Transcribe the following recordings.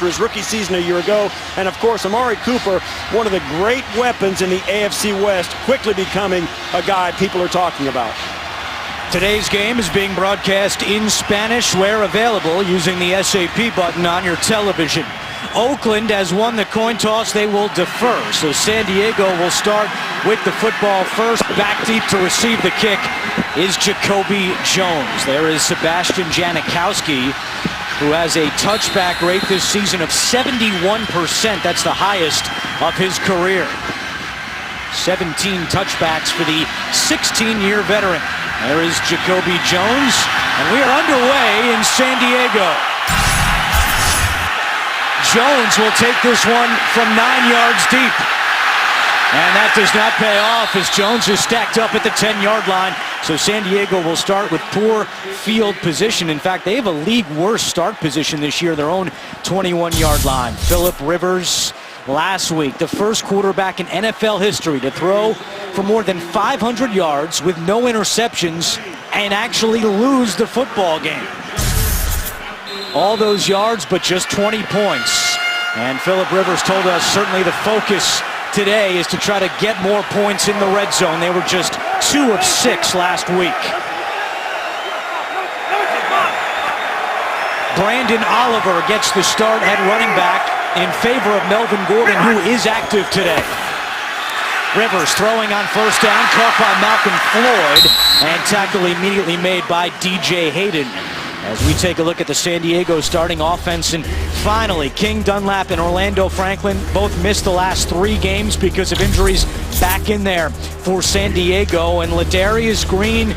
his rookie season a year ago, and of course Amari Cooper, one of the great weapons in the AFC West, quickly becoming a guy people are talking about. Today's game is being broadcast in Spanish where available using the SAP button on your television. Oakland has won the coin toss. They will defer, so San Diego will start with the football first. Back deep to receive the kick is Jacoby Jones. There is Sebastian Janikowski, who has a touchback rate this season of 71%. That's the highest of his career. 17 touchbacks for the 16-year veteran. There is Jacoby Jones, and we are underway in San Diego. Jones will take this one from 9 yards deep. And that does not pay off as Jones is stacked up at the 10-yard line. So San Diego will start with poor field position. In fact, they have a league worst start position this year, their own 21-yard line. Philip Rivers last week, the first quarterback in NFL history to throw for more than 500 yards with no interceptions and actually lose the football game. All those yards, but just 20 points. And Philip Rivers told us certainly the focus today is to try to get more points in the red zone. They were just 2 of 6 last week. Brandon Oliver gets the start at running back in favor of Melvin Gordon, who is active today. Rivers throwing on first down, caught by Malcolm Floyd, and tackle immediately made by DJ Hayden. As we take a look at the San Diego starting offense, and finally, King Dunlap and Orlando Franklin both missed the last 3 games because of injuries back in there for San Diego. And Ladarius Green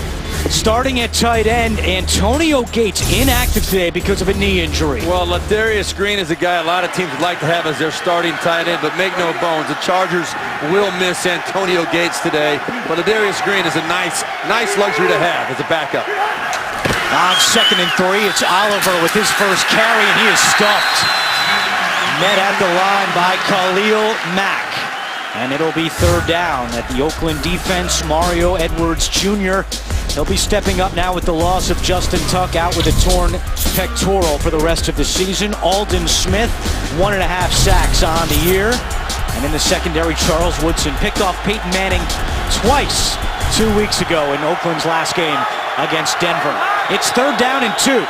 starting at tight end. Antonio Gates inactive today because of a knee injury. Well, Ladarius Green is a guy a lot of teams would like to have as their starting tight end, but make no bones, the Chargers will miss Antonio Gates today. But Ladarius Green is a nice luxury to have as a backup. On 2nd and 3, it's Oliver with his first carry, and he is stuffed. Met at the line by Khalil Mack. And it'll be 3rd down at the Oakland defense. Mario Edwards Jr. He'll be stepping up now with the loss of Justin Tuck out with a torn pectoral for the rest of the season. Aldon Smith, 1.5 sacks on the year. And in the secondary, Charles Woodson picked off Peyton Manning twice 2 weeks ago in Oakland's last game against Denver. It's 3rd down and 2.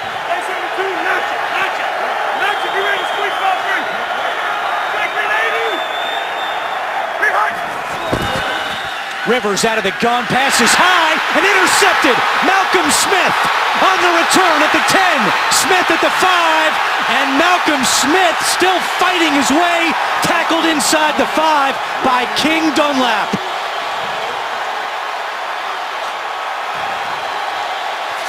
Rivers out of the gun, passes high and intercepted. Malcolm Smith on the return at the 10. Smith at the 5, and Malcolm Smith still fighting his way, tackled inside the 5 by King Dunlap.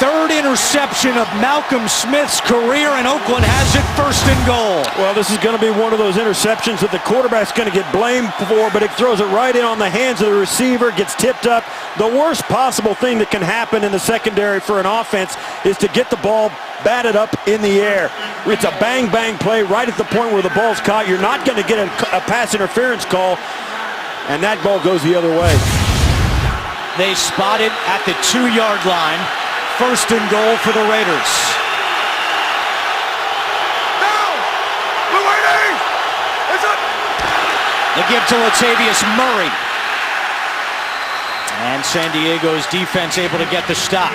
3rd interception of Malcolm Smith's career, and Oakland has it 1st and goal. Well, this is going to be one of those interceptions that the quarterback's going to get blamed for, but it throws it right in on the hands of the receiver, gets tipped up. The worst possible thing that can happen in the secondary for an offense is to get the ball batted up in the air. It's a bang-bang play right at the point where the ball's caught. You're not going to get a pass interference call, and that ball goes the other way. They spot it at the 2-yard line. 1st and goal for the Raiders. They give to Latavius Murray. And San Diego's defense able to get the stop.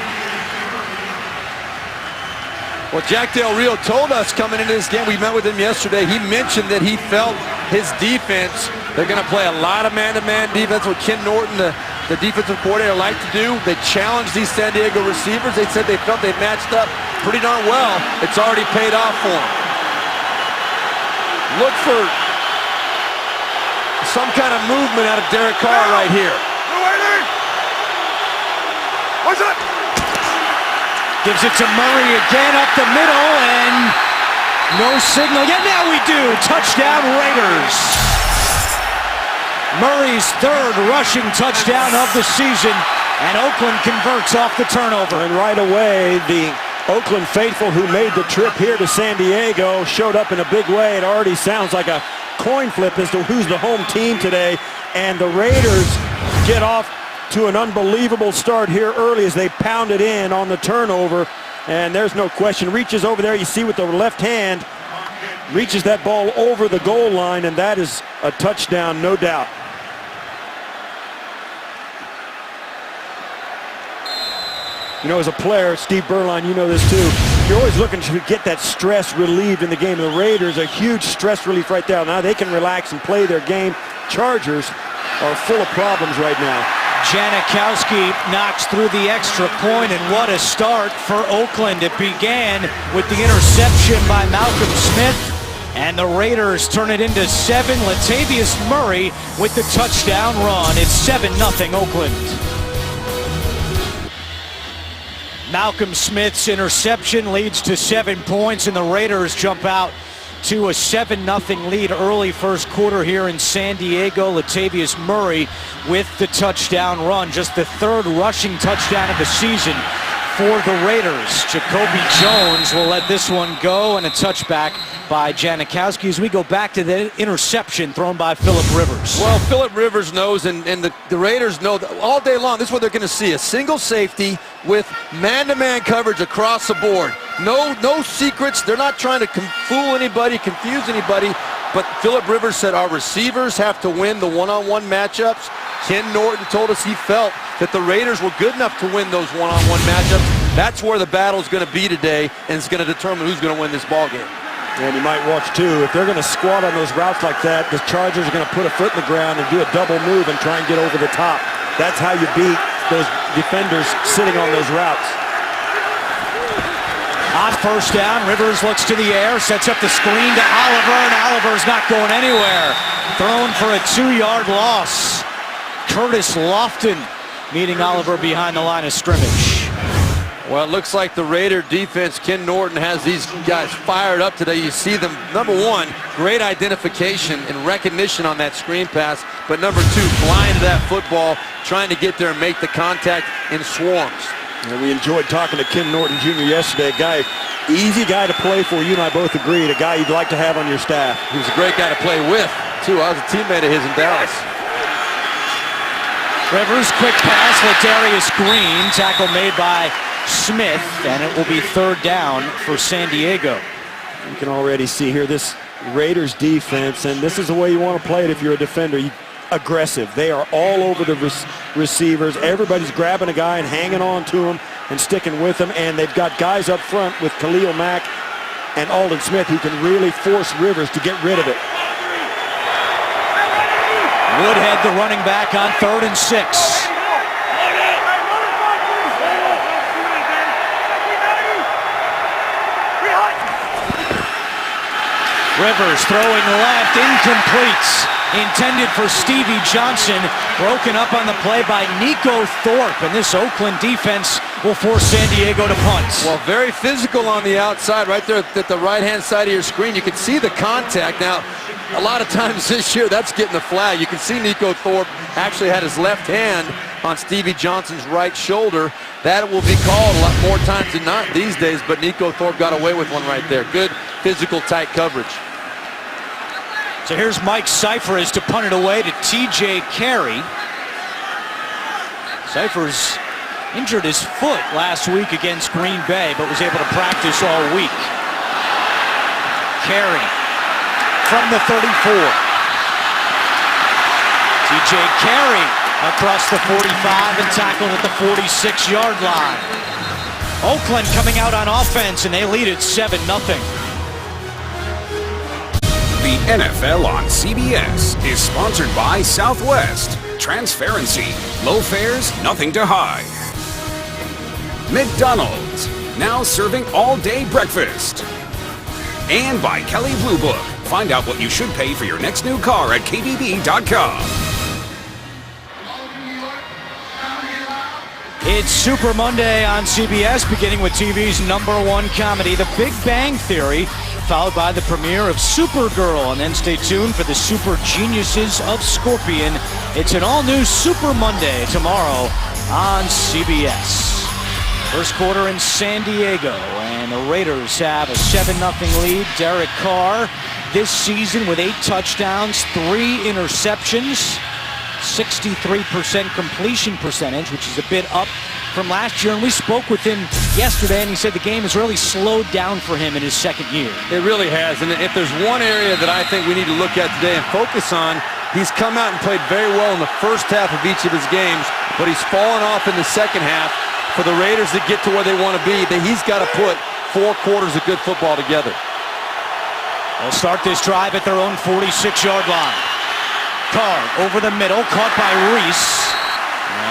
Well, Jack Del Rio told us coming into this game, we met with him yesterday, he mentioned that he felt his defense, they're going to play a lot of man-to-man defense with Ken Norton, the defensive coordinator, like to do. They challenged these San Diego receivers. They said they felt they matched up pretty darn well. It's already paid off for them. Look for some kind of movement out of Derek Carr right here. What's up? Gives it to Murray again up the middle, and no signal. Yeah, now we do. Touchdown Raiders. Murray's 3rd rushing touchdown of the season, and Oakland converts off the turnover. And right away, the Oakland faithful who made the trip here to San Diego showed up in a big way. It already sounds like a coin flip as to who's the home team today, and the Raiders get off to an unbelievable start here early as they pound it in on the turnover. And there's no question, reaches over there, you see with the left hand, reaches that ball over the goal line, and that is a touchdown, no doubt. You know, as a player, Steve Berline, you know this too, you're always looking to get that stress relieved in the game. The Raiders, a huge stress relief right there. Now they can relax and play their game. Chargers are full of problems right now. Janikowski knocks through the extra point, and what a start for Oakland. It began with the interception by Malcolm Smith, and the Raiders turn it into 7. Latavius Murray with the touchdown run. It's 7-0 Oakland. Malcolm Smith's interception leads to 7 points, and the Raiders jump out to a 7-0 lead early first quarter here in San Diego. Latavius Murray with the touchdown run, just the 3rd rushing touchdown of the season for the Raiders. Jacoby Jones will let this one go, and a touchback by Janikowski as we go back to the interception thrown by Phillip Rivers. Well, Phillip Rivers knows, and the Raiders know that all day long, this is what they're going to see, a single safety with man-to-man coverage across the board. No secrets. They're not trying to fool anybody, confuse anybody, but Phillip Rivers said our receivers have to win the one-on-one matchups. Ken Norton told us he felt that the Raiders were good enough to win those one-on-one matchups. That's where the battle is going to be today, and it's going to determine who's going to win this ball game. And you might watch too, if they're going to squat on those routes like that, the Chargers are going to put a foot in the ground and do a double move and try and get over the top. That's how you beat those defenders sitting on those routes. On first down, Rivers looks to the air, sets up the screen to Oliver, and Oliver's not going anywhere. Thrown for a 2-yard loss. Curtis Lofton meeting Oliver behind the line of scrimmage. Well, it looks like the Raider defense, Ken Norton, has these guys fired up today. You see them, number one, great identification and recognition on that screen pass, but number two, flying to that football, trying to get there and make the contact in swarms. And we enjoyed talking to Ken Norton Jr. yesterday, a guy, easy guy to play for. You and I both agreed, a guy you'd like to have on your staff. He was a great guy to play with, too. I was a teammate of his in Dallas. Rivers, quick pass, Ladarius Green, tackle made by Smith, and it will be 3rd down for San Diego. You can already see here this Raiders defense, and this is the way you want to play it if you're a defender. Aggressive. They are all over the receivers. Everybody's grabbing a guy and hanging on to him and sticking with him, and they've got guys up front with Khalil Mack and Aldon Smith who can really force Rivers to get rid of it. Woodhead, the running back, on 3rd and 6. Rivers throwing left, incomplete. Intended for Stevie Johnson, broken up on the play by Nico Thorpe, and this Oakland defense will force San Diego to punt. Well, very physical on the outside, right there at the right-hand side of your screen. You can see the contact. Now, a lot of times this year, that's getting the flag. You can see Nico Thorpe actually had his left hand on Stevie Johnson's right shoulder. That will be called a lot more times than not these days, but Nico Thorpe got away with one right there. Good physical, tight coverage. So here's Mike Cyphers to punt it away to T.J. Carey. Cyphers injured his foot last week against Green Bay, but was able to practice all week. Carey from the 34. T.J. Carey across the 45 and tackled at the 46-yard line. Oakland coming out on offense, and they lead at 7-0. The NFL on CBS is sponsored by Southwest. Transparency. Low fares, nothing to hide. McDonald's, now serving all-day breakfast. And by Kelley Blue Book. Find out what you should pay for your next new car at KBB.com. It's Super Monday on CBS, beginning with TV's #1 comedy, The Big Bang Theory, followed by the premiere of Supergirl, and then stay tuned for the Super Geniuses of Scorpion. It's an all-new Super Monday tomorrow on CBS. First quarter in San Diego, and the Raiders have a 7-0 lead. Derek Carr this season with 8 touchdowns, 3 interceptions. 63% completion percentage, which is a bit up from last year, and we spoke with him yesterday, and he said the game has really slowed down for him in his second year. It really has, and if there's one area that I think we need to look at today and focus on, he's come out and played very well in the first half of each of his games, but he's fallen off in the second half. For the Raiders to get to where they want to be, he's got to put 4 quarters of good football together. They'll start this drive at their own 46-yard line. Carr over the middle, caught by Reese.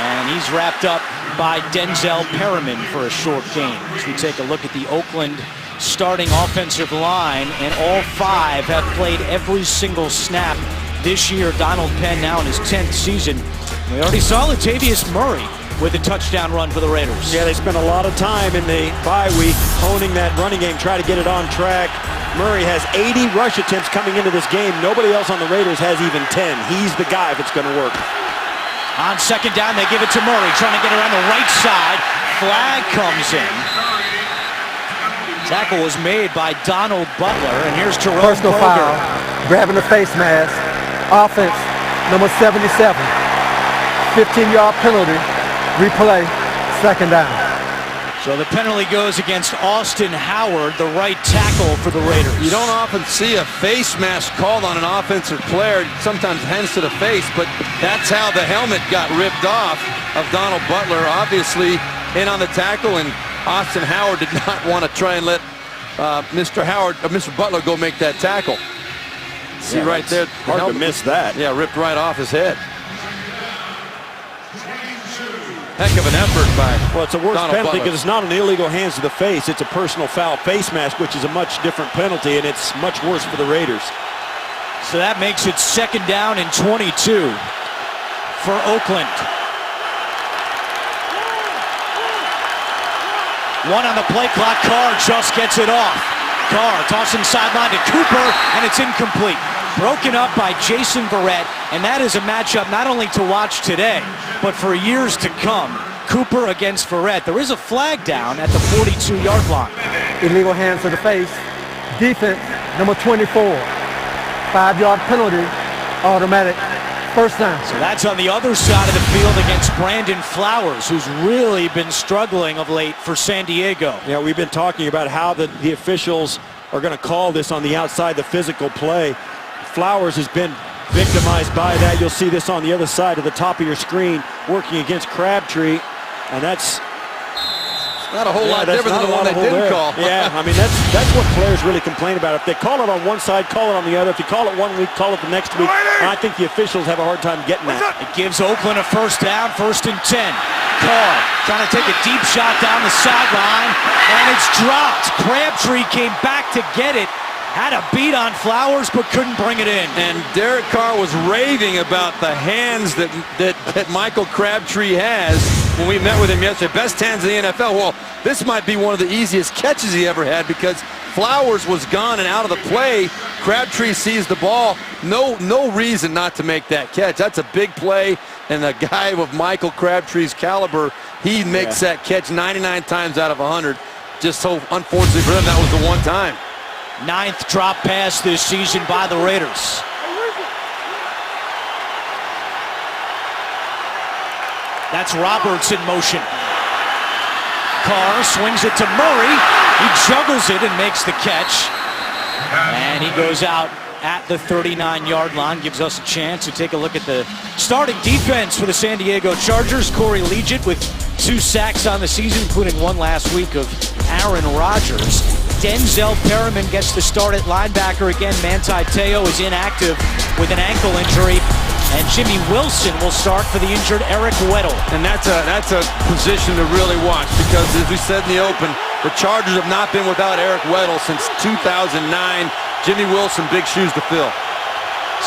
And he's wrapped up by Denzel Perriman for a short gain. As we take a look at the Oakland starting offensive line, and all 5 have played every single snap this year. Donald Penn now in his 10th season. We already saw Latavius Murray with a touchdown run for the Raiders. Yeah, they spent a lot of time in the bye week honing that running game, try to get it on track. Murray has 80 rush attempts coming into this game. Nobody else on the Raiders has even 10. He's the guy if it's going to work. On second down, they give it to Murray, trying to get around the right side. Flag comes in. Tackle was made by Donald Butler, and here's Jerome Personal Kroger. foul, grabbing the face mask. Offense, number 77. 15-yard penalty. Replay, second down. So the penalty goes against Austin Howard, the right tackle for the Raiders. You don't often see a face mask called on an offensive player. Sometimes hands to the face, but that's how the helmet got ripped off of Donald Butler. Obviously in on the tackle, and Austin Howard did not want to try and let Mr. Butler go make that tackle. See right there, Hard to miss that. Yeah, ripped right off his head. Heck of an effort by Well, it's a worse Donald penalty Butler. because it's not an illegal hands to the face. It's a personal foul face mask, which is a much different penalty, and it's much worse for the Raiders. So that makes it second down and 22 for Oakland. One on the play clock. Carr just gets it off. Carr tossing sideline to Cooper, and it's incomplete. Broken up by Jason Verrett, and that is a matchup not only to watch today, but for years to come. Cooper against Verrett. There is a flag down at the 42-yard line. Illegal hands to the face. Defense, number 24. 5-yard penalty, automatic, first down. So that's on the other side of the field against Brandon Flowers, who's really been struggling of late for San Diego. Yeah, we've been talking about how the officials are going to call this on the outside, the physical play. Flowers has been victimized by that. You'll see this on the other side of the top of your screen, working against Crabtree, and that's not a whole lot different than the one they didn't call. Yeah, I mean, that's what players really complain about. If they call it on one side, call it on the other. If you call it one week, call it the next week. And I think the officials have a hard time getting that. It gives Oakland a first down, 1st and 10. Carr trying to take a deep shot down the sideline, and it's dropped. Crabtree came back to get it. Had a beat on Flowers, but couldn't bring it in. And Derek Carr was raving about the hands that Michael Crabtree has when we met with him yesterday. Best hands in the NFL. Well, this might be one of the easiest catches he ever had because Flowers was gone and out of the play. Crabtree sees the ball. No reason not to make that catch. That's a big play, and a guy with Michael Crabtree's caliber, he makes that catch 99 times out of 100. Just so unfortunately for them, that was the one time. 9th drop pass this season by the Raiders. That's Roberts in motion. Carr swings it to Murray. He juggles it and makes the catch. And he goes out at the 39-yard line. Gives us a chance to take a look at the starting defense for the San Diego Chargers. Corey Liuget with 2 sacks on the season, including one last week of Aaron Rodgers. Denzel Perriman gets the start at linebacker again. Manti Te'o is inactive with an ankle injury. And Jimmy Wilson will start for the injured Eric Weddle. And that's a position to really watch because, as we said in the open, the Chargers have not been without Eric Weddle since 2009. Jimmy Wilson, big shoes to fill.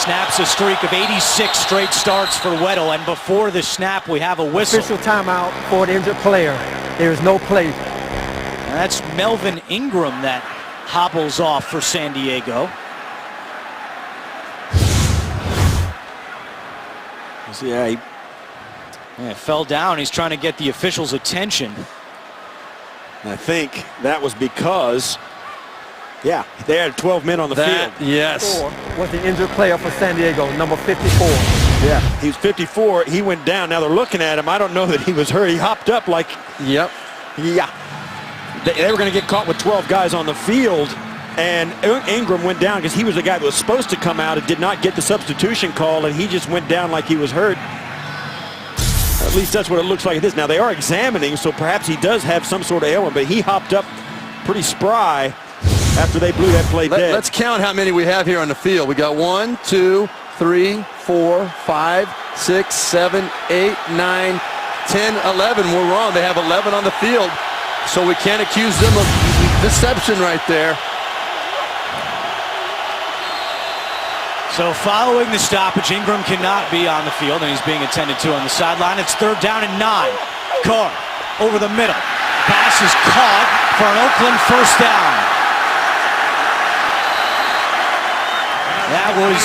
Snaps a streak of 86 straight starts for Weddle, and before the snap, we have a whistle. Official timeout for the injured player. There is no play. And that's Melvin Ingram that hobbles off for San Diego. Yeah, he fell down. He's trying to get the officials' attention. I think that was because, yeah, they had 12 men on the field. Yes. Was the injured player for San Diego, number 54. Yeah, he's 54. He went down. Now they're looking at him. I don't know that he was hurt. He hopped up like, Yep. yeah. they were going to get caught with 12 guys on the field, and Ingram went down because he was the guy that was supposed to come out and did not get the substitution call, and he just went down like he was hurt. At least that's what it looks like it is. Now, they are examining, so perhaps he does have some sort of ailment, but he hopped up pretty spry after they blew that play dead. Let's count how many we have here on the field. We got 1, 2, 3, 4, 5, 6, 7, 8, 9, 10, 11. We're wrong. They have 11 on the field, so we can't accuse them of deception right there. So following the stoppage, Ingram cannot be on the field, and he's being attended to on the sideline. It's 3rd down and 9. Carr over the middle. Pass is caught for an Oakland 1st down. That was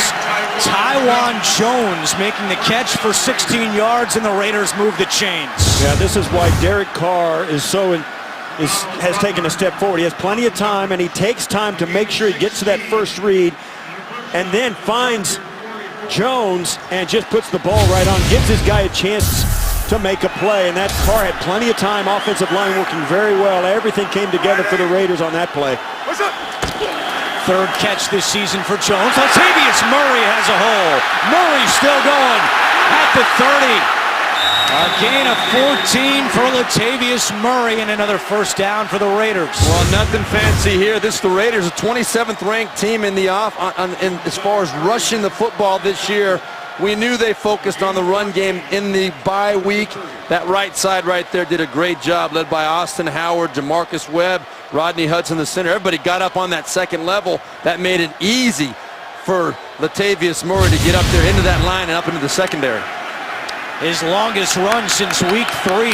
Taiwan Jones making the catch for 16 yards, and the Raiders move the chains. Yeah, this is why Derek Carr is has taken a step forward. He has plenty of time, and he takes time to make sure he gets to that first read, and then finds Jones and just puts the ball right on, gives his guy a chance to make a play, and that Carr had plenty of time. Offensive line working very well. Everything came together for the Raiders on that play. 3rd catch this season for Jones. Latavius Murray has a hole. Murray still going at the 30. A gain of 14 for Latavius Murray, and another 1st down for the Raiders. Well, nothing fancy here. The Raiders, a 27th ranked team in the as far as rushing the football this year. We knew they focused on the run game in the bye week. That right side right there did a great job, led by Austin Howard, Jamarcus Webb, Rodney Hudson, the center. Everybody got up on that second level. That made it easy for Latavius Murray to get up there into that line and up into the secondary. His longest run since week 3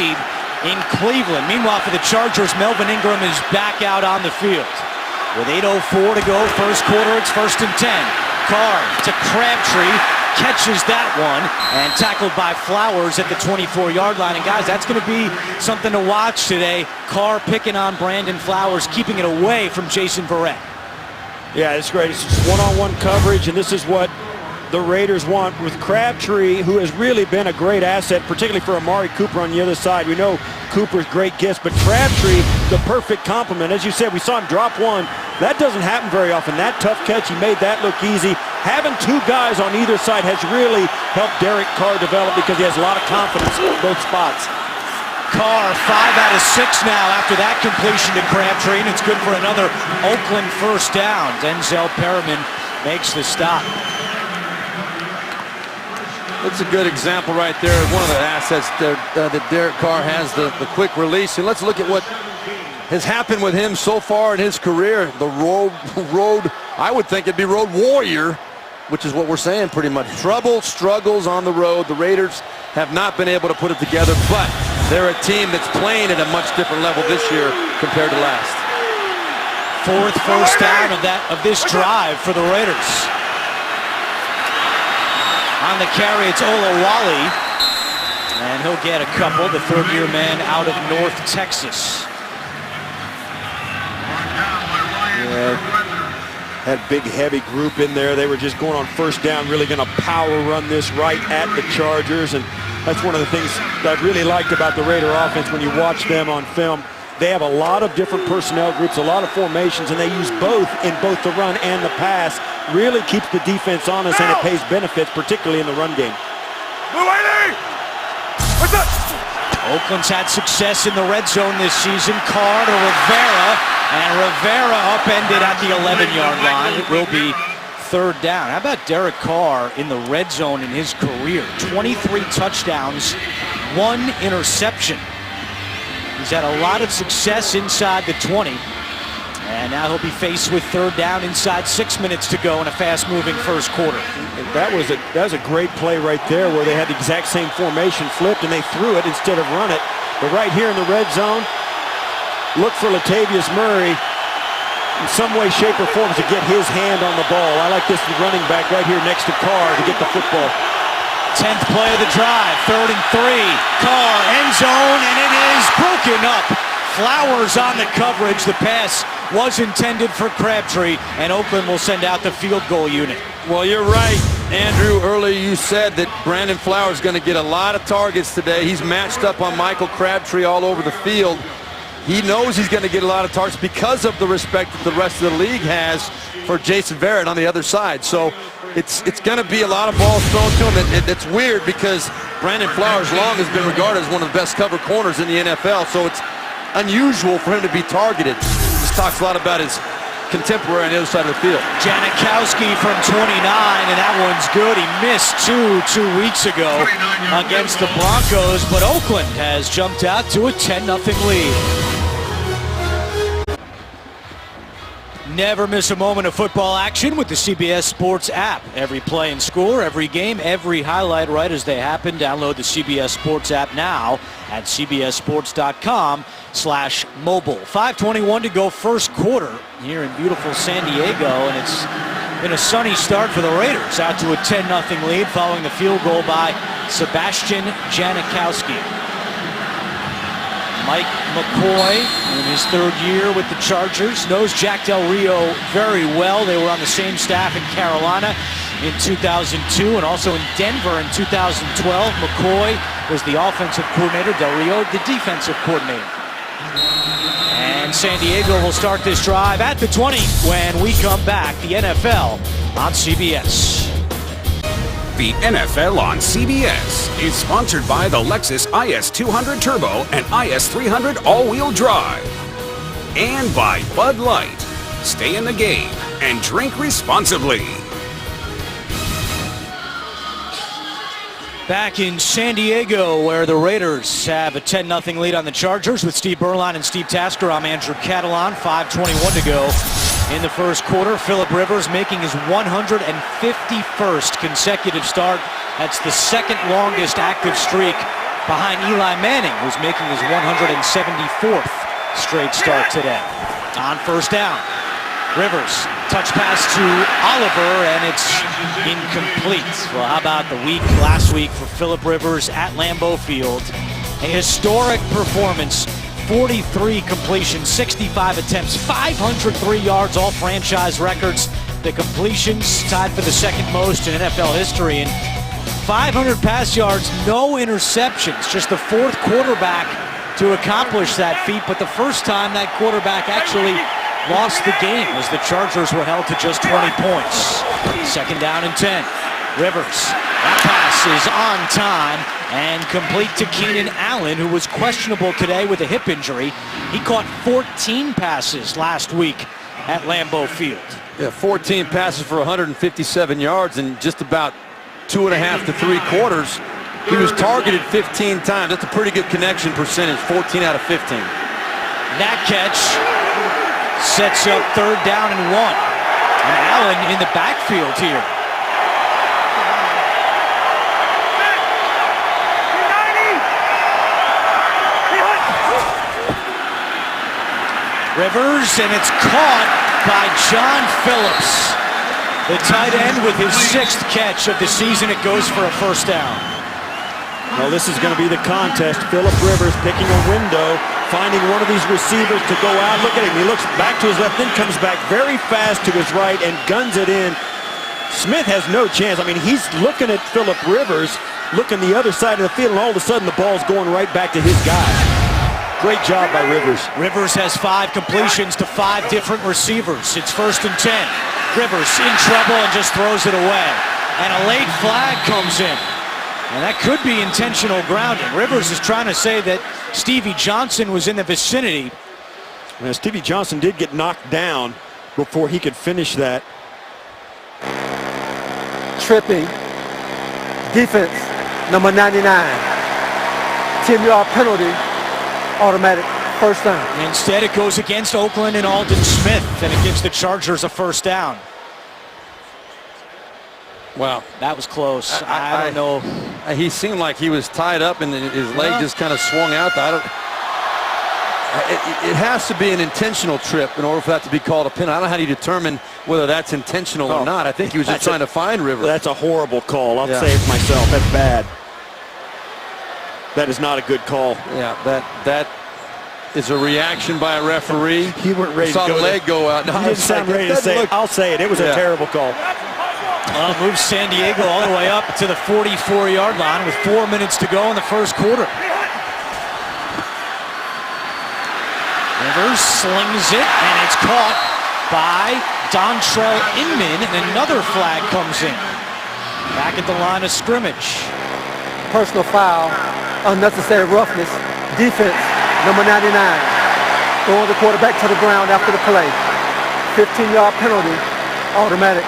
in Cleveland. Meanwhile, for the Chargers, Melvin Ingram is back out on the field. With 8:04 to go, 1st quarter, it's 1st and 10. Carr to Crabtree, catches that one, and tackled by Flowers at the 24-yard line. And guys, that's going to be something to watch today. Carr picking on Brandon Flowers, keeping it away from Jason Verrett. Yeah, it's great. It's just one-on-one coverage, and this is what the Raiders want with Crabtree, who has really been a great asset, particularly for Amari Cooper on the other side. We know Cooper's great gifts, but Crabtree, the perfect complement. As you said, we saw him drop one. That doesn't happen very often. That tough catch, he made that look easy. Having 2 guys on either side has really helped Derek Carr develop because he has a lot of confidence in both spots. Carr 5 out of 6 now after that completion to Crabtree, and it's good for another Oakland 1st down. Denzel Perriman makes the stop. That's a good example right there. One of the assets that Derek Carr has, the quick release. And let's look at what has happened with him so far in his career. The road, I would think it'd be road warrior, which is what we're saying pretty much. Trouble, struggles on the road. The Raiders have not been able to put it together, but they're a team that's playing at a much different level this year compared to last. 4th 1st down of this drive for the Raiders. On the carry, it's Olawale, and he'll get a couple. The 3rd-year man out of North Texas. Yeah, had a big, heavy group in there. They were just going on 1st down, really going to power run this right at the Chargers, and that's one of the things that I really liked about the Raider offense when you watch them on film. They have a lot of different personnel groups, a lot of formations, and they use both in both the run and the pass. Really keeps the defense honest, and it pays benefits, particularly in the run game. What's up? Oakland's had success in the red zone this season. Carr to Rivera, and Rivera upended at the 11-yard line. It will be 3rd down. How about Derek Carr in the red zone in his career? 23 touchdowns, 1 interception. He's had a lot of success inside the 20. And now he'll be faced with 3rd down inside 6 minutes to go in a fast-moving 1st quarter. That was a great play right there where they had the exact same formation flipped and they threw it instead of run it. But right here in the red zone, look for Latavius Murray in some way, shape, or form to get his hand on the ball. I like this running back right here next to Carr to get the football. 10th play of the drive, 3rd and 3. Carr, end zone, and it is broken up. Flowers on the coverage. The pass was intended for Crabtree, and Oakland will send out the field goal unit. Well, you're right, Andrew. Earlier you said that Brandon Flowers is going to get a lot of targets today. He's matched up on Michael Crabtree all over the field. he knows he's going to get a lot of targets because of the respect that the rest of the league has for Jason Verrett on the other side. So it's going to be a lot of balls thrown to him. It's weird because Brandon Flowers long has been regarded as one of the best cover corners in the NFL, so it's unusual for him to be targeted. This talks a lot about his contemporary on the other side of the field. Janikowski from 29, and that one's good. He missed two weeks ago against the Broncos, but Oakland has jumped out to a 10-0 lead. Never miss a moment of football action with the CBS Sports app. Every play and score, every game, every highlight right as they happen. Download the CBS Sports app now at cbssports.com/mobile. 5:21 to go first quarter here in beautiful San Diego, and it's been a sunny start for the Raiders, out to a 10-0 lead following the field goal by Sebastian Janikowski. Mike McCoy, in his third year with the Chargers, knows Jack Del Rio very well. They were on the same staff in Carolina in 2002 and also in Denver in 2012. McCoy was the offensive coordinator, Del Rio the defensive coordinator. And San Diego will start this drive at the 20 when we come back. The NFL on CBS. The NFL on CBS is sponsored by the Lexus IS200 Turbo and IS300 All-Wheel Drive. And by Bud Light. Stay in the game and drink responsibly. Back in San Diego, where the Raiders have a 10-0 lead on the Chargers with Steve Berline and Steve Tasker. I'm Andrew Catalan. 5:21 to go in the first quarter. Phillip Rivers making his 151st consecutive start. That's the second longest active streak behind Eli Manning, who's making his 174th straight start today. On first down, Rivers, touch pass to Oliver, and it's incomplete. Well, how about the week last week for Phillip Rivers at Lambeau Field? A historic performance, 43 completions, 65 attempts, 503 yards, all franchise records. The completions tied for the second most in NFL history, and 500 pass yards, no interceptions. Just the fourth quarterback to accomplish that feat, but the first time that quarterback actually lost the game as the Chargers were held to just 20 points. Second down and 10. Rivers, that pass is on time and complete to Keenan Allen, who was questionable today with a hip injury. He caught 14 passes last week at Lambeau Field. Yeah, 14 passes for 157 yards in just about 2.5 to 3 quarters. He was targeted 15 times. That's a pretty good connection percentage, 14 out of 15. That catch sets up third down and 1. And Allen in the backfield here. Rivers, and it's caught by John Phillips. The tight end with his 6th catch of the season. It goes for a first down. Well, this is going to be the contest. Phillip Rivers picking a window, finding one of these receivers to go out. Look at him. He looks back to his left, then comes back very fast to his right and guns it in. Smith has no chance. I mean, he's looking at Phillip Rivers, looking the other side of the field, and all of a sudden the ball's going right back to his guy. Great job by Rivers. Rivers has 5 completions to 5 different receivers. It's first and 10. Rivers in trouble and just throws it away. And a late flag comes in. And that could be intentional grounding. Rivers is trying to say that Stevie Johnson was in the vicinity. Well, Stevie Johnson did get knocked down before he could finish that. Tripping. Defense, number 99. 10-yard penalty. Automatic first down. Instead, it goes against Oakland and Aldon Smith, and it gives the Chargers a first down. Wow. That was close. I don't know. He seemed like he was tied up and his leg just kind of swung out. It has to be an intentional trip in order for that to be called a penalty. I don't know how do you determine whether that's intentional or not. I think he was just trying to find Rivers. That's a horrible call. I'll say it myself. That's bad. That is not a good call. Yeah, that is a reaction by a referee. He weren't ready saw to go the leg go out. No, he didn't sound ready to say it. I'll say it. It was a terrible call. Well, moves San Diego all the way up to the 44-yard line with 4 minutes to go in the first quarter. Rivers slings it, and it's caught by Dontrell Inman, and another flag comes in. Back at the line of scrimmage. Personal foul, unnecessary roughness, defense, number 99. Throwing the quarterback to the ground after the play. 15-yard penalty, automatic,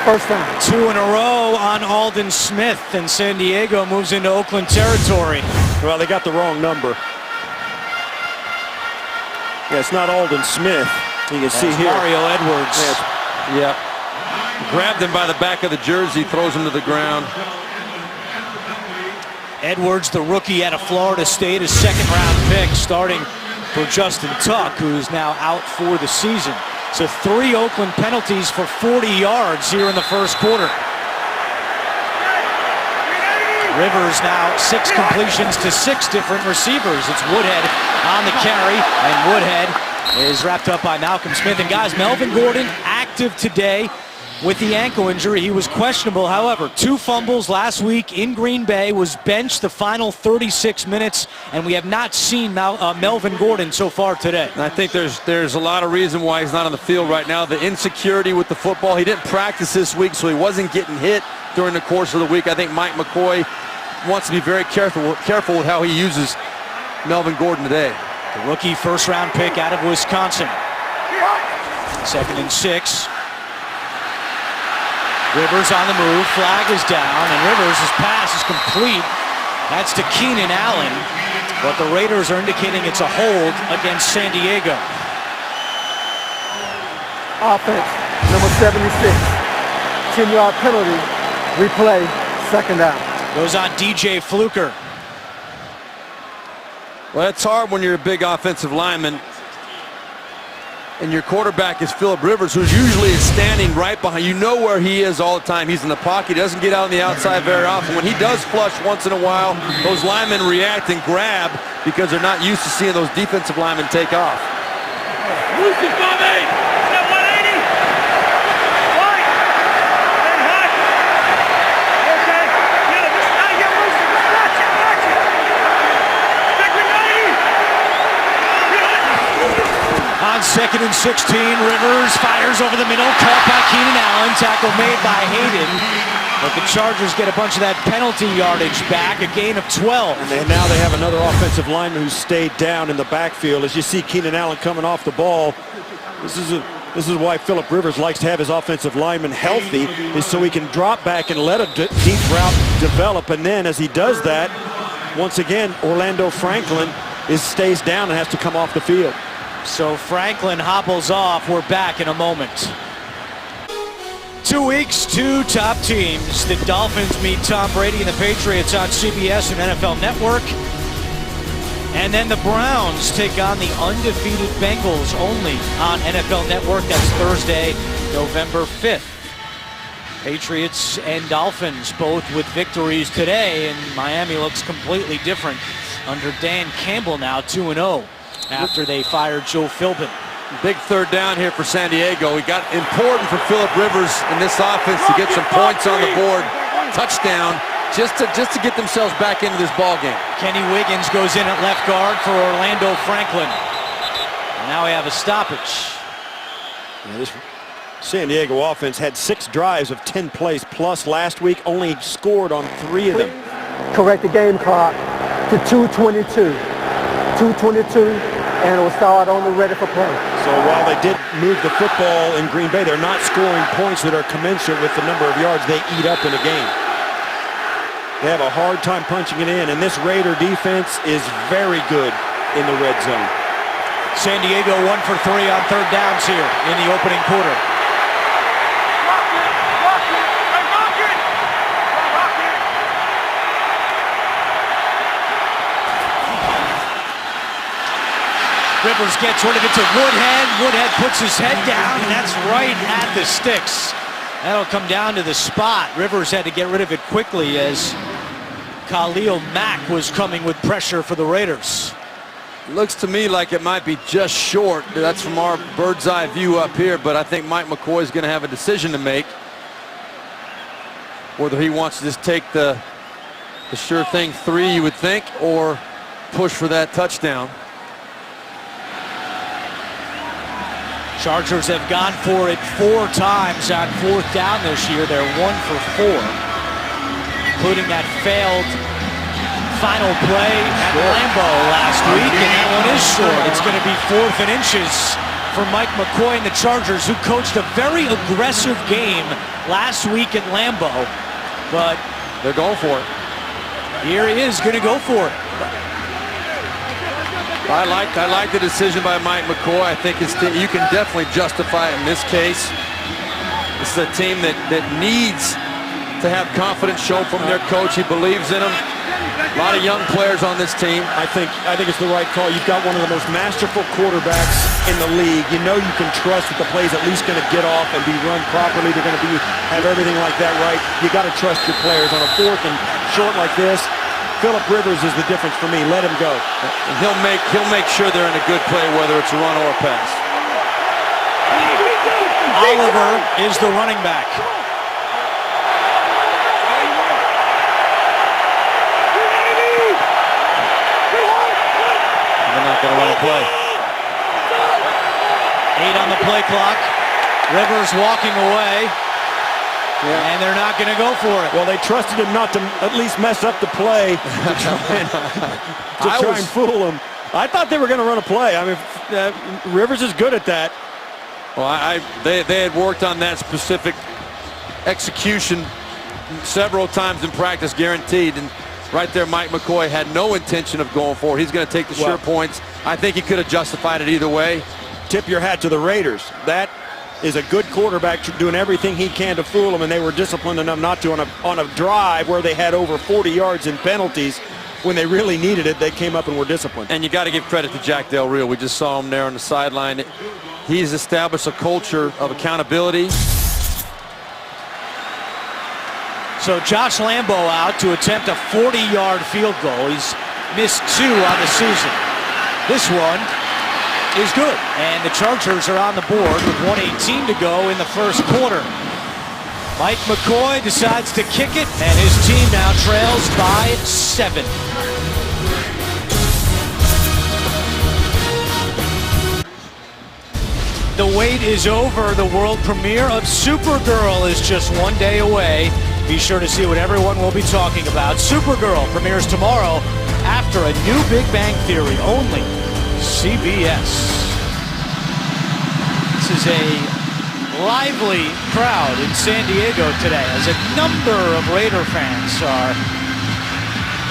first down. 2 in a row on Aldon Smith, and San Diego moves into Oakland territory. Well, they got the wrong number. Yeah, it's not Aldon Smith. You can see That's here. Mario Edwards. Yep. Grabbed him by the back of the jersey, throws him to the ground. Edwards, the rookie out of Florida State, a second-round pick, starting for Justin Tuck, who's now out for the season. So 3 Oakland penalties for 40 yards here in the first quarter. Rivers now 6 completions to 6 different receivers. It's Woodhead on the carry, and Woodhead is wrapped up by Malcolm Smith. And guys, Melvin Gordon active today with the ankle injury. He was questionable, however. 2 fumbles last week in Green Bay, was benched the final 36 minutes, and we have not seen Melvin Gordon so far today. And I think there's a lot of reason why he's not on the field right now. The insecurity with the football. He didn't practice this week, so he wasn't getting hit during the course of the week. I think Mike McCoy wants to be very careful with how he uses Melvin Gordon today. The rookie first-round pick out of Wisconsin. 2nd and 6. Rivers on the move, flag is down, and Rivers' pass is complete. That's to Keenan Allen, but the Raiders are indicating it's a hold against San Diego. Offense, number 76. 10-yard penalty, replay, second down. Goes on DJ Fluker. Well, it's hard when you're a big offensive lineman and your quarterback is Phillip Rivers, who's usually standing right behind. You know where he is all the time. He's in the pocket. He doesn't get out on the outside very often. When he does flush once in a while, those linemen react and grab because they're not used to seeing those defensive linemen take off. On 2nd and 16, Rivers fires over the middle, caught by Keenan Allen, tackle made by Hayden. But the Chargers get a bunch of that penalty yardage back, a gain of 12. And now they have another offensive lineman who stayed down in the backfield. As you see Keenan Allen coming off the ball, this is why Phillip Rivers likes to have his offensive lineman healthy, is so he can drop back and let a deep route develop. And then as he does that, once again, Orlando Franklin stays down and has to come off the field. So Franklin hobbles off. We're back in a moment. 2 weeks, 2 top teams. The Dolphins meet Tom Brady and the Patriots on CBS and NFL Network. And then the Browns take on the undefeated Bengals only on NFL Network. That's Thursday, November 5th. Patriots and Dolphins both with victories today, and Miami looks completely different under Dan Campbell now 2-0. After they fired Joe Philbin. Big third down here for San Diego. We got important for Phillip Rivers in this offense to get some points on the board. Touchdown, just to get themselves back into this ball game. Kenny Wiggins goes in at left guard for Orlando Franklin. And now we have a stoppage. Yeah, this San Diego offense had 6 drives of 10 plays plus last week, only scored on 3 of them. Correct the game clock to 2:22. 2:22, and it will start on the ready for play. So while they did move the football in Green Bay, they're not scoring points that are commensurate with the number of yards they eat up in a game. They have a hard time punching it in, and this Raider defense is very good in the red zone. San Diego 1 for 3 on third downs here in the opening quarter. Rivers gets rid of it to Woodhead. Woodhead puts his head down, and that's right at the sticks. That'll come down to the spot. Rivers had to get rid of it quickly as Khalil Mack was coming with pressure for the Raiders. Looks to me like it might be just short. That's from our bird's eye view up here, but I think Mike McCoy is going to have a decision to make. Whether he wants to just take the sure thing 3, you would think, or push for that touchdown. Chargers have gone for it 4 times on 4th down this year. They're 1 for 4, including that failed final play at Lambeau last week, and that one is short. It's going to be 4th and inches for Mike McCoy and the Chargers, who coached a very aggressive game last week at Lambeau, but they're going for it. Here he is going to go for it. I like the decision by Mike McCoy. I think you can definitely justify it in this case. This is a team that needs to have confidence shown from their coach. He believes in them. A lot of young players on this team. I think it's the right call. You've got one of the most masterful quarterbacks in the league. You know you can trust that the play's at least going to get off and be run properly. They're going to have everything like that right. You got to trust your players on a 4th and short like this. Phillip Rivers is the difference for me. Let him go. And he'll make sure they're in a good play, whether it's a run or a pass. Oliver is the running back. They're not going to run a play. 8 on the play clock. Rivers walking away. Yeah. And they're not going to go for it. Well, they trusted him not to at least mess up the play to try and fool him. I thought they were going to run a play. I mean, Rivers is good at that. Well, they had worked on that specific execution several times in practice, guaranteed. And right there, Mike McCoy had no intention of going for it. He's going to take the sure points. I think he could have justified it either way. Tip your hat to the Raiders. That is a good quarterback doing everything he can to fool them, and they were disciplined enough not to on a drive where they had over 40 yards in penalties. When they really needed it, they came up and were disciplined. And you got to give credit to Jack Del Rio. We just saw him there on the sideline. He's established a culture of accountability. So Josh Lambeau out to attempt a 40-yard field goal. He's missed 2 on the season. This one is good, and the Chargers are on the board with 1:18 to go in the first quarter. Mike McCoy decides to kick it, and his team now trails by 7. The wait is over. The world premiere of Supergirl is just 1 day away. Be sure to see what everyone will be talking about. Supergirl premieres tomorrow after a new Big Bang Theory, only CBS. This is a lively crowd in San Diego today, as a number of Raider fans are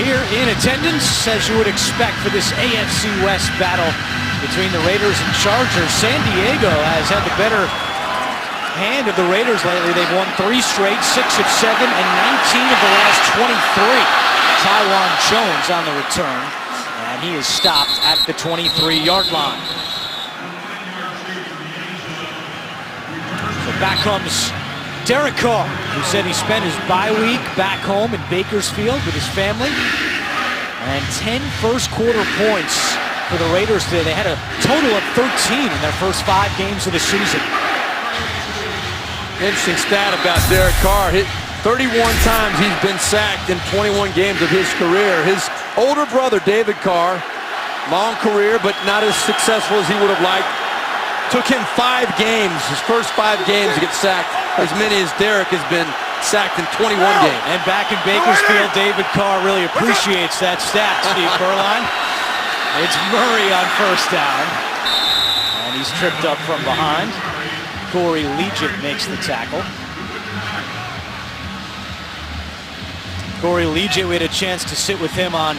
here in attendance, as you would expect for this AFC West battle between the Raiders and Chargers. San Diego has had the better hand of the Raiders lately. They've won 3 straight, 6 of 7, and 19 of the last 23. Taiwan Jones on the return, and he is stopped at the 23-yard line. So back comes Derek Carr, who said he spent his bye week back home in Bakersfield with his family. And 10 first quarter points for the Raiders today. They had a total of 13 in their first 5 games of the season. Interesting stat about Derek Carr. 31 times he's been sacked in 21 games of his career. His older brother, David Carr, long career, but not as successful as he would have liked. Took him 5 games, his first 5 games, to get sacked. As many as Derek has been sacked in 21 games. And back in Bakersfield, David Carr really appreciates that stat, Steve Berline. It's Murray on first down. And he's tripped up from behind. Corey Liuget makes the tackle. Corey Liuget, we had a chance to sit with him on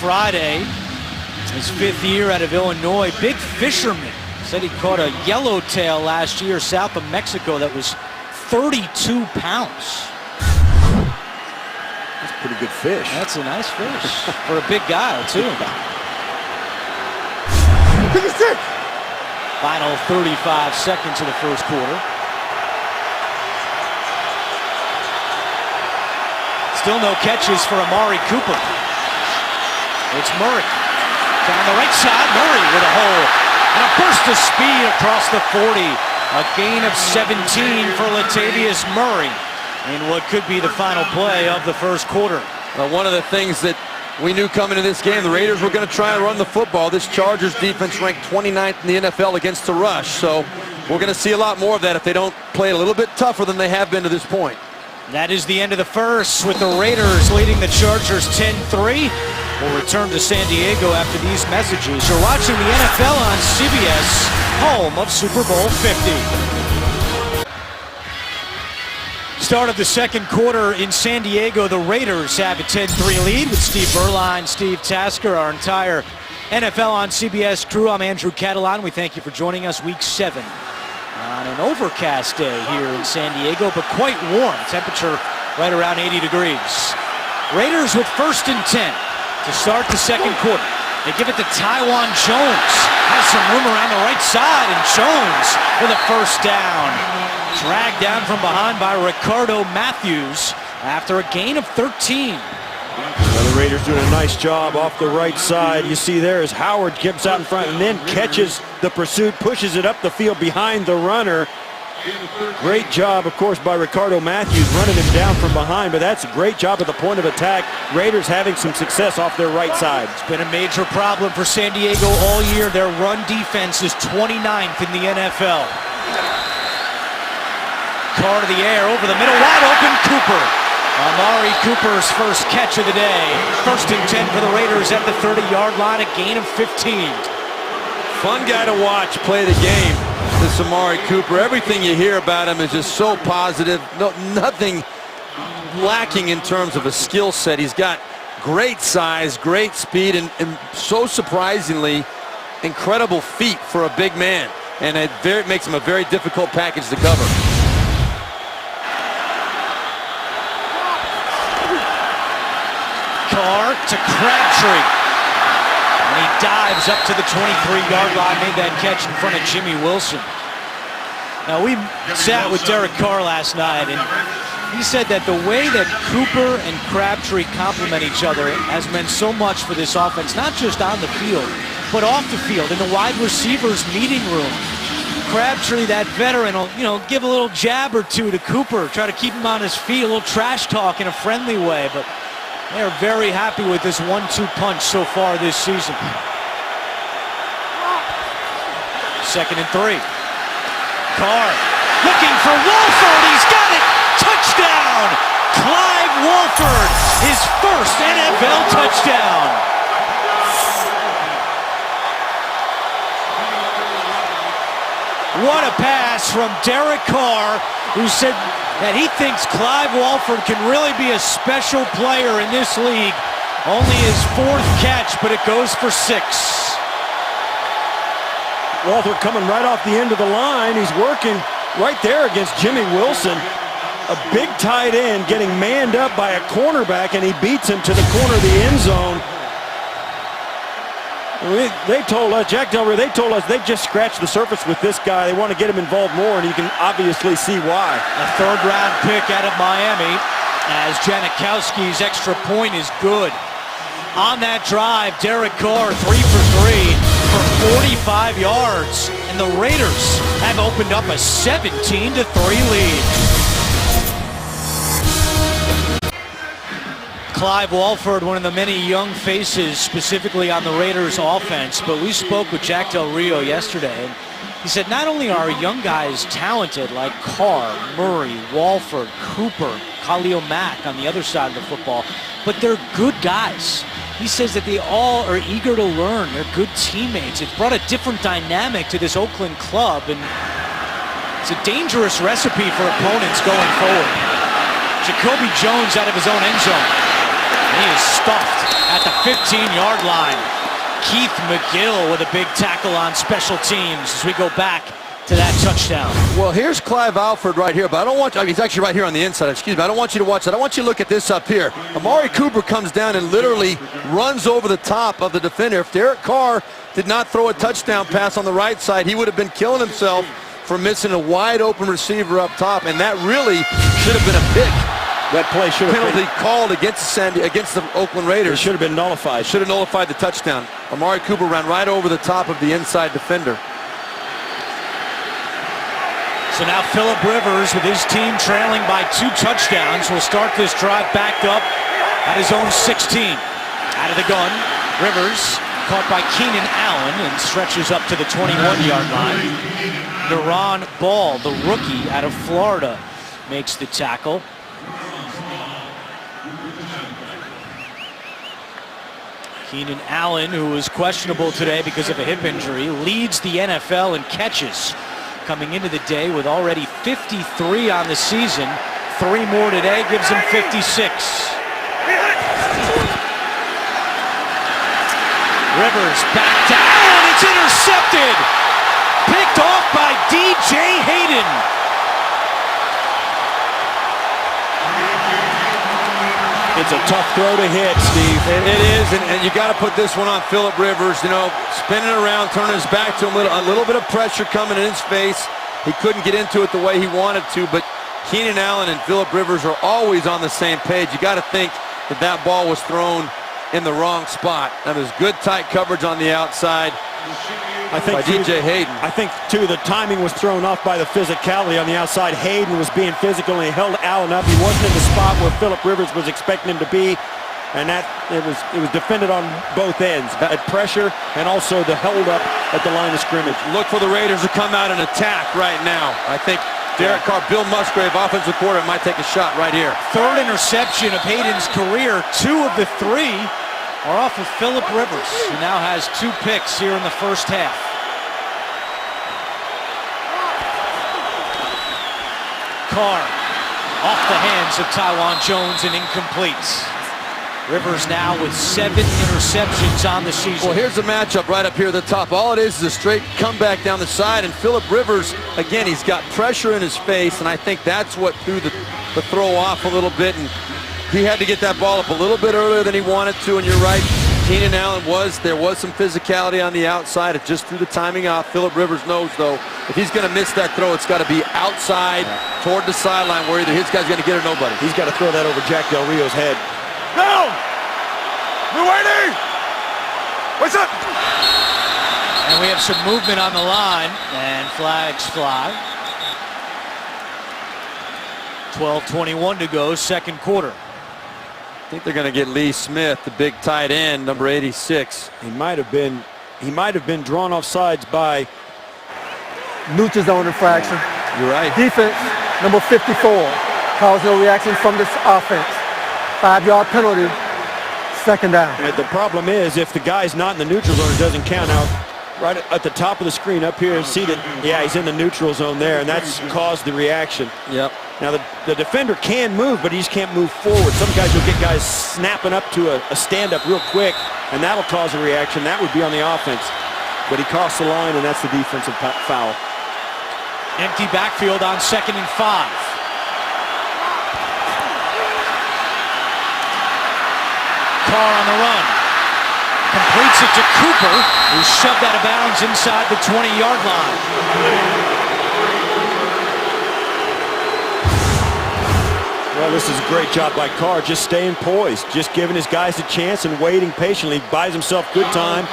Friday. His 5th year out of Illinois. Big fisherman. Said he caught a yellowtail last year south of Mexico that was 32 pounds. That's a pretty good fish. That's a nice fish for a big guy, too. Final 35 seconds of the first quarter. Still no catches for Amari Cooper. It's Murray. Down the right side, Murray with a hole. And a burst of speed across the 40. A gain of 17 for Latavius Murray in what could be the final play of the first quarter. One of the things that we knew coming into this game, the Raiders were going to try and run the football. This Chargers defense ranked 29th in the NFL against the rush. So we're going to see a lot more of that if they don't play it a little bit tougher than they have been to this point. That is the end of the first, with the Raiders leading the Chargers 10-3. We'll return to San Diego after these messages. You're watching the NFL on CBS, home of Super Bowl 50. Start of the second quarter in San Diego. The Raiders have a 10-3 lead with Steve Berline, Steve Tasker, our entire NFL on CBS crew. I'm Andrew Catalan. We thank you for joining us. Week 7 on an overcast day here in San Diego, but quite warm. Temperature right around 80 degrees. Raiders with 1st and 10 to start the second quarter. They give it to Taiwan Jones. Has some room around the right side, and Jones with a first down. Dragged down from behind by Ricardo Matthews after a gain of 13. Well, the Raiders doing a nice job off the right side. You see there as Howard gets out in front and then catches the pursuit, pushes it up the field behind the runner. Great job, of course, by Ricardo Matthews running him down from behind, but that's a great job at the point of attack. Raiders having some success off their right side. It's been a major problem for San Diego all year. Their run defense is 29th in the NFL. Carr to the air, over the middle, wide open, Cooper. Amari Cooper's first catch of the day. 1st and 10 for the Raiders at the 30-yard line, a gain of 15. Fun guy to watch play the game, this Amari Cooper. Everything you hear about him is just so positive. Nothing lacking in terms of a skill set. He's got great size, great speed, and so surprisingly, incredible feet for a big man. And it makes him a very difficult package to cover. Carr to Crabtree. And he dives up to the 23-yard line, made that catch in front of Jimmy Wilson. Now, we sat with Derek Carr last night, and he said that the way that Cooper and Crabtree complement each other has meant so much for this offense, not just on the field, but off the field, in the wide receivers' meeting room. Crabtree, that veteran, will, give a little jab or two to Cooper, try to keep him on his feet, a little trash talk in a friendly way, but they're very happy with this 1-2 punch so far this season. 2nd and 3. Carr looking for Wolford. He's got it. Touchdown. Clive Wolford, his first NFL touchdown. What a pass from Derek Carr, who said that he thinks Clive Wolford can really be a special player in this league. Only his 4th catch, but it goes for 6. Wolford coming right off the end of the line. He's working right there against Jimmy Wilson. A big tight end getting manned up by a cornerback, and he beats him to the corner of the end zone. They told us, Jack Del Rio, they told us they've just scratched the surface with this guy. They want to get him involved more, and you can obviously see why. A 3rd-round pick out of Miami, as Janikowski's extra point is good. On that drive, Derek Carr 3 for 3 for 45 yards, and the Raiders have opened up a 17-3 lead. Clive Wolford, one of the many young faces specifically on the Raiders offense, but we spoke with Jack Del Rio yesterday, and he said not only are young guys talented like Carr, Murray, Wolford, Cooper, Khalil Mack on the other side of the football, but they're good guys. He says that they all are eager to learn. They're good teammates. It's brought a different dynamic to this Oakland club, and it's a dangerous recipe for opponents going forward. Jacoby Jones out of his own end zone. He is stuffed at the 15-yard line. Keith McGill with a big tackle on special teams as we go back to that touchdown. Well, here's Clive Wolford right here, but I don't want you, he's actually right here on the inside, excuse me. I don't want you to watch that. I want you to look at this up here. Amari Cooper comes down and literally runs over the top of the defender. If Derek Carr did not throw a touchdown pass on the right side, he would have been killing himself for missing a wide open receiver up top, and that really should have been a pick. That play should have penalty called against the Oakland Raiders. It should have been nullified. Should have nullified the touchdown. Amari Cooper ran right over the top of the inside defender. So now Phillip Rivers, with his team trailing by 2 touchdowns, will start this drive backed up at his own 16. Out of the gun, Rivers caught by Keenan Allen and stretches up to the 21-yard line. Deron Ball, the rookie out of Florida, makes the tackle. Keenan Allen, who is questionable today because of a hip injury, leads the NFL in catches, coming into the day with already 53 on the season. 3 more today gives him 56. Rivers back down, it's intercepted! Picked off by DJ Hayden. It's a tough throw to hit, Steve. It is, and you got to put this one on Philip Rivers. You know, spinning around, turning his back to him, a little bit of pressure coming in his face. He couldn't get into it the way he wanted to, but Keenan Allen and Philip Rivers are always on the same page. You got to think that that ball was thrown in the wrong spot. Now there's good tight coverage on the outside. I think by DJ Hayden. I think, too, the timing was thrown off by the physicality on the outside. Hayden was being physical, and he held Allen up. He wasn't in the spot where Philip Rivers was expecting him to be, and that it was defended on both ends, at pressure and also the hold up at the line of scrimmage. Look for the Raiders to come out and attack right now. I think Derek Carr, Bill Musgrave, offensive coordinator, might take a shot right here. 3rd interception of Hayden's career. 2 of the 3 are off of Philip Rivers, who now has 2 picks here in the first half. Carr off the hands of Taiwan Jones and incomplete. Rivers now with 7 interceptions on the season. Well, here's the matchup right up here at the top. All it is a straight comeback down the side, and Philip Rivers, again, he's got pressure in his face, and I think that's what threw the throw off a little bit, and he had to get that ball up a little bit earlier than he wanted to, and you're right. Keenan Allen there was some physicality on the outside. It just threw the timing off. Philip Rivers knows, though, if he's going to miss that throw, it's got to be outside toward the sideline where either his guy's going to get it or nobody. He's got to throw that over Jack Del Rio's head. No! We're waiting! What's up? And we have some movement on the line, and flags fly. 12:21 to go, second quarter. I think they're going to get Lee Smith, the big tight end, number 86. He might have been drawn off sides by Neutral zone infraction. You're right. Defense, number 54. Cause no reaction from this offense. 5-yard penalty, second down. And the problem is, if the guy's not in the neutral zone, it doesn't count. Now, right at the top of the screen up here, see that, yeah, he's in the neutral zone there, and that's caused the reaction. Yep. Now, the defender can move, but he just can't move forward. Some guys will get guys snapping up to a stand-up real quick, and that'll cause a reaction. That would be on the offense. But he crossed the line, and that's the defensive foul. Empty backfield on 2nd and 5. Carr on the run. Completes it to Cooper, who's shoved out of bounds inside the 20-yard line. Well, this is a great job by Carr, just staying poised, just giving his guys a chance and waiting patiently. Buys himself good time.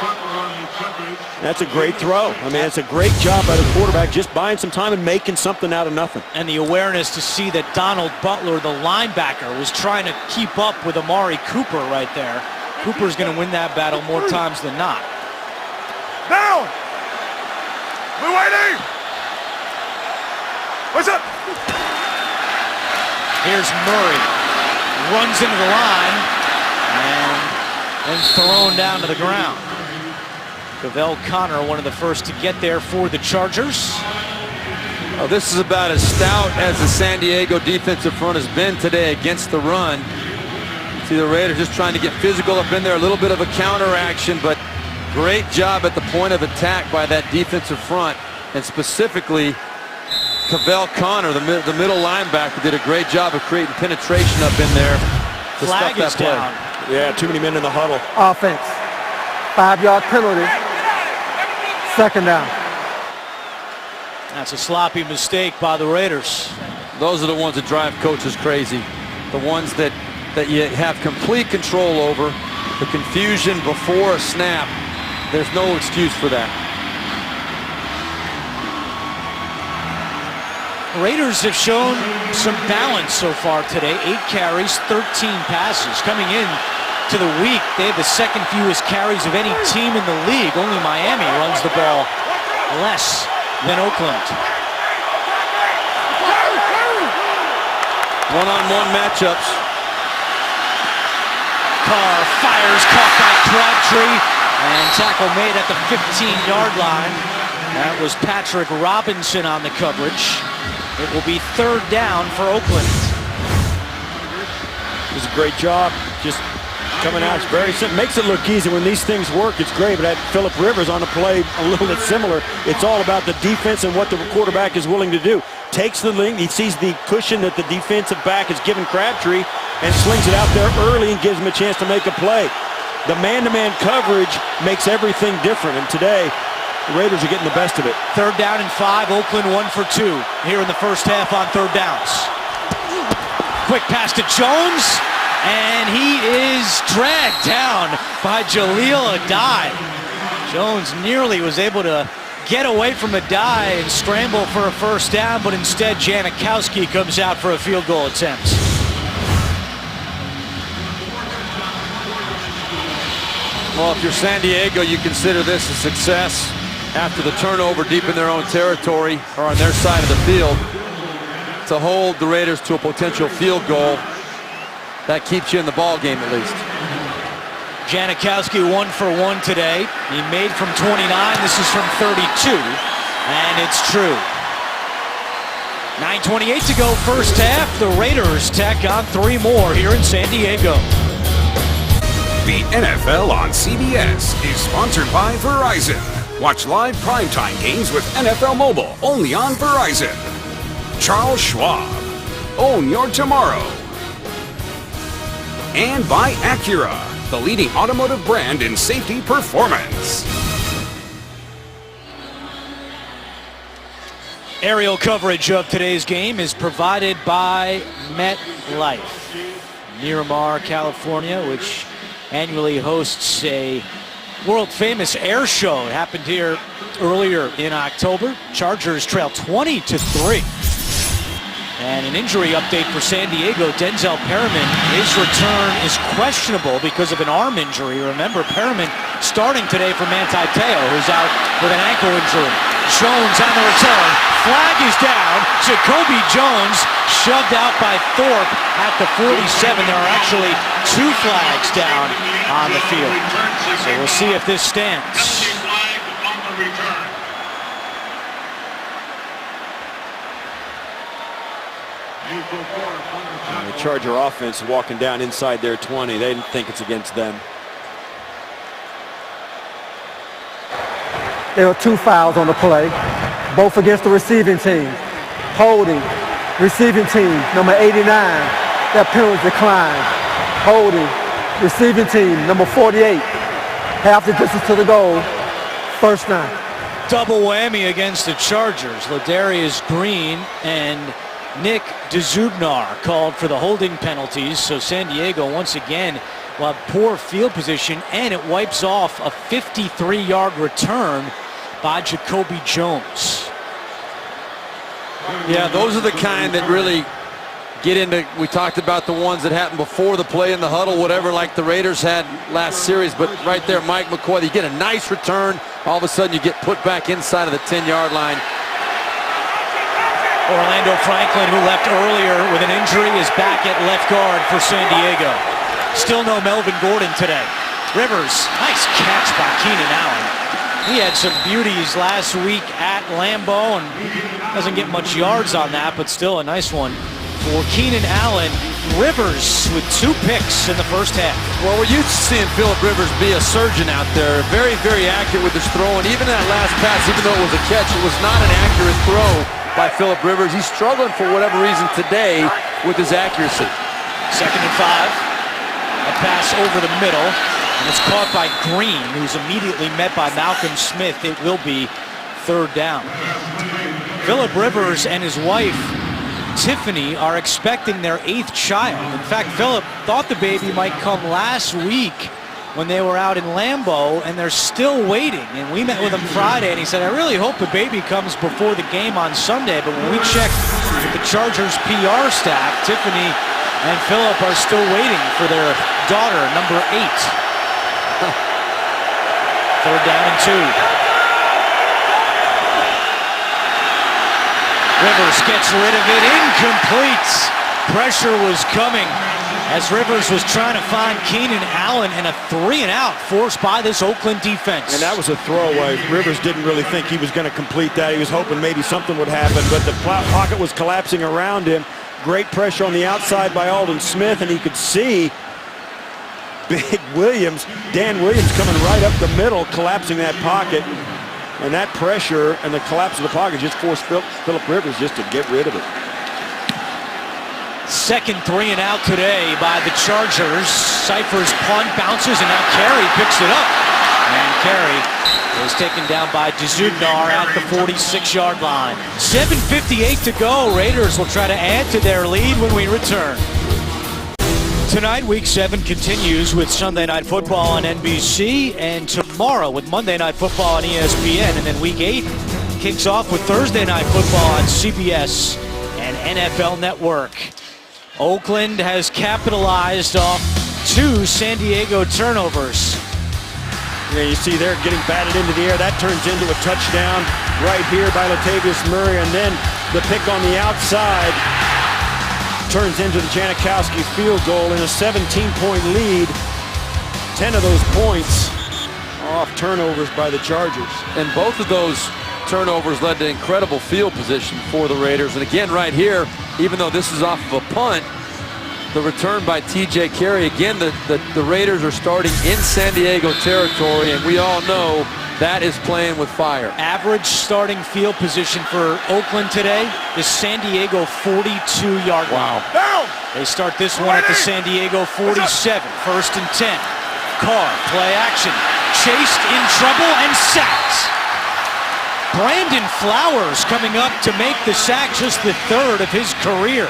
That's a great throw. I mean, it's a great job by the quarterback, just buying some time and making something out of nothing. And the awareness to see that Donald Butler, the linebacker, was trying to keep up with Amari Cooper right there. Cooper's going to win that battle more times than not. Down! We're waiting! What's up? Here's Murray. Runs into the line and thrown down to the ground. Cavell Connor, one of the first to get there for the Chargers. Oh, this is about as stout as the San Diego defensive front has been today against the run. See the Raiders just trying to get physical up in there, a little bit of a counter action, but great job at the point of attack by that defensive front, and specifically Cavell Connor, the middle linebacker, did a great job of creating penetration up in there. Flag is down. Yeah, too many men in the huddle. Offense, 5-yard penalty, second down. That's a sloppy mistake by the Raiders. Those are the ones that drive coaches crazy. The ones that you have complete control over. The confusion before a snap, there's no excuse for that. Raiders have shown some balance so far today. 8 carries, 13 passes. Coming in to the week, they have the second fewest carries of any team in the league. Only Miami runs the ball less than Oakland. One-on-one matchups. Carr fires, caught by Crabtree, and tackle made at the 15-yard line. That was Patrick Robinson on the coverage. It will be third down for Oakland. It was a great job. Just coming out. It's very simple. Makes it look easy. When these things work, it's great. But at Phillip Rivers on a play a little bit similar. It's all about the defense and what the quarterback is willing to do. Takes the link. He sees the cushion that the defensive back has given Crabtree and slings it out there early and gives him a chance to make a play. The man-to-man coverage makes everything different. And today, the Raiders are getting the best of it. Third down and 5. Oakland 1 for 2 here in the first half on third downs. Quick pass to Jones, and he is dragged down by Jaleel Addae. Jones nearly was able to get away from Addae and scramble for a first down, but instead Janikowski comes out for a field goal attempt. Well, if you're San Diego, you consider this a success after the turnover deep in their own territory or on their side of the field. To hold the Raiders to a potential field goal, that keeps you in the ball game at least. Janikowski 1 for 1 today. He made from 29. This is from 32, and it's true. 9:28 to go first half. The Raiders tack on 3 more here in San Diego. The NFL on CBS is sponsored by Verizon. Watch live primetime games with NFL Mobile only on Verizon. Charles Schwab. Own your tomorrow. And by Acura, the leading automotive brand in safety performance. Aerial coverage of today's game is provided by MetLife. Miramar, California, which annually hosts a world-famous air show. It happened here earlier in October. Chargers trail 20-3. And an injury update for San Diego. Denzel Perriman, his return is questionable because of an arm injury. Remember, Perriman starting today for Manti Te'o, who's out with an ankle injury. Jones on the return. Flag is down. Jacoby Jones shoved out by Thorpe at the 47. There are actually 2 flags down on the field. So we'll see if this stands. The Charger offense walking down inside their 20. They didn't think it's against them. There were 2 fouls on the play, both against the receiving team. Holding, receiving team, number 89. That penalty declined. Holding, receiving team, number 48. Half the distance to the goal, first down. Double whammy against the Chargers. Ladarius Green and Nick Dzubnar called for the holding penalties. So San Diego once again will have poor field position, and it wipes off a 53-yard return by Jacoby Jones. Yeah, those are the kind that really get into, we talked about the ones that happened before the play in the huddle, whatever, like the Raiders had last series. But right there, Mike McCoy, you get a nice return. All of a sudden, you get put back inside of the 10-yard line. Orlando Franklin, who left earlier with an injury, is back at left guard for San Diego. Still no Melvin Gordon today. Rivers, nice catch by Keenan Allen. He had some beauties last week at Lambeau and doesn't get much yards on that, but still a nice one for Keenan Allen. Rivers with 2 picks in the first half. Well, we're used to seeing Phillip Rivers be a surgeon out there. Very, very accurate with his throw. And even that last pass, even though it was a catch, it was not an accurate throw by Phillip Rivers. He's struggling for whatever reason today with his accuracy. 2nd and 5. A pass over the middle. And it's caught by Green, who's immediately met by Malcolm Smith. It will be third down. Phillip Rivers and his wife, Tiffany, are expecting their 8th child. In fact, Phillip thought the baby might come last week when they were out in Lambeau, and they're still waiting. And we met with him Friday, and he said, I really hope the baby comes before the game on Sunday. But when we checked with the Chargers PR staff, Tiffany and Phillip are still waiting for their daughter, number 8. Third down and 2. Rivers gets rid of it. Incomplete. Pressure was coming as Rivers was trying to find Keenan Allen, and a 3-and-out forced by this Oakland defense. And that was a throwaway. Rivers didn't really think he was going to complete that. He was hoping maybe something would happen, but the pocket was collapsing around him. Great pressure on the outside by Aldon Smith, and he could see Big Williams, Dan Williams, coming right up the middle, collapsing that pocket. And that pressure and the collapse of the pocket just forced Philip Rivers just to get rid of it. Second 3-and-out today by the Chargers. Cypher's punt bounces, and now Carey picks it up. And Carey is taken down by Dzudnar at the 46-yard line. 7:58 to go. Raiders will try to add to their lead when we return. Tonight, Week 7 continues with Sunday Night Football on NBC, and tomorrow with Monday Night Football on ESPN, and then Week 8 kicks off with Thursday Night Football on CBS and NFL Network. Oakland has capitalized off 2 San Diego turnovers. Yeah, you see they're getting batted into the air. That turns into a touchdown right here by Latavius Murray, and then the pick on the outside turns into the Janikowski field goal in a 17-point lead. 10 of those points off turnovers by the Chargers. And both of those turnovers led to incredible field position for the Raiders. And again, right here, even though this is off of a punt, the return by T.J. Carey. Again, the Raiders are starting in San Diego territory, and we all know that is playing with fire. Average starting field position for Oakland today is San Diego 42-yard line. Wow. They start this one at the San Diego 47, 1st and 10. Carr, play action, chased, in trouble, and sacked. Brandon Flowers coming up to make the sack, just the 3rd of his career.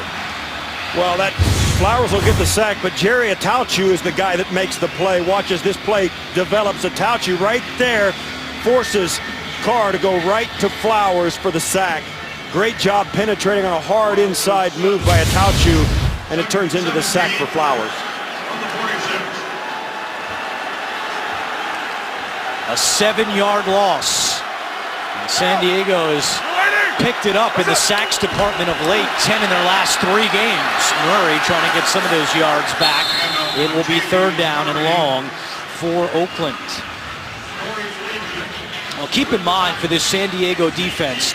Well, that Flowers will get the sack, but Jerry Atauchu is the guy that makes the play. Watch as this play develops. Atauchu right there forces Carr to go right to Flowers for the sack. Great job penetrating on a hard inside move by Atauchu, and it turns into the sack for Flowers. A 7-yard loss. And San Diego has picked it up in the sacks department of late, 10 in their last 3 games. Murray trying to get some of those yards back. It will be 3rd down and long for Oakland. Well, keep in mind for this San Diego defense,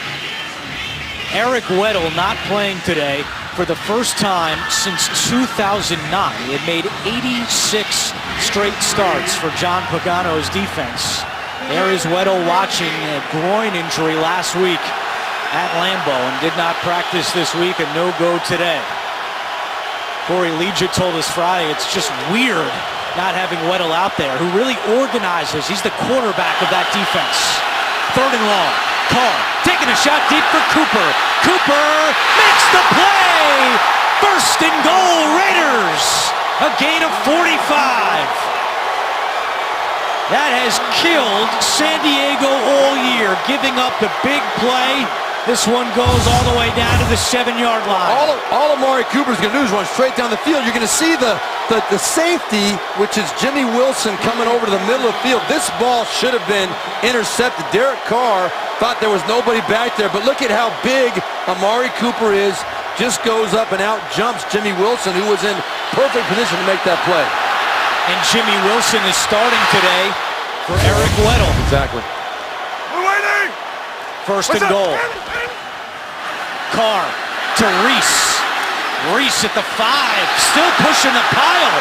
Eric Weddle not playing today for the first time since 2009. He had made 86 straight starts for John Pagano's defense. There is Weddle watching a groin injury last week at Lambeau and did not practice this week, and no go today. Corey Liuget told us Friday it's just weird not having Weddle out there, who really organizes. He's the quarterback of that defense. 3rd and long. Carr taking a shot deep for Cooper. Cooper makes the play! 1st and goal, Raiders! A gain of 45. That has killed San Diego all year, giving up the big play. This one goes all the way down to the 7-yard line. All Amari Cooper's going to do is run straight down the field. You're going to see the safety, which is Jimmy Wilson, coming over to the middle of the field. This ball should have been intercepted. Derek Carr thought there was nobody back there, but look at how big Amari Cooper is. Just goes up and out jumps Jimmy Wilson, who was in perfect position to make that play. And Jimmy Wilson is starting today for Eric Weddle. Exactly. 1st and goal. Carr to Reese. Reese at the 5, still pushing the pile.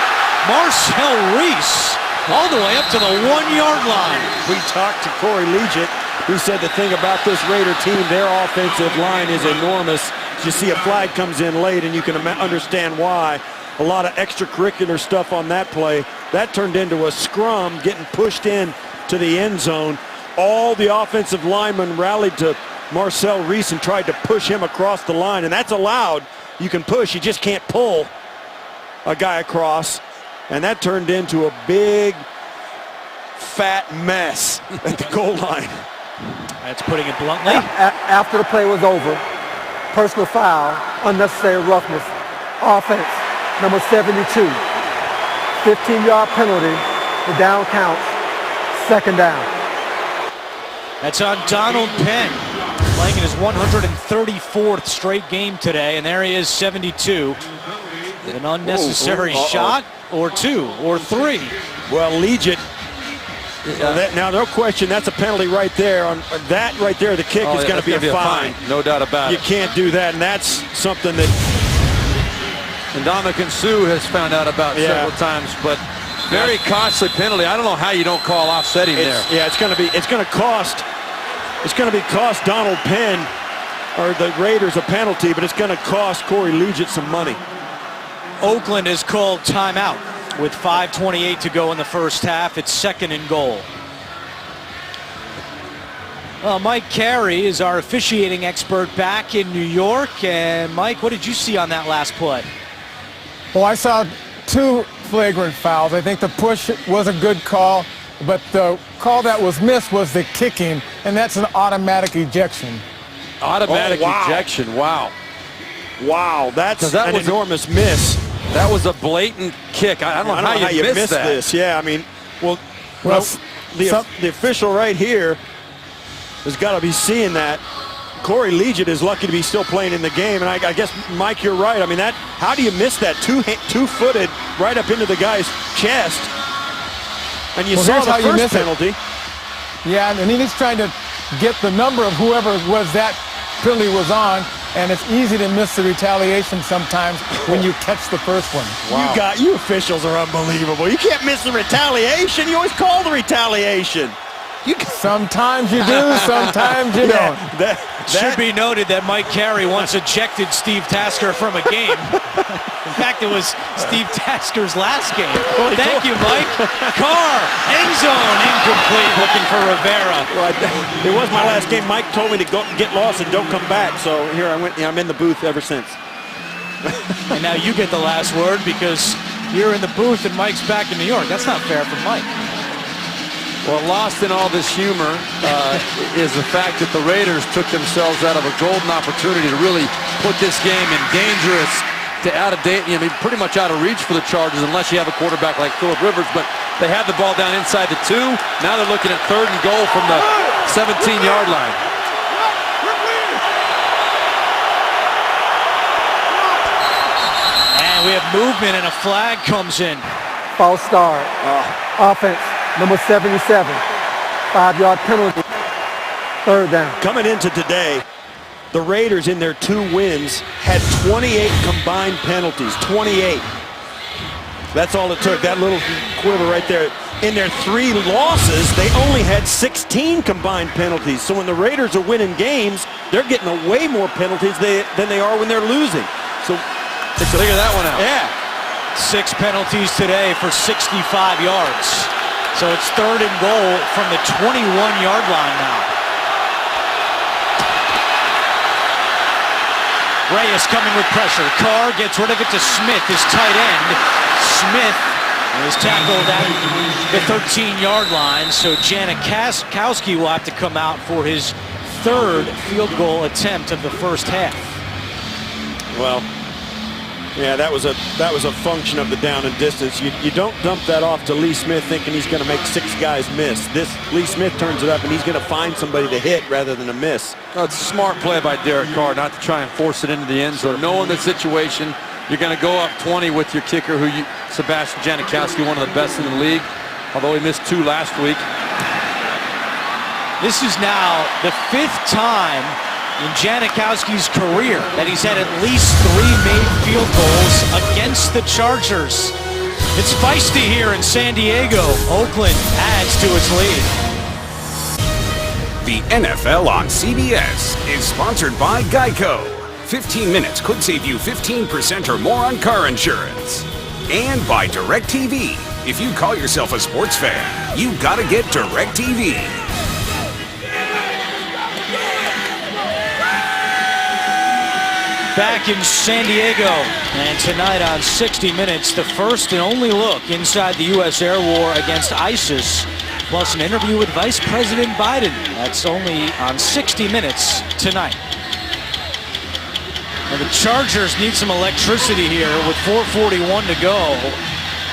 Marcel Reese all the way up to the 1-yard line. We talked to Corey Liuget, who said the thing about this Raider team, their offensive line is enormous. You see a flag comes in late, and you can understand why. A lot of extracurricular stuff on that play. That turned into a scrum, getting pushed in to the end zone. All the offensive linemen rallied to Marcel Reese and tried to push him across the line, and that's allowed. You can push, you just can't pull a guy across, and that turned into a big, fat mess at the goal line. That's putting it bluntly. After the play was over, personal foul, unnecessary roughness, offense, number 72. 15-yard penalty, the down counts, 2nd down. That's on Donald Penn. playing in his 134th straight game today, and there he is, 72. An unnecessary shot, or two, or three. Well, Legion, now no question, that's a penalty right there. On that right there, the kick is going to be a fine. No doubt about You it. can't do that, and that's something that And Dominican Sue has found out about several times, but very costly penalty. I don't know how you don't call offsetting there. yeah, it's going to cost Donald Penn or the Raiders a penalty, but it's going to cost Corey Liuget some money. Oakland has called timeout with 5:28 to go in the first half. It's 2nd and goal. Well, Mike Carey is our officiating expert back in New York. And Mike, what did you see on that last play? Well, I saw 2 flagrant fouls. I think the push was a good call, but the call that was missed was the kicking, and that's an automatic ejection. Automatic wow. ejection. Wow. Wow, that's that an was enormous miss. That was a blatant kick. I don't know how you missed that. this. Yeah, I mean, well, Well, the official right here has got to be seeing that. Corey Liuget is lucky to be still playing in the game, and I guess, Mike, you're right. I mean, how do you miss that two-footed right up into the guy's chest? And you saw here's how the you first miss it. penalty. Yeah, and he's trying to get the number of whoever was that penalty was on, and it's easy to miss the retaliation sometimes when you catch the first one. You officials are unbelievable. You can't miss the retaliation. You always call the retaliation. Sometimes you do, sometimes you don't. Should be noted that Mike Carey once ejected Steve Tasker from a game. In fact, it was Steve Tasker's last game. Thank you, Mike. Carr, end zone, incomplete, looking for Rivera. Well, it was my last game. Mike told me to go get lost and don't come back. So here I went. I'm in the booth ever since. And now you get the last word because you're in the booth and Mike's back in New York. That's not fair for Mike. Well, lost in all this humor is the fact that the Raiders took themselves out of a golden opportunity to really put this game in dangerous to out of date, pretty much out of reach for the Chargers unless you have a quarterback like Phillip Rivers. But they had the ball down inside the 2. Now they're looking at 3rd and goal from the 17-yard line. And we have movement and a flag comes in. False start. Offense, number 77. 5-yard penalty. 3rd down. Coming into today, the Raiders in their 2 wins had 28 combined penalties. 28. That's all it took. That little quiver right there. In their 3 losses, they only had 16 combined penalties. So when the Raiders are winning games, they're getting way more penalties than they are when they're losing. So figure that one out. Yeah. 6 penalties today for 65 yards. So it's 3rd and goal from the 21-yard line now. Reyes coming with pressure. Carr gets rid of it to Smith, his tight end. Smith is tackled at the 13-yard line, so Janikowski will have to come out for his 3rd field goal attempt of the first half. well, yeah, that was a function of the down and distance. You don't dump that off to Lee Smith thinking he's going to make 6 guys miss. Lee Smith turns it up and he's going to find somebody to hit rather than a miss. No, it's a smart play by Derek Carr not to try and force it into the end zone. Knowing the situation, you're going to go up 20 with your kicker, Sebastian Janikowski, one of the best in the league, although he missed 2 last week. This is now the 5th time in Janikowski's career that he's had at least 3 made field goals against the Chargers. It's feisty here in San Diego. Oakland adds to its lead. The NFL on CBS is sponsored by Geico. 15 minutes could save you 15% or more on car insurance. And by DirecTV. If you call yourself a sports fan, you gotta get DirecTV. Back in San Diego, and tonight on 60 Minutes, the first and only look inside the U.S. air war against ISIS, plus an interview with Vice President Biden. That's only on 60 Minutes tonight. And the Chargers need some electricity here with 4:41 to go.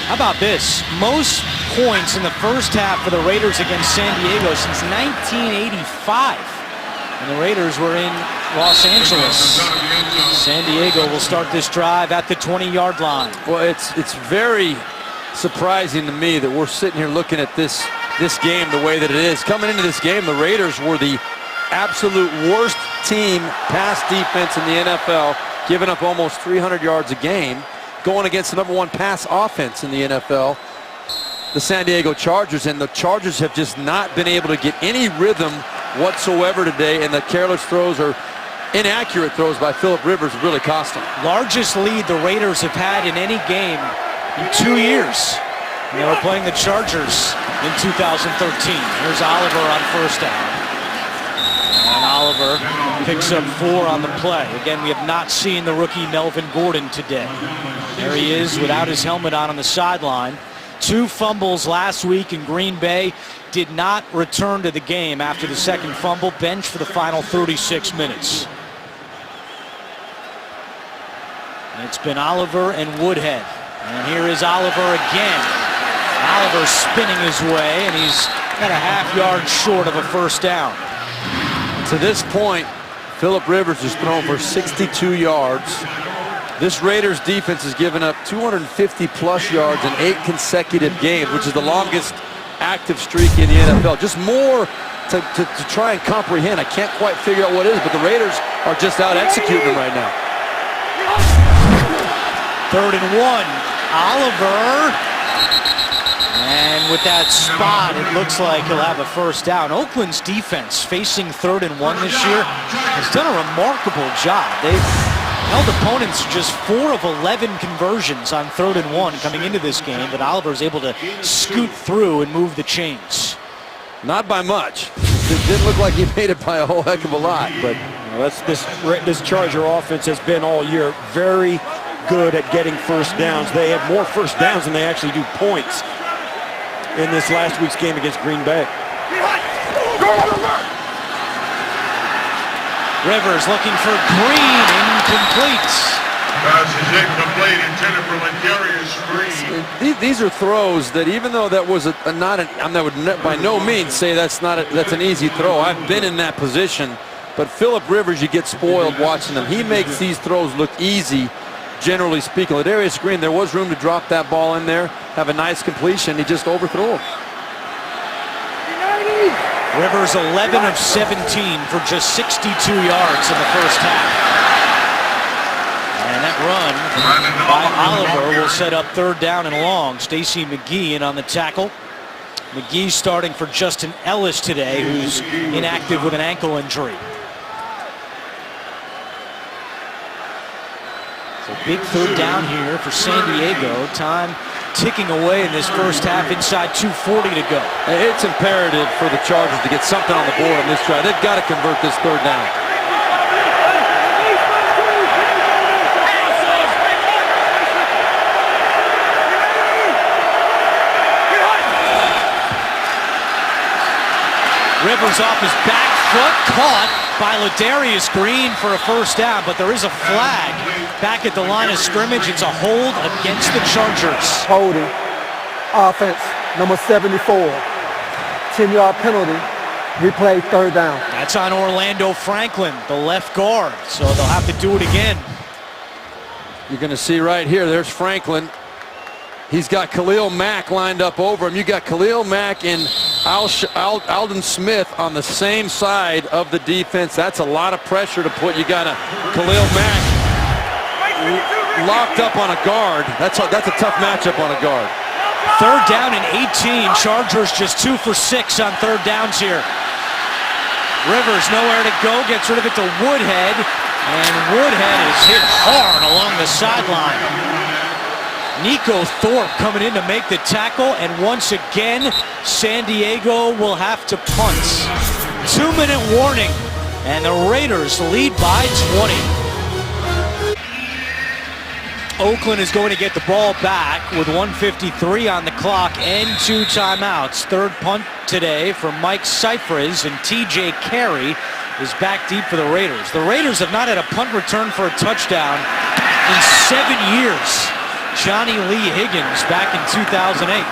How about this? Most points in the first half for the Raiders against San Diego since 1985. And the Raiders were in Los Angeles. San Diego will start this drive at the 20-yard line. Well, it's very surprising to me that we're sitting here looking at this game the way that it is. Coming into this game, the Raiders were the absolute worst team pass defense in the NFL, giving up almost 300 yards a game, going against the #1 pass offense in the NFL, the San Diego Chargers, and the Chargers have just not been able to get any rhythm whatsoever today, and the careless throws or inaccurate throws by Philip Rivers really cost them. Largest lead the Raiders have had in any game in 2 years. They were playing the Chargers in 2013. Here's Oliver on first down. And Oliver picks up 4 on the play. Again, we have not seen the rookie Melvin Gordon today. There he is without his helmet on the sideline. 2 fumbles last week in Green Bay. Did not return to the game after the second fumble. Benched for the final 36 minutes. And it's been Oliver and Woodhead. And here is Oliver again. Oliver spinning his way, and he's at a half-yard short of a first down. To this point, Philip Rivers has thrown for 62 yards. This Raiders defense has given up 250-plus yards in 8 consecutive games, which is the longest active streak in the NFL. Just more to try and comprehend. I can't quite figure out what it is, but the Raiders are just out executing them right now. 3rd and 1. Oliver. And with that spot, it looks like he'll have a first down. Oakland's defense, facing 3rd and 1 this year, has done a remarkable job. They've held opponents to just 4 of 11 conversions on 3rd and 1 coming into this game, but Oliver is able to scoot through and move the chains. Not by much. It didn't look like he made it by a whole heck of a lot, but this Charger offense has been all year very good at getting first downs. They have more first downs than they actually do points in this last week's game against Green Bay. Rivers looking for Green, incomplete. Pass is incomplete, intended for Ladarius Green. These are throws that, even though that was I would by no means say that's an easy throw. I've been in that position, but Philip Rivers, you get spoiled watching them. He makes these throws look easy, generally speaking. Ladarius Green, there was room to drop that ball in there, have a nice completion. He just overthrew him. Rivers 11 of 17 for just 62 yards in the first half. And that run by Oliver will set up 3rd down and long. Stacy McGee in on the tackle. McGee starting for Justin Ellis today, who's inactive with an ankle injury. So big 3rd down here for San Diego. Time ticking away in this first half, inside 2:40 to go. It's imperative for the Chargers to get something on the board on this drive. They've got to convert this 3rd down. Rivers off his back foot, caught by Ladarius Green for a first down, but there is a flag back at the line of scrimmage. It's a hold against the Chargers. Holding. Offense, number 74. 10-yard penalty. Replay 3rd down. That's on Orlando Franklin, the left guard, so they'll have to do it again. You're going to see right here, there's Franklin. He's got Khalil Mack lined up over him. You got Khalil Mack and Aldon Smith on the same side of the defense. That's a lot of pressure to put. You got a Khalil Mack locked up on a guard. That's a tough matchup on a guard. 3rd down and 18. Chargers just 2 for 6 on 3rd downs here. Rivers nowhere to go, gets rid of it to Woodhead, and Woodhead is hit hard along the sideline. Nico Thorpe coming in to make the tackle, and once again, San Diego will have to punt. 2-minute warning, and the Raiders lead by 20. Oakland is going to get the ball back with 1:53 on the clock and 2 timeouts. 3rd punt today for Mike Cyphres, and TJ Carey is back deep for the Raiders. The Raiders have not had a punt return for a touchdown in 7 years. Johnny Lee Higgins back in 2008.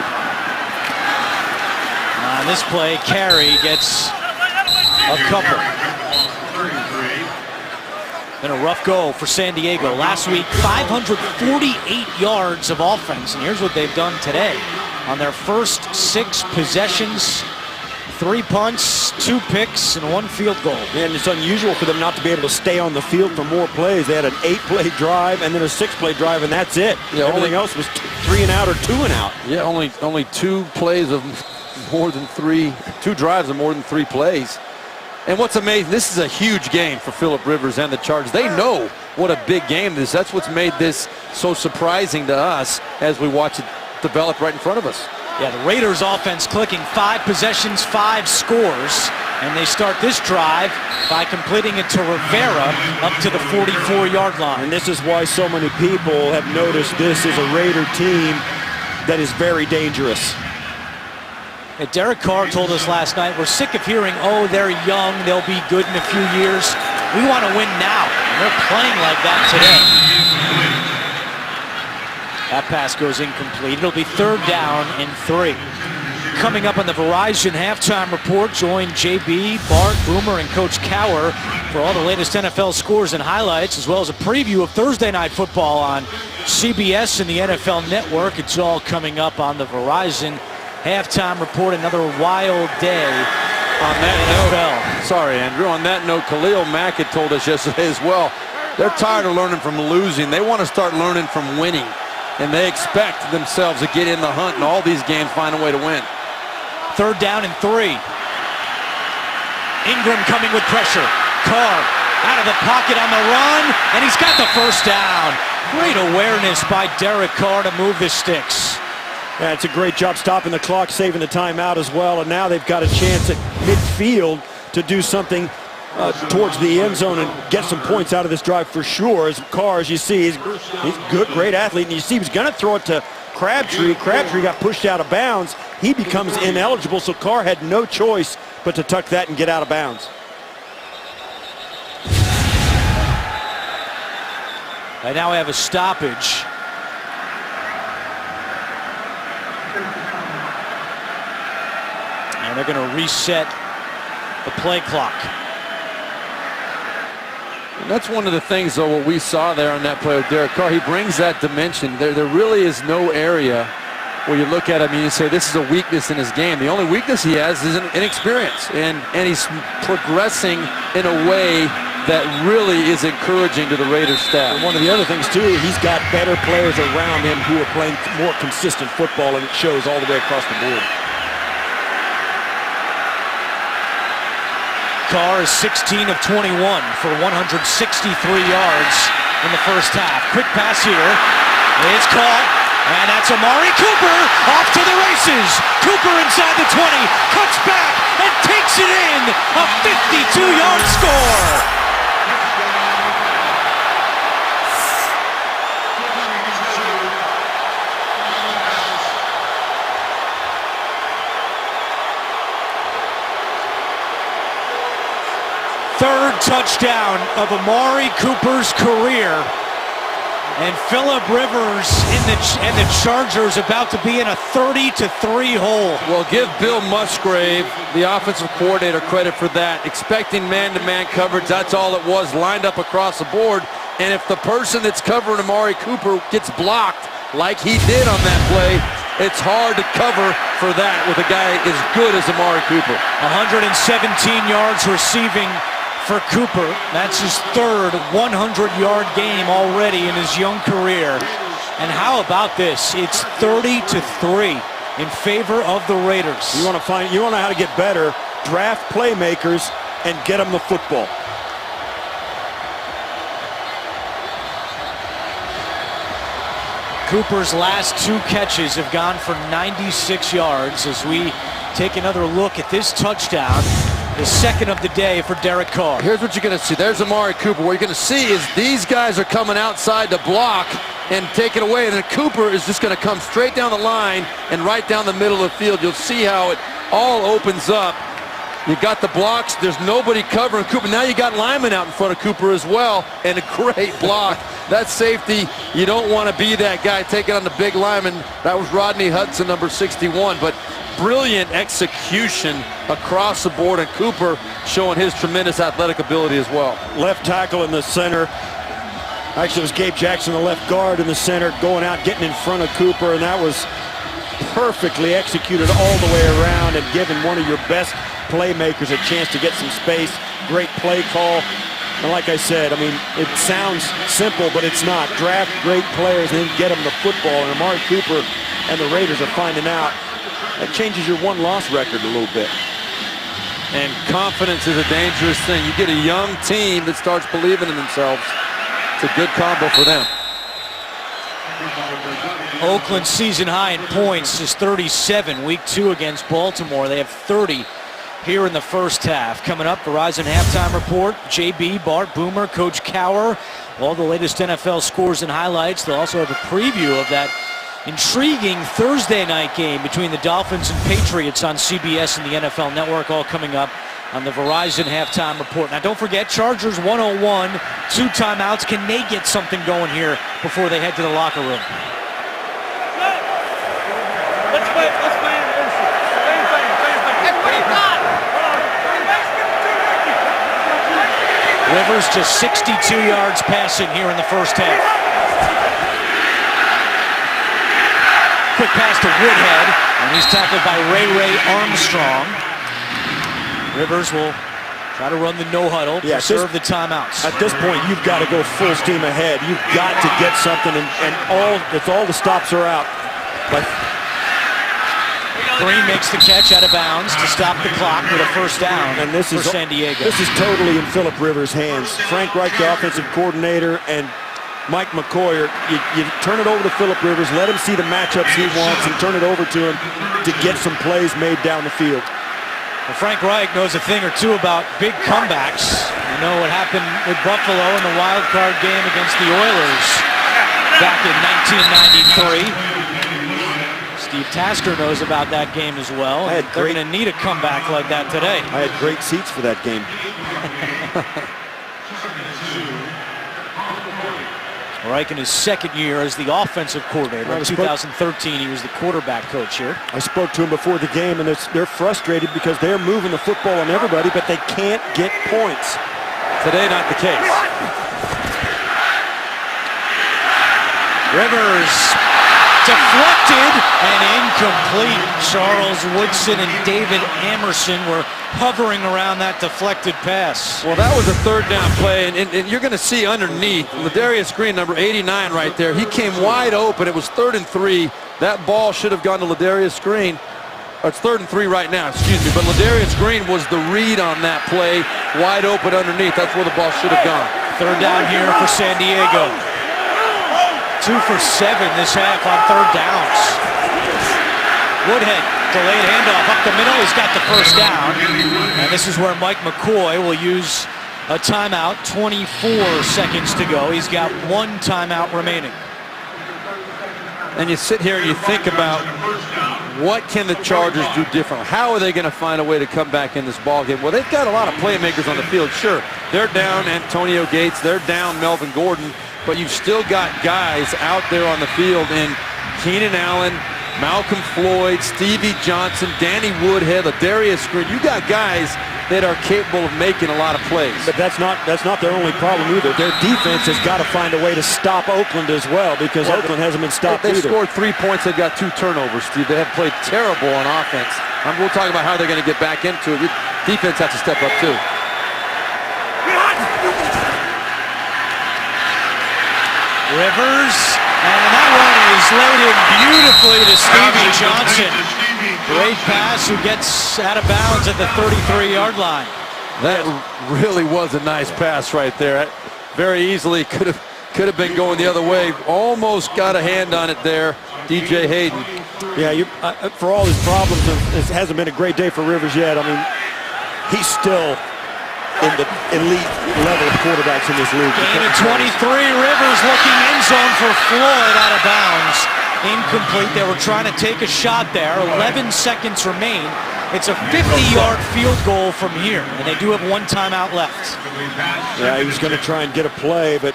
On this play, Carey gets a couple. Been a rough go for San Diego. Last week, 548 yards of offense, and here's what they've done today. On their first 6 possessions, 3 punts, 2 picks, and 1 field goal. And it's unusual for them not to be able to stay on the field for more plays. They had an 8-play drive and then a 6-play drive, and that's it. Yeah, everything else was 3 and out or 2 and out. Yeah, only 2 plays of more than 3, 2 drives of more than 3 plays. And what's amazing, this is a huge game for Phillip Rivers and the Chargers. They know what a big game this is. That's what's made this so surprising to us as we watch it develop right in front of us. Yeah, the Raiders offense clicking, 5 possessions, 5 scores. And they start this drive by completing it to Rivera up to the 44-yard line. And this is why so many people have noticed this is a Raider team that is very dangerous. Derek Carr told us last night, we're sick of hearing, oh, they're young, they'll be good in a few years. We want to win now. And they're playing like that today. That pass goes incomplete. It'll be 3rd down and 3. Coming up on the Verizon Halftime Report, join JB, Bart, Boomer, and Coach Cower for all the latest NFL scores and highlights, as well as a preview of Thursday Night Football on CBS and the NFL Network. It's all coming up on the Verizon Halftime Report. Another wild day on that NFL. Sorry, Andrew. On that note, Khalil Mack had told us yesterday as well, they're tired of learning from losing. They want to start learning from winning. And they expect themselves to get in the hunt, and all these games find a way to win. 3rd down and 3. Ingram coming with pressure. Carr out of the pocket on the run, and he's got the 1st down. Great awareness by Derek Carr to move the sticks. Yeah, it's a great job stopping the clock, saving the timeout as well, and now they've got a chance at midfield to do something towards the end zone and get some points out of this drive for sure. As Carr, as you see, he's good, great athlete, and you see he was going to throw it to Crabtree. Crabtree got pushed out of bounds. He becomes ineligible, so Carr had no choice but to tuck that and get out of bounds. And now we have a stoppage. And they're going to reset the play clock. And that's one of the things, though, what we saw there on that play with Derek Carr. He brings that dimension. There really is no area where you look at him and you say this is a weakness in his game. The only weakness he has is inexperience. And he's progressing in a way that really is encouraging to the Raiders staff. And one of the other things, too, he's got better players around him who are playing more consistent football, and it shows all the way across the board. Carr is 16 of 21 for 163 yards in the 1st half. Quick pass here. It's caught, and that's Amari Cooper off to the races. Cooper inside the 20, cuts back and takes it in. A 52-yard score. Third touchdown of Amari Cooper's career. And Phillip Rivers and the Chargers about to be in a 30-3 hole. Well, give Bill Musgrave, the offensive coordinator, credit for that. Expecting man-to-man coverage, that's all it was, lined up across the board. And if the person that's covering Amari Cooper gets blocked like he did on that play, it's hard to cover for that with a guy as good as Amari Cooper. 117 yards receiving for Cooper. That's his 3rd 100-yard game already in his young career. And how about this? It's 30-3 in favor of the Raiders. You want to know how to get better, draft playmakers and get them the football. Cooper's last 2 catches have gone for 96 yards as we take another look at this touchdown. The 2nd of the day for Derek Carr. Here's what you're going to see. There's Amari Cooper. What you're going to see is these guys are coming outside to block and take it away. And then Cooper is just going to come straight down the line and right down the middle of the field. You'll see how it all opens up. You got the blocks. There's nobody covering Cooper. Now you got linemen out in front of Cooper as well. And a great block that safety, you don't want to be that guy taking on the big lineman. That was Rodney Hudson, number 61, but brilliant execution across the board, and Cooper showing his tremendous athletic ability as well. Left tackle in the center. Actually, it was Gabe Jackson, the left guard in the center, going out, getting in front of Cooper, and that was perfectly executed all the way around and giving one of your best playmakers a chance to get some space. Great play call. And like I said, I mean, it sounds simple, but it's not. Draft great players and then get them the football. And Amari Cooper and the Raiders are finding out. That changes your one-loss record a little bit. And confidence is a dangerous thing. You get a young team that starts believing in themselves. It's a good combo for them. Oakland season high in points is 37. Week 2 against Baltimore. They have 30 here in the first half. Coming up, Verizon halftime report. JB, Bart, Boomer, Coach Cower. All the latest NFL scores and highlights. They'll also have a preview of that intriguing Thursday night game between the Dolphins and Patriots on CBS and the NFL Network. All coming up on the Verizon halftime report. Now don't forget, Chargers 101, 2 timeouts. Can they get something going here before they head to the locker room? Let's play. Rivers just 62 yards passing here in the first half. Quick pass to Woodhead, and he's tackled by Ray Armstrong. Rivers will try to run the no-huddle, preserve the timeouts. At this point, you've got to go full steam ahead. You've got to get something, and all the stops are out. But Green makes the catch out of bounds to stop the clock with a first down and this for is San Diego. This is totally in Philip Rivers' hands. Frank Reich, the offensive coordinator, and Mike McCoy, you turn it over to Philip Rivers, let him see the matchups he wants, and turn it over to him to get some plays made down the field. Well, Frank Reich knows a thing or two about big comebacks. You know what happened with Buffalo in the wild card game against the Oilers back in 1993. Steve Tasker knows about that game as well. They're going to need a comeback like that today. I had great seats for that game. Reich in his second year as the offensive coordinator. In 2013, he was the quarterback coach here. I spoke to him before the game, and they're frustrated because they're moving the football on everybody, but they can't get points. Today, not the case. Rivers deflected and incomplete. Charles Woodson and David Amerson were hovering around that deflected pass. Well, that was a third down play, and you're going to see underneath, Ladarius Green, number 89 right there. He came wide open. It was 3rd and 3. That ball should have gone to Ladarius Green. It's 3rd and 3 right now, excuse me. But Ladarius Green was the read on that play, wide open underneath. That's where the ball should have gone. Third down here for San Diego. 2 for 7 this half on third downs. Woodhead, delayed handoff up the middle. He's got the first down. And this is where Mike McCoy will use a timeout. 24 seconds to go. He's got 1 timeout remaining. And you sit here and you think about what can the Chargers do differently? How are they going to find a way to come back in this ballgame? Well, they've got a lot of playmakers on the field. Sure, they're down Antonio Gates. They're down Melvin Gordon. But you've still got guys out there on the field in Keenan Allen, Malcolm Floyd, Stevie Johnson, Danny Woodhead, Ladarius Green. You got guys that are capable of making a lot of plays. But that's not their only problem either. Their defense has got to find a way to stop Oakland as well, because Oakland hasn't been stopped They either. scored 3 points. They've got 2 turnovers, Steve. They have played terrible on offense. We'll talk about how they're going to get back into it. Defense has to step up too. Rivers, and that one is laid in beautifully to Stevie Johnson. Great pass, who gets out of bounds at the 33-yard line. That really was a nice pass right there. Very easily could have been going the other way. Almost got a hand on it there, DJ Hayden. Yeah, for all his problems, it hasn't been a great day for Rivers yet. I mean, he's still in the elite level of quarterbacks in this league. Gain of 23, Rivers looking end zone for Floyd, out of bounds. Incomplete. They were trying to take a shot there. 11 seconds remain. It's a 50-yard field goal from here, and they do have 1 timeout left. Yeah, he was going to try and get a play, but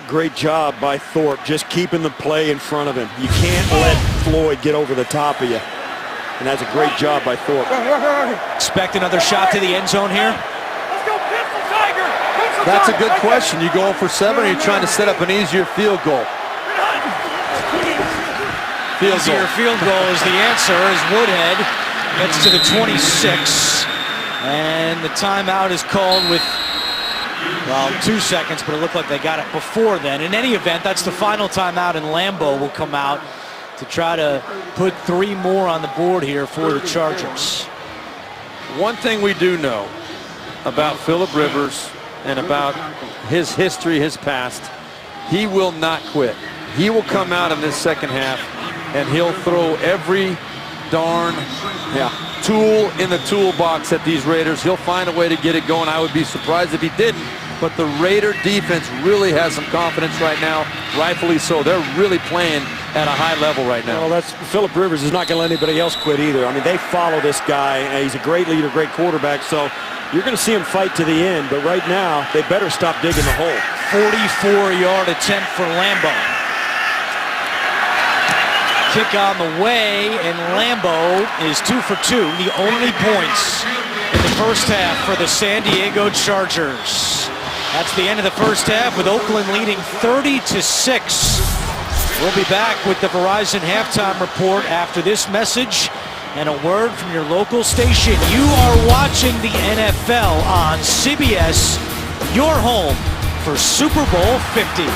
Great job by Thorpe, just keeping the play in front of him. You can't let Floyd get over the top of you. And that's a great job by Thorpe. Expect another shot to the end zone here. That's a good question. You go for 7, or you're trying to set up an easier field goal? Easier field goal is the answer as Woodhead gets to the 26. And the timeout is called with, well, 2 seconds, but it looked like they got it before then. In any event, that's the final timeout, and Lambeau will come out to try to put 3 more on the board here for the Chargers. One thing we do know about Philip Rivers and about his history, his past, he will not quit. He will come out in this second half and he'll throw every darn tool in the toolbox at these Raiders. He'll find a way to get it going. I would be surprised if he didn't, but the Raider defense really has some confidence right now, rightfully so. They're really playing at a high level right now. Well, that's Philip Rivers is not going to let anybody else quit either. I mean, they follow this guy. He's a great leader, great quarterback, so you're going to see him fight to the end, but right now they better stop digging the hole. 44-yard attempt for Lambeau. Kick on the way, and Lambeau is 2 for 2. The only points in the first half for the San Diego Chargers. That's the end of the first half with Oakland leading 30-6. We'll be back with the Verizon halftime report after this message and a word from your local station. You are watching the NFL on CBS, your home for Super Bowl 50.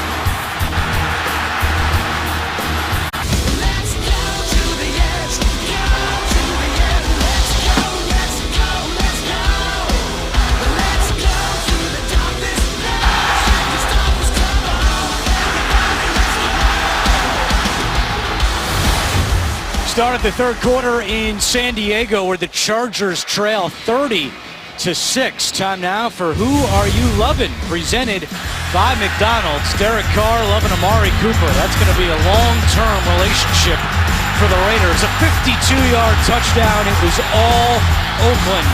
Start of the third quarter in San Diego where the Chargers trail 30-6. Time now for Who Are You Lovin'? Presented by McDonald's. Derek Carr loving Amari Cooper. That's going to be a long-term relationship for the Raiders. A 52-yard touchdown. It was all Oakland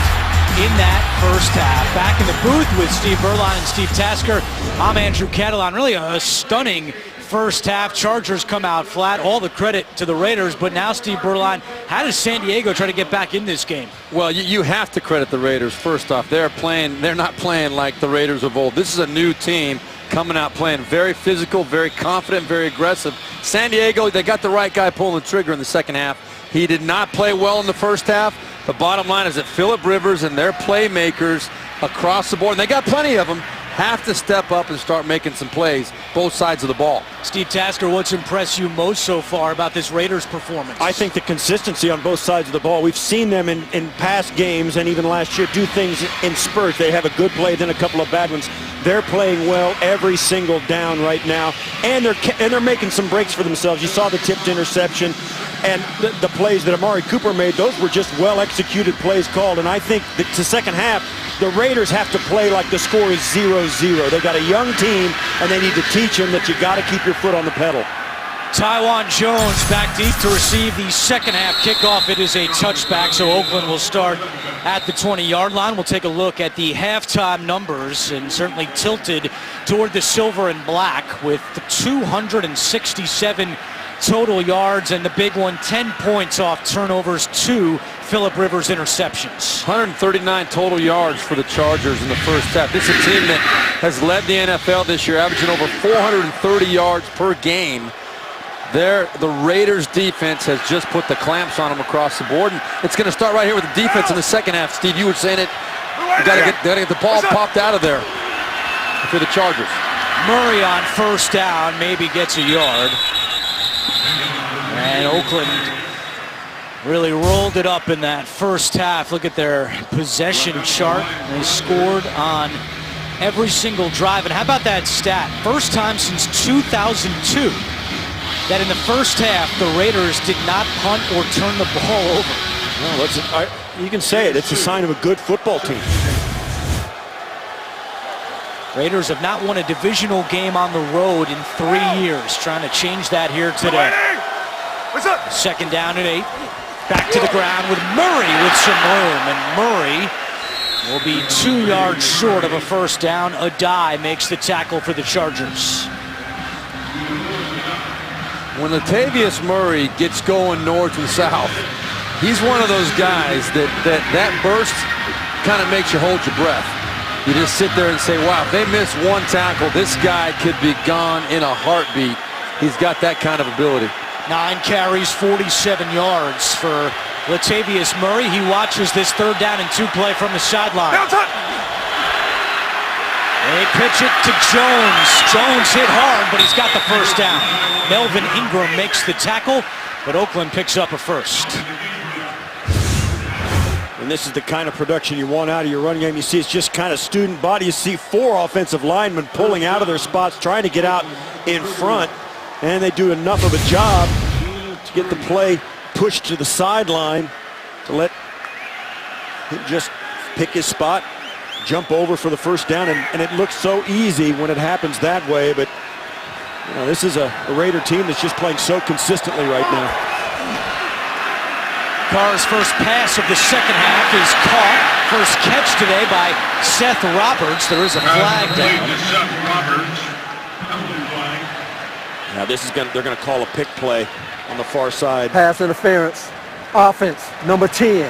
in that first half. Back in the booth with Steve Berline and Steve Tasker. I'm Andrew Catalon. Really a stunning first half. Chargers come out flat. All the credit to the Raiders, but now Steve Berline, how does San Diego try to get back in this game? Well, you have to credit the Raiders. First off, they're not playing like the Raiders of old. This is a new team coming out playing very physical, very confident, very aggressive. San Diego, they got the right guy pulling the trigger in the second half. He did not play well in the first half. The bottom line is that Philip Rivers and their playmakers across the board, and they got plenty of them, have to step up and start making some plays, both sides of the ball. Steve Tasker, what's impressed you most so far about this Raiders performance? I think the consistency on both sides of the ball. We've seen them in past games and even last year do things in spurts. They have a good play, then a couple of bad ones. They're playing well every single down right now, and they're making some breaks for themselves. You saw the tipped interception and the plays that Amari Cooper made. Those were just well-executed plays called, and I think that the second half, the Raiders have to play like the score is 0-0. They've got a young team, and they need to teach them that you got to keep your foot on the pedal. Tywan Jones back deep to receive the second half kickoff. It is a touchback, so Oakland will start at the 20-yard line. We'll take a look at the halftime numbers, and certainly tilted toward the silver and black with the 267 total yards, and the big one, 10 points off turnovers, 2 Philip Rivers interceptions. 139 total yards for the Chargers in the first half. This is a team that has led the NFL this year, averaging over 430 yards per game. The Raiders defense has just put the clamps on them across the board, and it's going to start right here with the defense in the second half. Steve, you were saying it. You got to get the ball popped out of there for the Chargers. Murray on first down, maybe gets a yard. And Oakland really rolled it up in that first half. Look at their possession chart. They scored on every single drive. And how about that stat? First time since 2002 that in the first half the Raiders did not punt or turn the ball over. No, you can say it. It's a sign of a good football team. Raiders have not won a divisional game on the road in 3 years. Trying to change that here today. Second down and 8. Back to the ground with Murray with some room. And Murray will be 2 yards short of a first down. Adai makes the tackle for the Chargers. When Latavius Murray gets going north and south, he's one of those guys that burst kind of makes you hold your breath. You just sit there and say, wow, if they miss one tackle, this guy could be gone in a heartbeat. He's got that kind of ability. 9 carries, 47 yards for Latavius Murray. He watches this 3rd down and 2 play from the sideline. They pitch it to Jones. Jones hit hard, but he's got the 1st down. Melvin Ingram makes the tackle, but Oakland picks up a 1st. And this is the kind of production you want out of your running game. You see it's just kind of student body. You see 4 offensive linemen pulling out of their spots, trying to get out in front. And they do enough of a job to get the play pushed to the sideline to let him just pick his spot, jump over for the 1st down. And it looks so easy when it happens that way. But you know, this is a Raider team that's just playing so consistently right now. Carr's first pass of the 2nd half is caught. First catch today by Seth Roberts. There is a flag down. Seth Roberts. Penalty flag. Now this is they're going to call a pick play on the far side. Pass interference. Offense, number 10.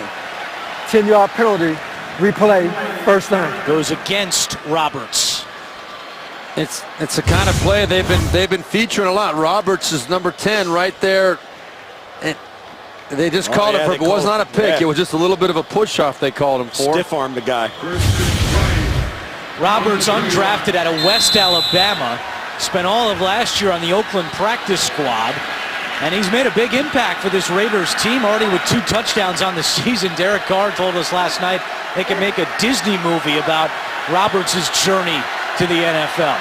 10-yard penalty. Replay, 1st down. Goes against Roberts. It's the kind of play they've been featuring a lot. Roberts is number 10 right there. And they just called it for it was not a pick. Yeah. It was just a little bit of a push-off they called him for. Stiff arm the guy. Roberts undrafted out of West Alabama. Spent all of last year on the Oakland practice squad. And he's made a big impact for this Raiders team, already with 2 touchdowns on the season. Derek Carr told us last night they can make a Disney movie about Roberts' journey to the NFL.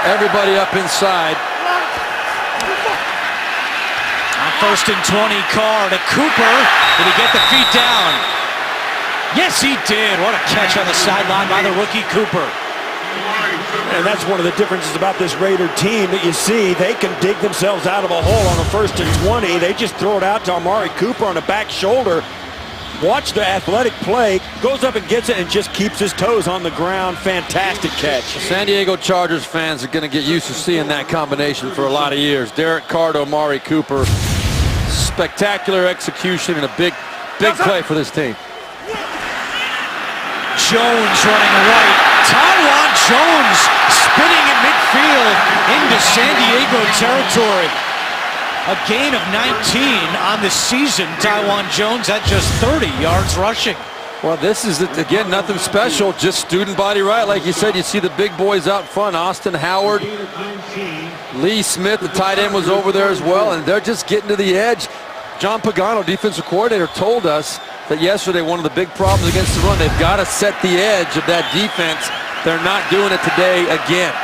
Everybody up inside. On 1st and 20, Carr to Cooper. Did he get the feet down? Yes, he did. What a catch on the sideline by the rookie Cooper. And that's one of the differences about this Raider team that you see. They can dig themselves out of a hole on a 1st and 20. They just throw it out to Amari Cooper on the back shoulder. Watch the athletic play. Goes up and gets it and just keeps his toes on the ground. Fantastic catch. San Diego Chargers fans are going to get used to seeing that combination for a lot of years. Derek Carr to Amari Cooper. Spectacular execution and a big play for this team. Jones running right. Taiwan Jones spinning in midfield into San Diego territory. A gain of 19 on the season. Taiwan Jones at just 30 yards rushing. Well, this is, again, nothing special. Just student body right. Like you said, you see the big boys out front. Austin Howard, Lee Smith, the tight end, was over there as well. And they're just getting to the edge. John Pagano, defensive coordinator, told us that yesterday one of the big problems against the run, they've got to set the edge of that defense. They're not doing it today again.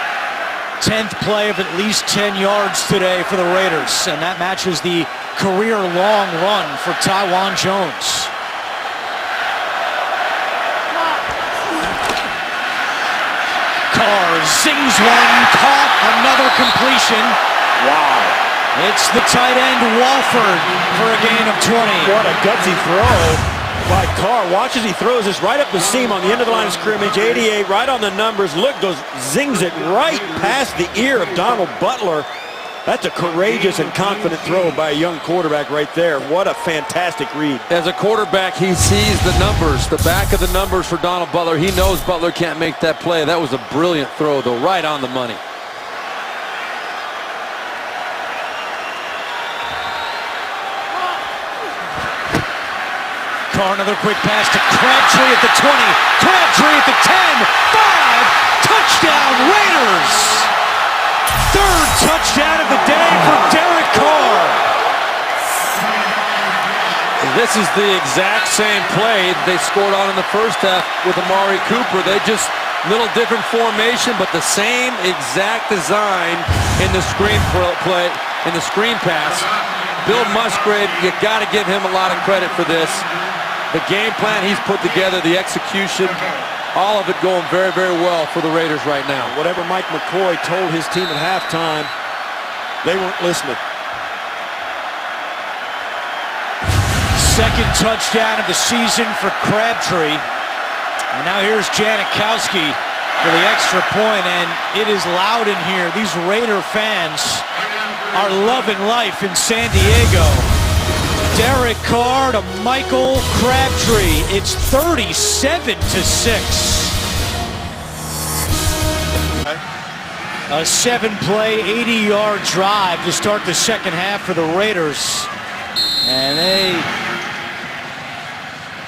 10th play of at least 10 yards today for the Raiders, and that matches the career-long run for Taiwan Jones. Carr zings one, caught, another completion. Wow. It's the tight end Walford for a gain of 20. What a gutsy throw by Carr. Watch as he throws this right up the seam on the end of the line of scrimmage. 88 right on the numbers. Look, zings it right past the ear of Donald Butler. That's a courageous and confident throw by a young quarterback right there. What a fantastic read. As a quarterback, he sees the numbers, the back of the numbers for Donald Butler. He knows Butler can't make that play. That was a brilliant throw, though, right on the money. Carr, another quick pass to Crabtree at the 20. Crabtree at the 10. 5. Touchdown Raiders. 3rd touchdown of the day for Derek Carr. This is the exact same play they scored on in the 1st half with Amari Cooper. They just, little different formation, but the same exact design in the screen play, in the screen pass. Bill Musgrave, you got to give him a lot of credit for this. The game plan he's put together, the execution, all of it going very, very well for the Raiders right now. Whatever Mike McCoy told his team at halftime, they weren't listening. 2nd touchdown of the season for Crabtree. And now here's Janikowski for the extra point, and it is loud in here. These Raider fans are loving life in San Diego. Derek Carr to Michael Crabtree. It's 37-6. A 7-play, 80-yard drive to start the second half for the Raiders. And they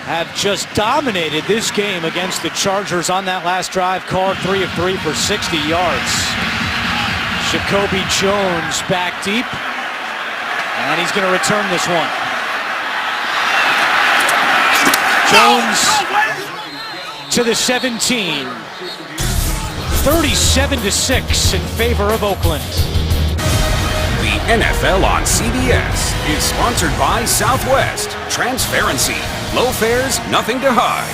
have just dominated this game against the Chargers on that last drive. Carr 3 of 3 for 60 yards. Jacoby Jones back deep. And he's going to return this one. Jones to the 17. 37-6 in favor of Oakland. The NFL on CBS is sponsored by Southwest. Transparency. Low fares, nothing to hide.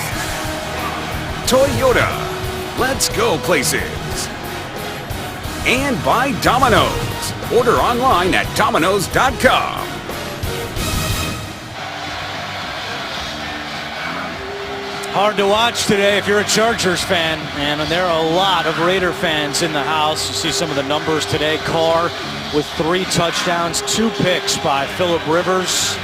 Toyota. Let's go places. And by Domino's. Order online at Domino's.com. Hard to watch today if you're a Chargers fan, and there are a lot of Raider fans in the house. You see some of the numbers today. Carr with 3 touchdowns, 2 picks by Phillip Rivers.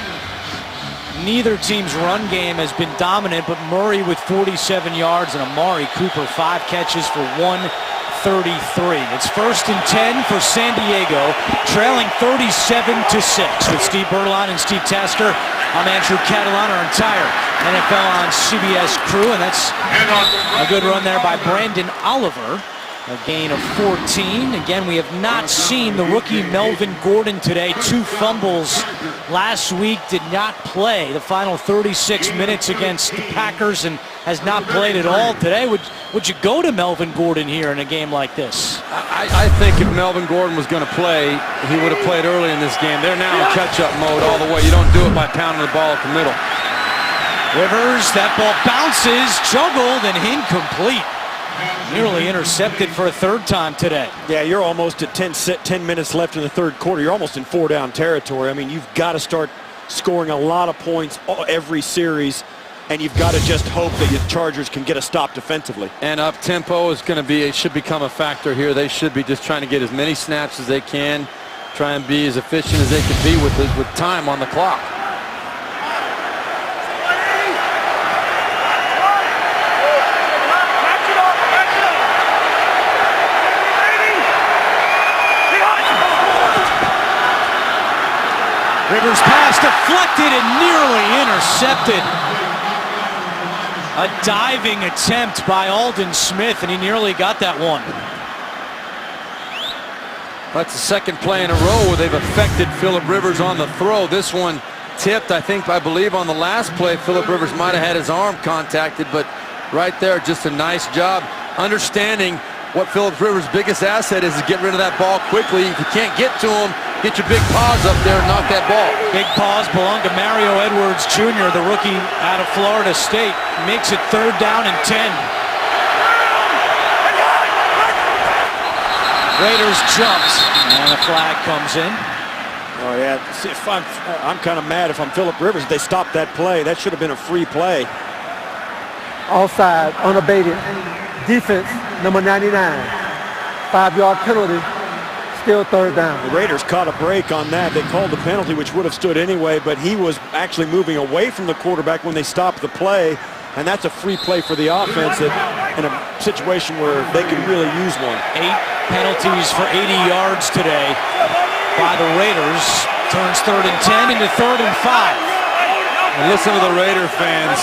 Neither team's run game has been dominant, but Murray with 47 yards and Amari Cooper 5 catches for 133. It's 1st and 10 for San Diego, trailing 37-6 with Steve Berline and Steve Tasker. I'm Andrew Catalan, our entire NFL on CBS crew, and that's a good run there by Brandon Oliver. A gain of 14. Again, we have not seen the rookie Melvin Gordon today. 2 fumbles last week, did not play the final 36 minutes against the Packers and has not played at all today. Would you go to Melvin Gordon here in a game like this? I think if Melvin Gordon was going to play, he would have played early in this game. They're now in catch-up mode all the way. You don't do it by pounding the ball at the middle. Rivers, that ball bounces, juggled, and incomplete. Nearly intercepted for a 3rd time today. Yeah, you're almost at 10 minutes left in the 3rd quarter. You're almost in 4-down territory. I mean, you've got to start scoring a lot of points every series, and you've got to just hope that your Chargers can get a stop defensively. And up-tempo is going to be, it should become a factor here. They should be just trying to get as many snaps as they can, try and be as efficient as they can be with time on the clock. Rivers pass deflected and nearly intercepted. A diving attempt by Aldon Smith, and he nearly got that one. That's the 2nd play in a row where they've affected Phillip Rivers on the throw. This one tipped, I believe on the last play, Phillip Rivers might have had his arm contacted, but right there, just a nice job understanding what Phillip Rivers' biggest asset is get rid of that ball quickly. If you can't get to him, get your big paws up there and knock that ball. Big paws belong to Mario Edwards Jr., the rookie out of Florida State. Makes it 3rd down and 10. Raiders jumped, and a flag comes in. Oh, yeah. See, if I'm kind of mad if I'm Phillip Rivers. They stopped that play. That should have been a free play. Offside, unabated. Defense, number 99. 5-yard penalty. Still 3rd down. The Raiders caught a break on that. They called the penalty, which would have stood anyway, but he was actually moving away from the quarterback when they stopped the play, and that's a free play for the offense in a situation where they could really use one. 8 penalties for 80 yards today by the Raiders. Turns 3rd and 10 into 3rd and 5. And listen to the Raider fans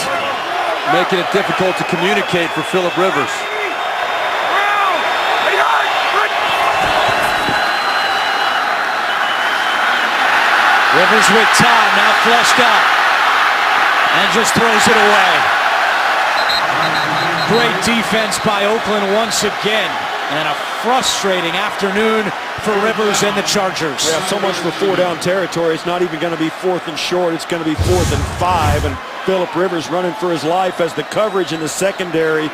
making it difficult to communicate for Phillip Rivers. Rivers with time, now flushed out, and just throws it away. Great defense by Oakland once again, and a frustrating afternoon for Rivers and the Chargers. Yeah, so much for 4-down territory. It's not even going to be 4th and short. It's going to be 4th and 5, and Phillip Rivers running for his life as the coverage in the secondary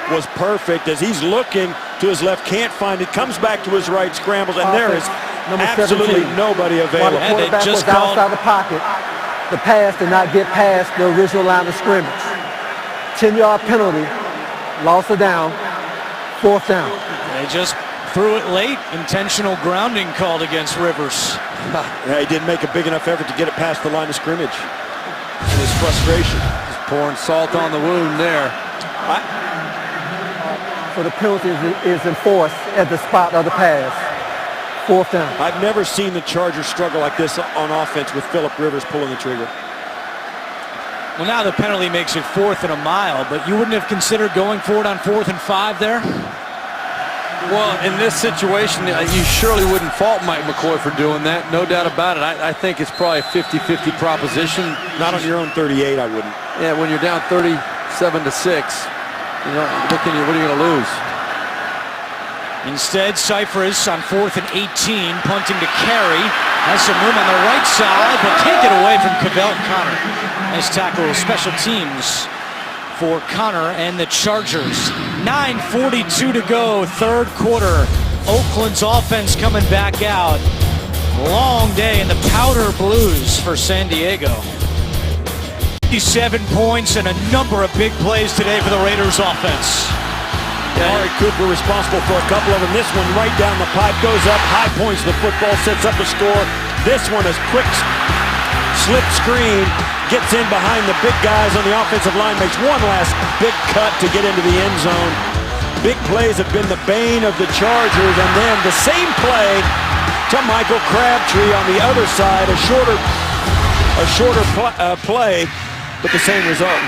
was perfect. As he's looking to his left, can't find it, comes back to his right, scrambles, and there is absolutely nobody available. While the quarterback was outside the pocket, the pass did not get past the original line of scrimmage. 10-yard penalty, loss of down, 4th down. They just threw it late. Intentional grounding called against Rivers. Yeah, he didn't make a big enough effort to get it past the line of scrimmage. His frustration. Just pouring salt on the wound there. So the penalty is enforced at the spot of the pass. 4th down. I've never seen the Chargers struggle like this on offense with Phillip Rivers pulling the trigger. Well, now the penalty makes it 4th and a mile, but you wouldn't have considered going for it on 4th and 5 there? Well, in this situation, you surely wouldn't fault Mike McCoy for doing that. No doubt about it. I think it's probably a 50-50 proposition. Not on your own 38, I wouldn't. Yeah, when you're down 37-6, you know, what are you going to lose? Instead, Cyphers on 4th and 18, punting to Carey. Has some room on the right side, but can't get away from Cavell Connor. Nice tackle, special teams for Connor and the Chargers. 9:42 to go, 3rd quarter. Oakland's offense coming back out. Long day in the powder blues for San Diego. 57 points and a number of big plays today for the Raiders offense. Amari Cooper responsible for a couple of them. This one right down the pipe, goes up, high points the football, sets up a score. This one is quick slip screen, gets in behind the big guys on the offensive line, makes one last big cut to get into the end zone. Big plays have been the bane of the Chargers, and then the same play to Michael Crabtree on the other side, a shorter play, but the same result.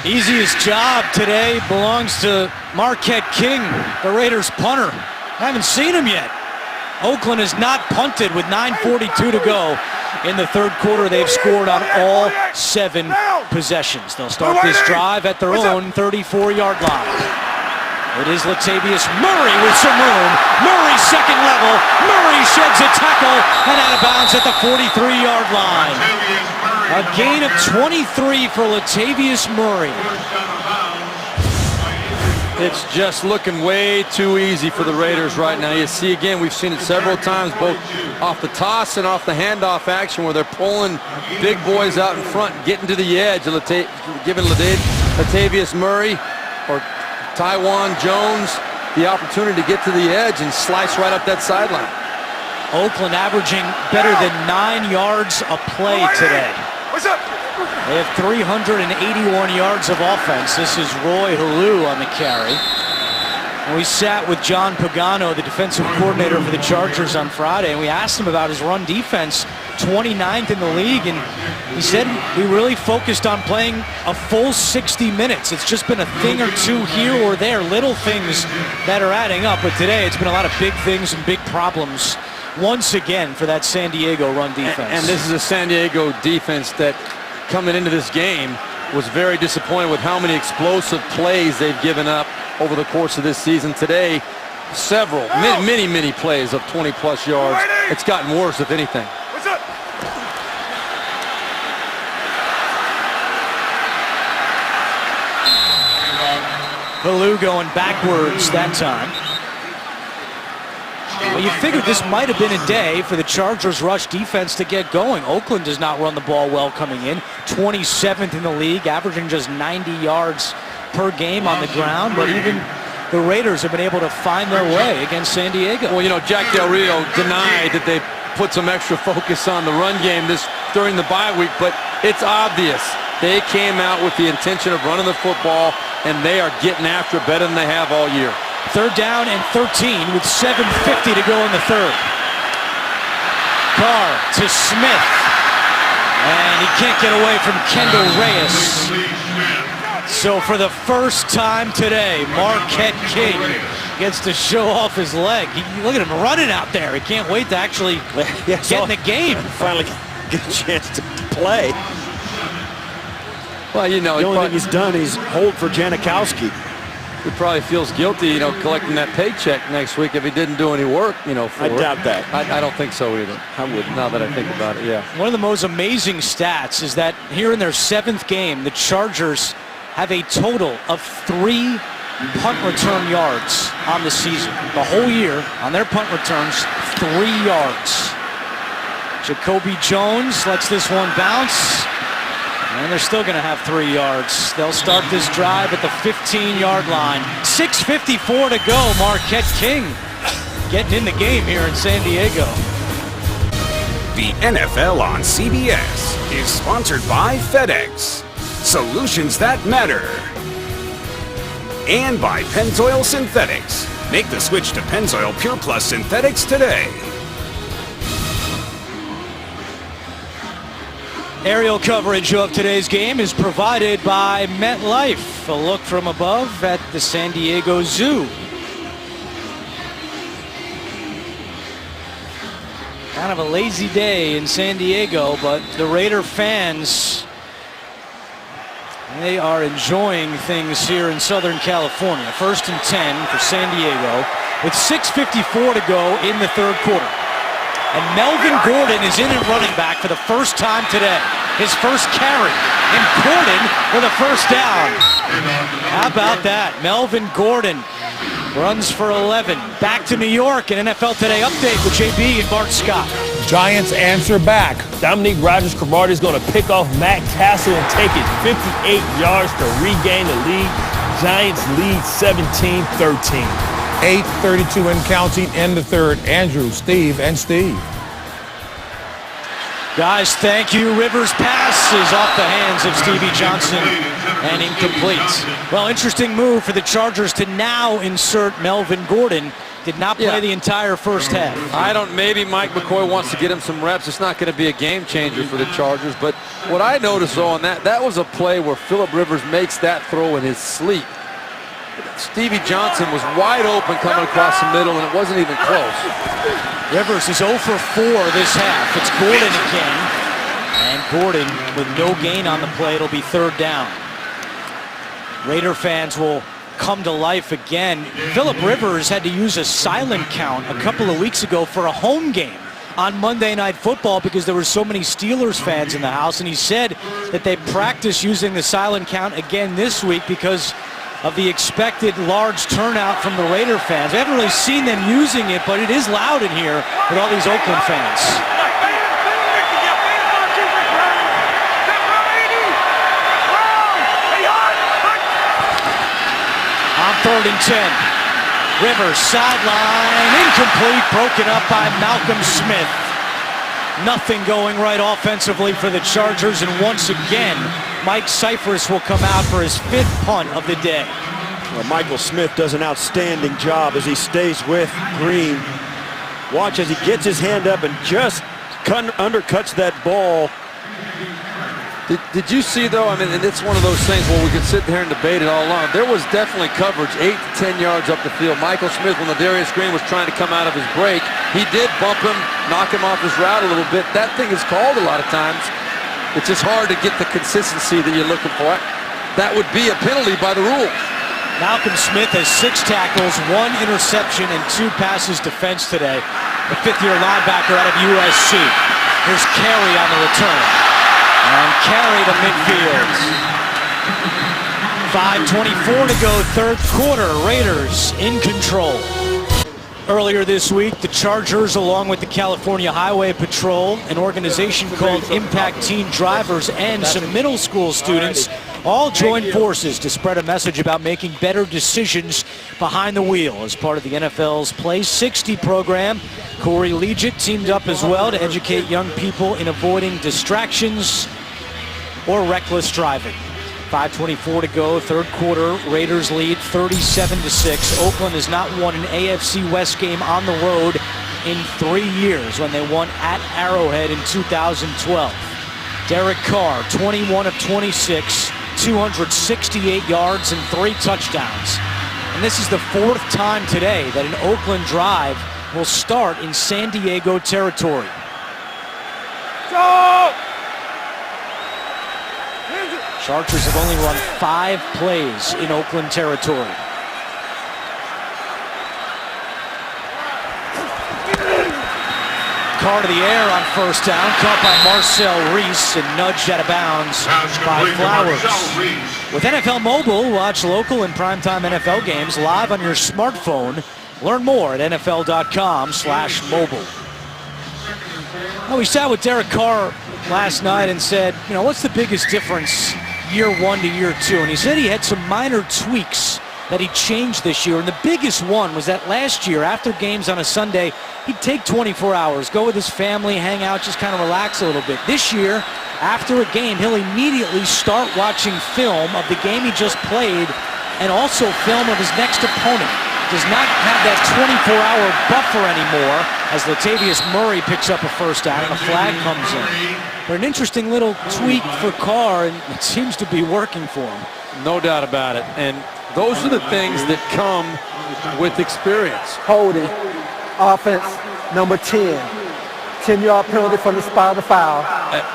Easiest job today belongs to Marquette King, the Raiders punter. Haven't seen him yet. Oakland has not punted with 9:42 to go. In the 3rd quarter, they've scored on all 7 possessions. They'll start this drive at their own 34-yard line. It is Latavius Murray with some room. Murray second level. Murray sheds a tackle and out of bounds at the 43-yard line. A gain of 23 for Latavius Murray. It's just looking way too easy for the Raiders right now. You see, again, we've seen it several times, both off the toss and off the handoff action, where they're pulling big boys out in front, getting to the edge, giving Latavius Murray or Taiwan Jones the opportunity to get to the edge and slice right up that sideline. Oakland averaging better than 9 yards a play today. They have 381 yards of offense. This is Roy Halou on the carry. And we sat with John Pagano, the defensive coordinator for the Chargers, on Friday, and we asked him about his run defense, 29th in the league, and he said we really focused on playing a full 60 minutes. It's just been a thing or two here or there, little things that are adding up, but today it's been a lot of big things and big problems once again for that San Diego run defense. And this is a San Diego defense that, coming into this game, was very disappointed with how many explosive plays they've given up over the course of this season. Today, many plays of 20-plus yards. It's gotten worse, if anything. Halou going backwards that time. Well, you figured this might have been a day for the Chargers' rush defense to get going. Oakland does not run the ball well coming in. 27th in the league, averaging just 90 yards per game on the ground. But even the Raiders have been able to find their way against San Diego. Well, you know, Jack Del Rio denied that they put some extra focus on the run game during the bye week, but it's obvious. They came out with the intention of running the football, and they are getting after it better than they have all year. 3rd down and 13 with 7:50 to go in the 3rd. Carr to Smith. And he can't get away from Kendall Reyes. So for the first time today, Marquette King gets to show off his leg. Look at him running out there. He can't wait to actually get in the game. Finally get a chance to play. Well, you know, the only thing he's done is hold for Janikowski. He probably feels guilty, you know, collecting that paycheck next week if he didn't do any work, you know, for I doubt that. I don't think so either. I wouldn't, now that I think about it, yeah. One of the most amazing stats is that here in their 7th game, the Chargers have a total of 3 punt return yards on the season. The whole year, on their punt returns, 3 yards. Jacoby Jones lets this one bounce. And they're still going to have 3 yards. They'll start this drive at the 15-yard line. 6:54 to go. Marquette King getting in the game here in San Diego. The NFL on CBS is sponsored by FedEx, solutions that matter. And by Pennzoil Synthetics. Make the switch to Pennzoil Pure Plus Synthetics today. Aerial coverage of today's game is provided by MetLife. A look from above at the San Diego Zoo. Kind of a lazy day in San Diego, but the Raider fans, they are enjoying things here in Southern California. 1st and 10 for San Diego with 6:54 to go in the 3rd quarter. And Melvin Gordon is in at running back for the first time today. His first carry. And Gordon with a first down. How about that? Melvin Gordon runs for 11. Back to New York. An NFL Today update with JB and Bart Scott. Giants answer back. Dominique Rodgers-Cromartie is going to pick off Matt Castle and take it 58 yards to regain the lead. Giants lead 17-13. 8:32 and counting in the 3rd. Andrew, Steve, and Steve. Guys, thank you. Rivers' pass is off the hands of Stevie Johnson and incomplete. Well, interesting move for the Chargers to now insert Melvin Gordon. Did not play the entire first half. Maybe Mike McCoy wants to get him some reps. It's not going to be a game changer for the Chargers. But what I noticed though on that was a play where Phillip Rivers makes that throw in his sleep. Stevie Johnson was wide open coming across the middle, and it wasn't even close. Rivers is 0 for 4 this half. It's Gordon again. And Gordon with no gain on the play. It'll be 3rd down. Raider fans will come to life again. Phillip Rivers had to use a silent count a couple of weeks ago for a home game on Monday Night Football because there were so many Steelers fans in the house. And he said that they practiced using the silent count again this week because of the expected large turnout from the Raider fans. I haven't really seen them using it, but it is loud in here with all these Oakland fans. On 3rd and 10. Rivers, sideline, incomplete, broken up by Malcolm Smith. Nothing going right offensively for the Chargers, and once again, Mike Cyphers will come out for his 5th punt of the day. Well, Michael Smith does an outstanding job as he stays with Green. Watch as he gets his hand up and just undercuts that ball. Did you see though, and it's one of those things where we could sit here and debate it all along. There was definitely coverage 8 to 10 yards up the field. Michael Smith, when Ladarius Green was trying to come out of his break, he did bump him, knock him off his route a little bit. That thing is called a lot of times. It's just hard to get the consistency that you're looking for. That would be a penalty by the rules. Malcolm Smith has 6 tackles, 1 interception, and 2 passes defense today. The 5th-year linebacker out of USC. Here's Carey on the return. And Carey to midfield. 5:24 to go, 3rd quarter. Raiders in control. Earlier this week, the Chargers, along with the California Highway Patrol, an organization called Impact Teen Drivers, and some middle school students all joined forces to spread a message about making better decisions behind the wheel as part of the NFL's Play 60 program. Corey Leggett teamed up as well to educate young people in avoiding distractions or reckless driving. 5:24 to go, 3rd quarter. Raiders lead 37-6. Oakland has not won an AFC West game on the road in 3 years when they won at Arrowhead in 2012. Derek Carr, 21 of 26, 268 yards and 3 touchdowns. And this is the 4th time today that an Oakland drive will start in San Diego territory. Chargers have only run 5 plays in Oakland territory. Carr to the air on 1st down, caught by Marcel Reese and nudged out of bounds by Flowers. With NFL Mobile, watch local and primetime NFL games live on your smartphone. Learn more at NFL.com/mobile. We sat with Derek Carr last night and said, you know, what's the biggest difference year one to year two? And he said he had some minor tweaks that he changed this year. And the biggest one was that last year, after games on a Sunday, he'd take 24 hours, go with his family, hang out, just kind of relax a little bit. This year, after a game, he'll immediately start watching film of the game he just played and also film of his next opponent. Does not have that 24-hour buffer anymore as Latavius Murray picks up a first down and a flag comes in. But an interesting little tweak for Carr, and it seems to be working for him. No doubt about it. And those are the things that come with experience. Holding, offense, number 10. 10-yard penalty from the spot of the foul.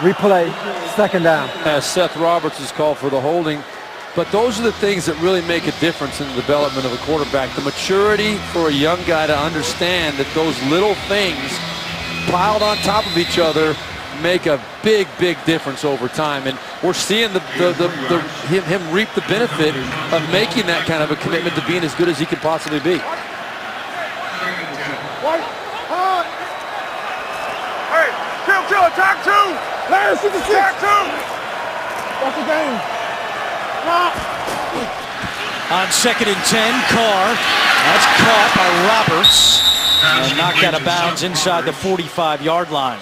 Replay, second down. As Seth Roberts is called for the holding. But those are the things that really make a difference in the development of a quarterback. The maturity for a young guy to understand that those little things piled on top of each other make a big, big difference over time. And we're seeing him reap the benefit of making that kind of a commitment to being as good as he can possibly be. Hey, kill, attack two! Last is the Attack two! That's the game. On 2nd and 10, Carr. That's caught by Roberts and knocked out of bounds inside the 45-yard line.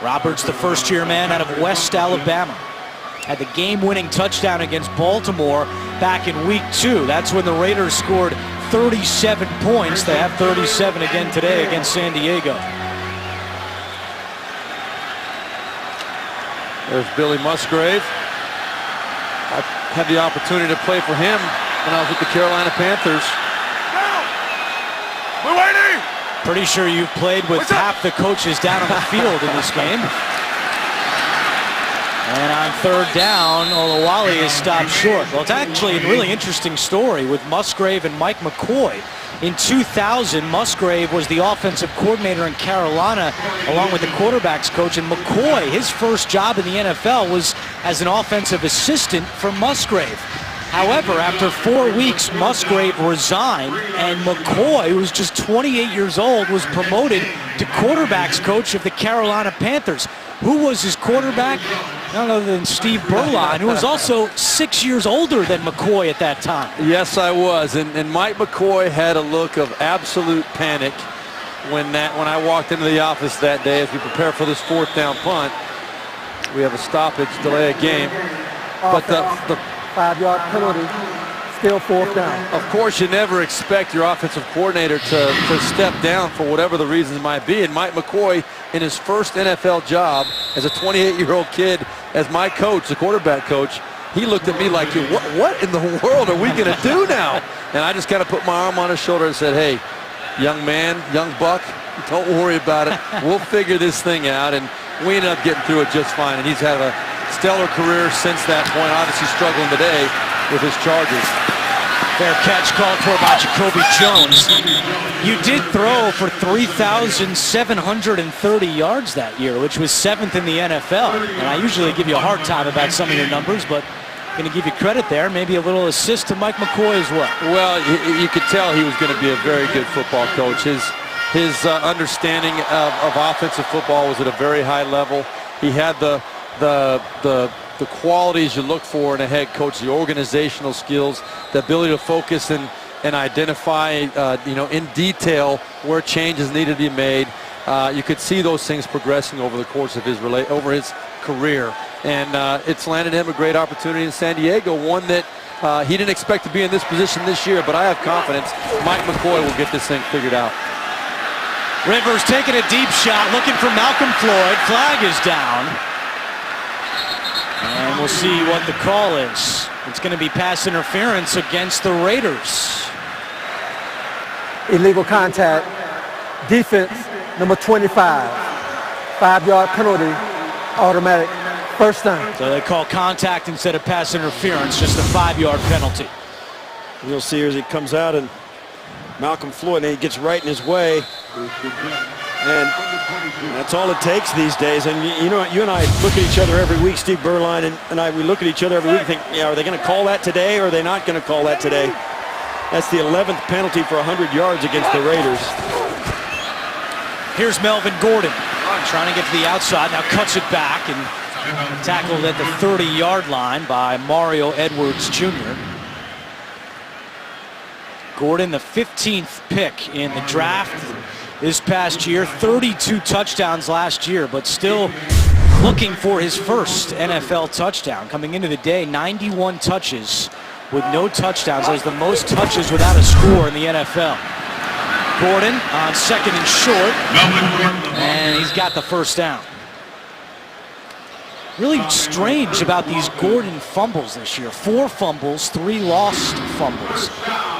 Roberts, the first-year man out of West Alabama, had the game-winning touchdown against Baltimore back in week 2. That's when the Raiders scored 37 points. They have 37 again today against San Diego. There's Billy Musgrave. I had the opportunity to play for him when I was with the Carolina Panthers. We're waiting! Pretty sure you've played with half the coaches down on the field in this game. And on 3rd down, Olawale is stopped short. Well, it's actually a really interesting story with Musgrave and Mike McCoy. In 2000, Musgrave was the offensive coordinator in Carolina along with the quarterback's coach. And McCoy, his first job in the NFL was as an offensive assistant for Musgrave. However, after 4 weeks, Musgrave resigned, and McCoy, who was just 28 years old, was promoted to quarterback's coach of the Carolina Panthers. Who was his quarterback? None other than Steve Berline, who was also 6 years older than McCoy at that time. Yes, I was. And Mike McCoy had a look of absolute panic when I walked into the office that day as we prepare for this 4th down punt. We have a stoppage, delay a game. But the 5-yard penalty, still 4th down. Of course, you never expect your offensive coordinator to step down for whatever the reasons might be. And Mike McCoy, in his first NFL job as a 28-year-old kid, as my coach, the quarterback coach, he looked at me like, what in the world are we going to do now? And I just kind of put my arm on his shoulder and said, hey, young man, young buck, don't worry about it. We'll figure this thing out. And we ended up getting through it just fine. And he's had a stellar career since that point, obviously struggling today with his Chargers. Fair catch called for by Jacoby Jones. You did throw for 3,730 yards that year, which was 7th in the NFL. And I usually give you a hard time about some of your numbers, but I'm going to give you credit there. Maybe a little assist to Mike McCoy as well. Well, you could tell he was going to be a very good football coach. His understanding of offensive football was at a very high level. He had the qualities you look for in a head coach, the organizational skills, the ability to focus and identify, in detail where changes needed to be made. You could see those things progressing over the course of his career, and it's landed him a great opportunity in San Diego, one that he didn't expect to be in this position this year. But I have confidence Mike McCoy will get this thing figured out. Rivers taking a deep shot, looking for Malcolm Floyd. Flag is down. And we'll see what the call is. It's going to be pass interference against the Raiders. Illegal contact. Defense, number 25. 5-yard penalty, automatic. First down. So they call contact instead of pass interference, just a 5-yard penalty. You'll see as he comes out, and Malcolm Floyd, and he gets right in his way. And that's all it takes these days. And you and I look at each other every week, Steve Berline and I, we look at each other every week and think, are they going to call that today or are they not going to call that today? That's the 11th penalty for 100 yards against the Raiders. Here's Melvin Gordon trying to get to the outside. Now cuts it back and tackled at the 30-yard line by Mario Edwards Jr. Gordon, the 15th pick in the draft this past year, 32 touchdowns last year, but still looking for his first NFL touchdown. Coming into the day, 91 touches with no touchdowns. That's the most touches without a score in the NFL. Gordon on second and short, and he's got the first down. Really strange about these Gordon fumbles this year. 4 fumbles, 3 lost fumbles.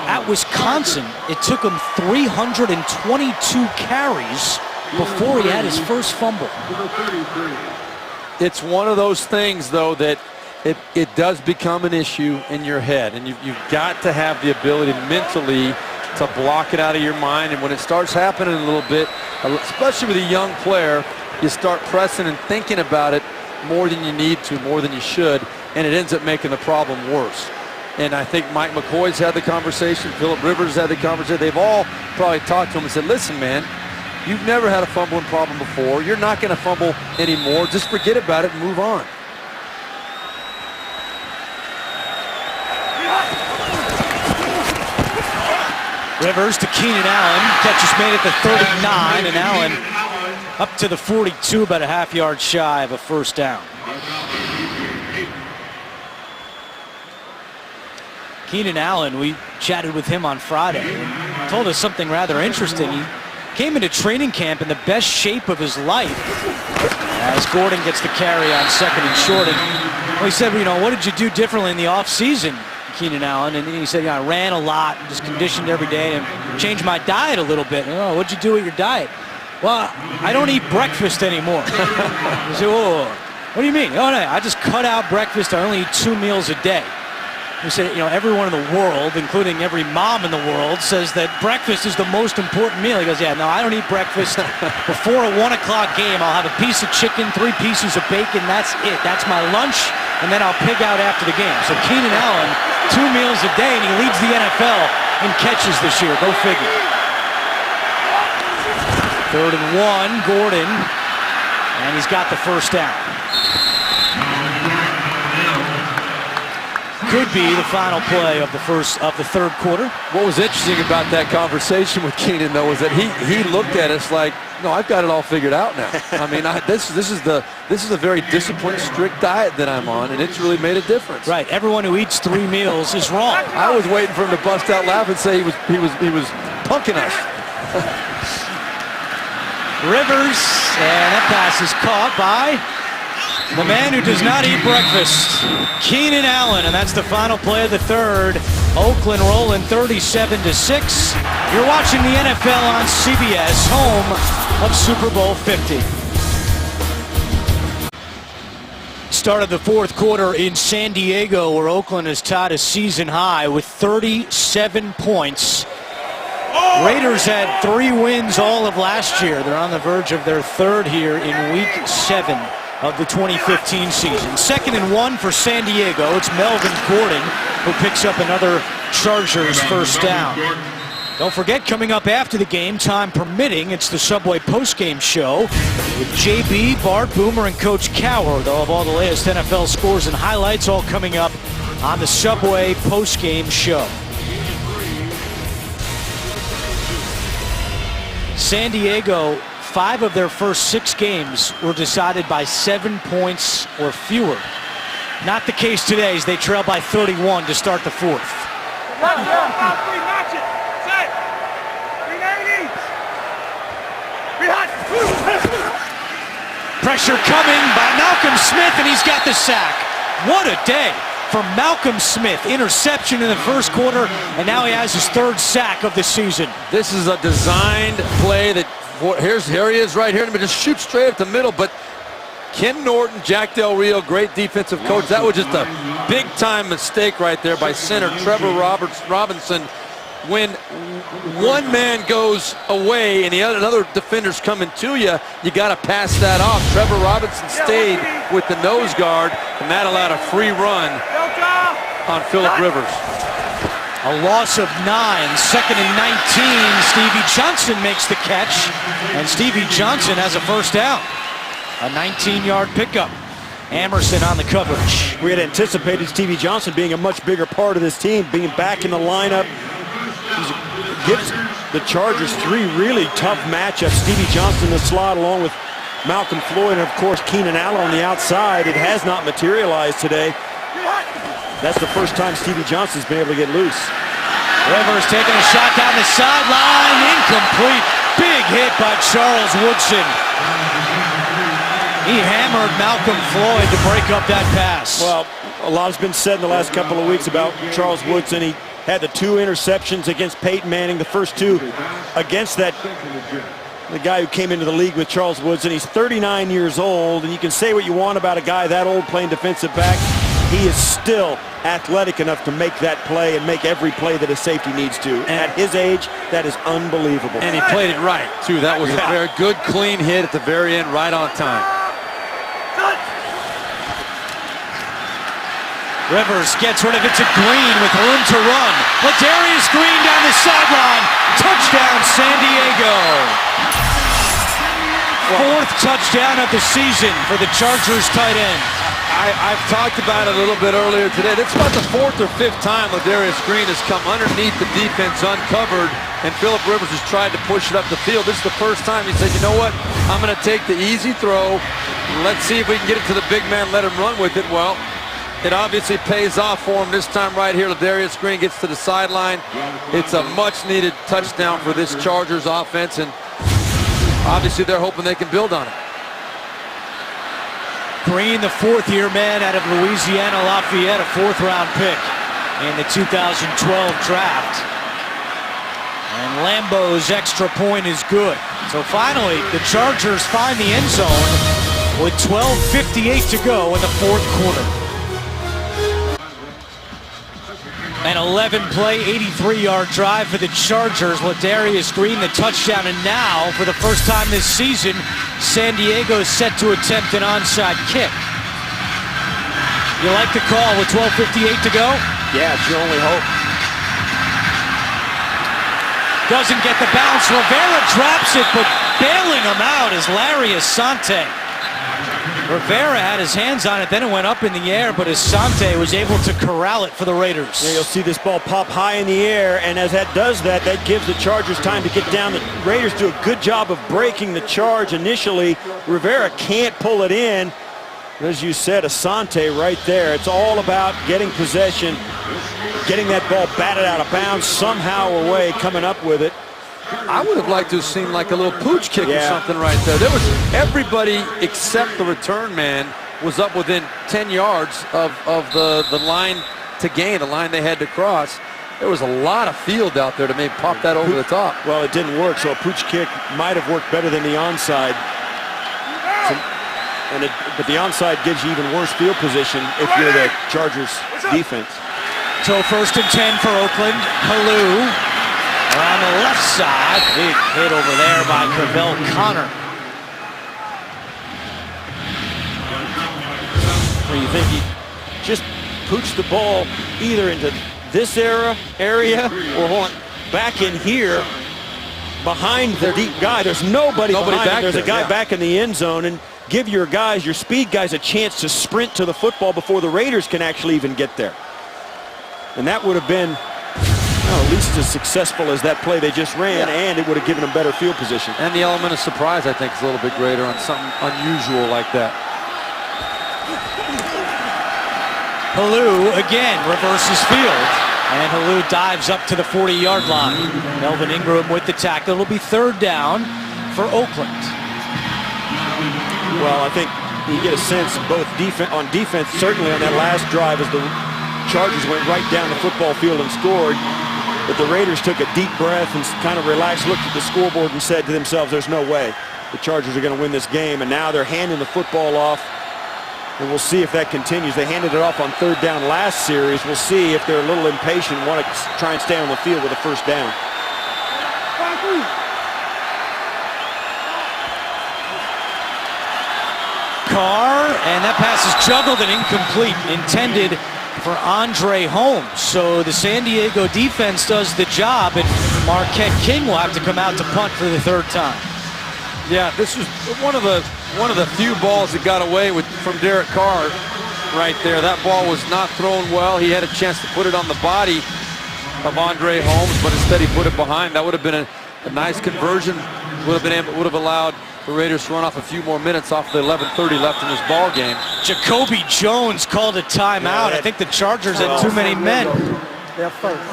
At Wisconsin, it took him 322 carries before he had his first fumble. It's one of those things, though, that it does become an issue in your head, and you've got to have the ability mentally to block it out of your mind. And when it starts happening a little bit, especially with a young player, you start pressing and thinking about it more than you need to, more than you should, and it ends up making the problem worse. And I think Mike McCoy's had the conversation, Phillip Rivers had the conversation. They've all probably talked to him and said, listen, man, you've never had a fumbling problem before. You're not going to fumble anymore. Just forget about it and move on. Rivers to Keenan Allen. Catch is made at the 39, and Allen up to the 42, about a half-yard shy of a first down. Keenan Allen, we chatted with him on Friday. He told us something rather interesting. He came into training camp in the best shape of his life as Gordon gets the carry on second and short. And he said, what did you do differently in the offseason, Keenan Allen? And he said, I ran a lot, just conditioned every day, and changed my diet a little bit. Oh, what'd you do with your diet? Well, I don't eat breakfast anymore. I said, whoa, what do you mean? Oh, no, I just cut out breakfast. I only eat 2 meals a day. He said, everyone in the world, including every mom in the world, says that breakfast is the most important meal. He goes, yeah, no, I don't eat breakfast. Before a 1 o'clock game, I'll have a piece of chicken, 3 pieces of bacon. That's it. That's my lunch, and then I'll pig out after the game. So Keenan Allen, 2 meals a day, and he leads the NFL in catches this year. Go figure. 3rd and 1, Gordon, and he's got the first down. Could be the final play of the third quarter. What was interesting about that conversation with Keenan, though, was that he looked at us like, no, I've got it all figured out now. I mean, this is a very disciplined, strict diet that I'm on, and it's really made a difference. Right. Everyone who eats 3 meals is wrong. I was waiting for him to bust out laughing and say he was punking us. Rivers, and that pass is caught by the man who does not eat breakfast, Keenan Allen, and that's the final play of the third. Oakland rolling 37-6. You're watching the NFL on CBS, home of Super Bowl 50. Start of the fourth quarter in San Diego, where Oakland has tied a season high with 37 points. Raiders had 3 wins all of last year. They're on the verge of their 3rd here in Week 7 of the 2015 season. 2nd and 1 for San Diego. It's Melvin Gordon who picks up another Chargers first down. Don't forget, coming up after the game, time permitting, it's the Subway postgame show with JB, Bart, Boomer, and Coach Cowher. They'll have all the latest NFL scores and highlights all coming up on the Subway postgame show. San Diego, 5 of their first 6 games were decided by 7 points or fewer. Not the case today, as they trail by 31 to start the 4th. Pressure coming by Malcolm Smith, and he's got the sack. What a day for Malcolm Smith. Interception in the first quarter, and now he has his 3rd sack of the season. This is a designed play that, here he is right here, and just shoot straight up the middle, but Ken Norton, Jack Del Rio, great defensive coach. That was just a big-time mistake right there by center Trevor Robinson. When one man goes away and another defender's coming to you, you got to pass that off. Trevor Robinson stayed with the nose guard, and that allowed a free run on Phillip Rivers. A loss of 9, second and 19. Stevie Johnson makes the catch, and Stevie Johnson has a first down. A 19-yard pickup. Emerson on the coverage. We had anticipated Stevie Johnson being a much bigger part of this team, being back in the lineup. Gives the Chargers 3 really tough matchups. Stevie Johnson in the slot along with Malcolm Floyd and, of course, Keenan Allen on the outside. It has not materialized today. That's the first time Stevie Johnson's been able to get loose. Rivers taking a shot down the sideline. Incomplete. Big hit by Charles Woodson. He hammered Malcolm Floyd to break up that pass. Well, a lot has been said in the last couple of weeks about Charles Woodson. He had the 2 interceptions against Peyton Manning, the first 2 against the guy who came into the league with Charles Woodson. He's 39 years old, and you can say what you want about a guy that old playing defensive back. He is still athletic enough to make that play and make every play that a safety needs to. And at his age, that is unbelievable. And he played it right, too. That was a very good, clean hit at the very end, right on time. Rivers gets rid of it to Green with room to run. Ladarius Green down the sideline. Touchdown, San Diego. 4th touchdown of the season for the Chargers tight end. I've talked about it a little bit earlier today. That's about the 4th or 5th time Ladarius Green has come underneath the defense uncovered, and Phillip Rivers has tried to push it up the field. This is the first time he said, you know what, I'm going to take the easy throw. Let's see if we can get it to the big man, let him run with it. Well, it obviously pays off for him this time right here. Ladarius Green gets to the sideline. It's a much-needed touchdown for this Chargers offense, and obviously they're hoping they can build on it. Green, the 4th-year man out of Louisiana Lafayette, a 4th-round pick in the 2012 draft. And Lambeau's extra point is good. So finally, the Chargers find the end zone with 12:58 to go in the 4th quarter. An 11-play, 83-yard drive for the Chargers. Ladarius Green, the touchdown, and now, for the first time this season, San Diego is set to attempt an onside kick. You like the call with 12:58 to go? Yeah, it's your only hope. Doesn't get the bounce. Rivera drops it, but bailing him out is Larry Asante. Rivera had his hands on it, then it went up in the air, but Asante was able to corral it for the Raiders. Yeah, you'll see this ball pop high in the air, and as that does that, that gives the Chargers time to get down. The Raiders do a good job of breaking the charge initially. Rivera can't pull it in. As you said, Asante right there. It's all about getting possession, getting that ball batted out of bounds somehow or way, coming up with it. I would have liked to have seen like a little pooch kick or something right there. There was everybody except the return man was up within 10 yards of the line to gain, the line they had to cross. There was a lot of field out there to maybe pop that over the top. Well, it didn't work, so a pooch kick might have worked better than the onside. But the onside gives you even worse field position if you're the Chargers defense. So 1st and 10 for Oakland. Halou around the left side. Big hit over there by Cavell Connor. Where you think he just pooched the ball either into this area or back in here behind the deep guy. There's nobody behind back him. There's there, a guy back in the end zone, and give your guys, your speed guys, a chance to sprint to the football before the Raiders can actually even get there. And that would have been at least as successful as that play they just ran, and it would have given them better field position. And the element of surprise, I think, is a little bit greater on something unusual like that. Halou again reverses field, and Halou dives up to the 40-yard line. Melvin Ingram with the tackle. It'll be 3rd down for Oakland. Well, I think you get a sense both on defense, certainly on that last drive as the Chargers went right down the football field and scored. But the Raiders took a deep breath and kind of relaxed, looked at the scoreboard and said to themselves, there's no way the Chargers are going to win this game. And now they're handing the football off, and we'll see if that continues. They handed it off on 3rd down last series. We'll see if they're a little impatient and want to try and stay on the field with a 1st down. Carr, and that pass is juggled and incomplete. Intended for Andre Holmes. So the San Diego defense does the job, and Marquette King will have to come out to punt for the third time. Yeah, this was one of the few balls that got away from Derek Carr right there. That ball was not thrown well. He had a chance to put it on the body of Andre Holmes, but instead he put it behind. That would have been a nice conversion. Would have allowed the Raiders to run off a few more minutes off the 11:30 left in this ball game. Jacoby Jones called a timeout. I think the Chargers had too many men. They're first.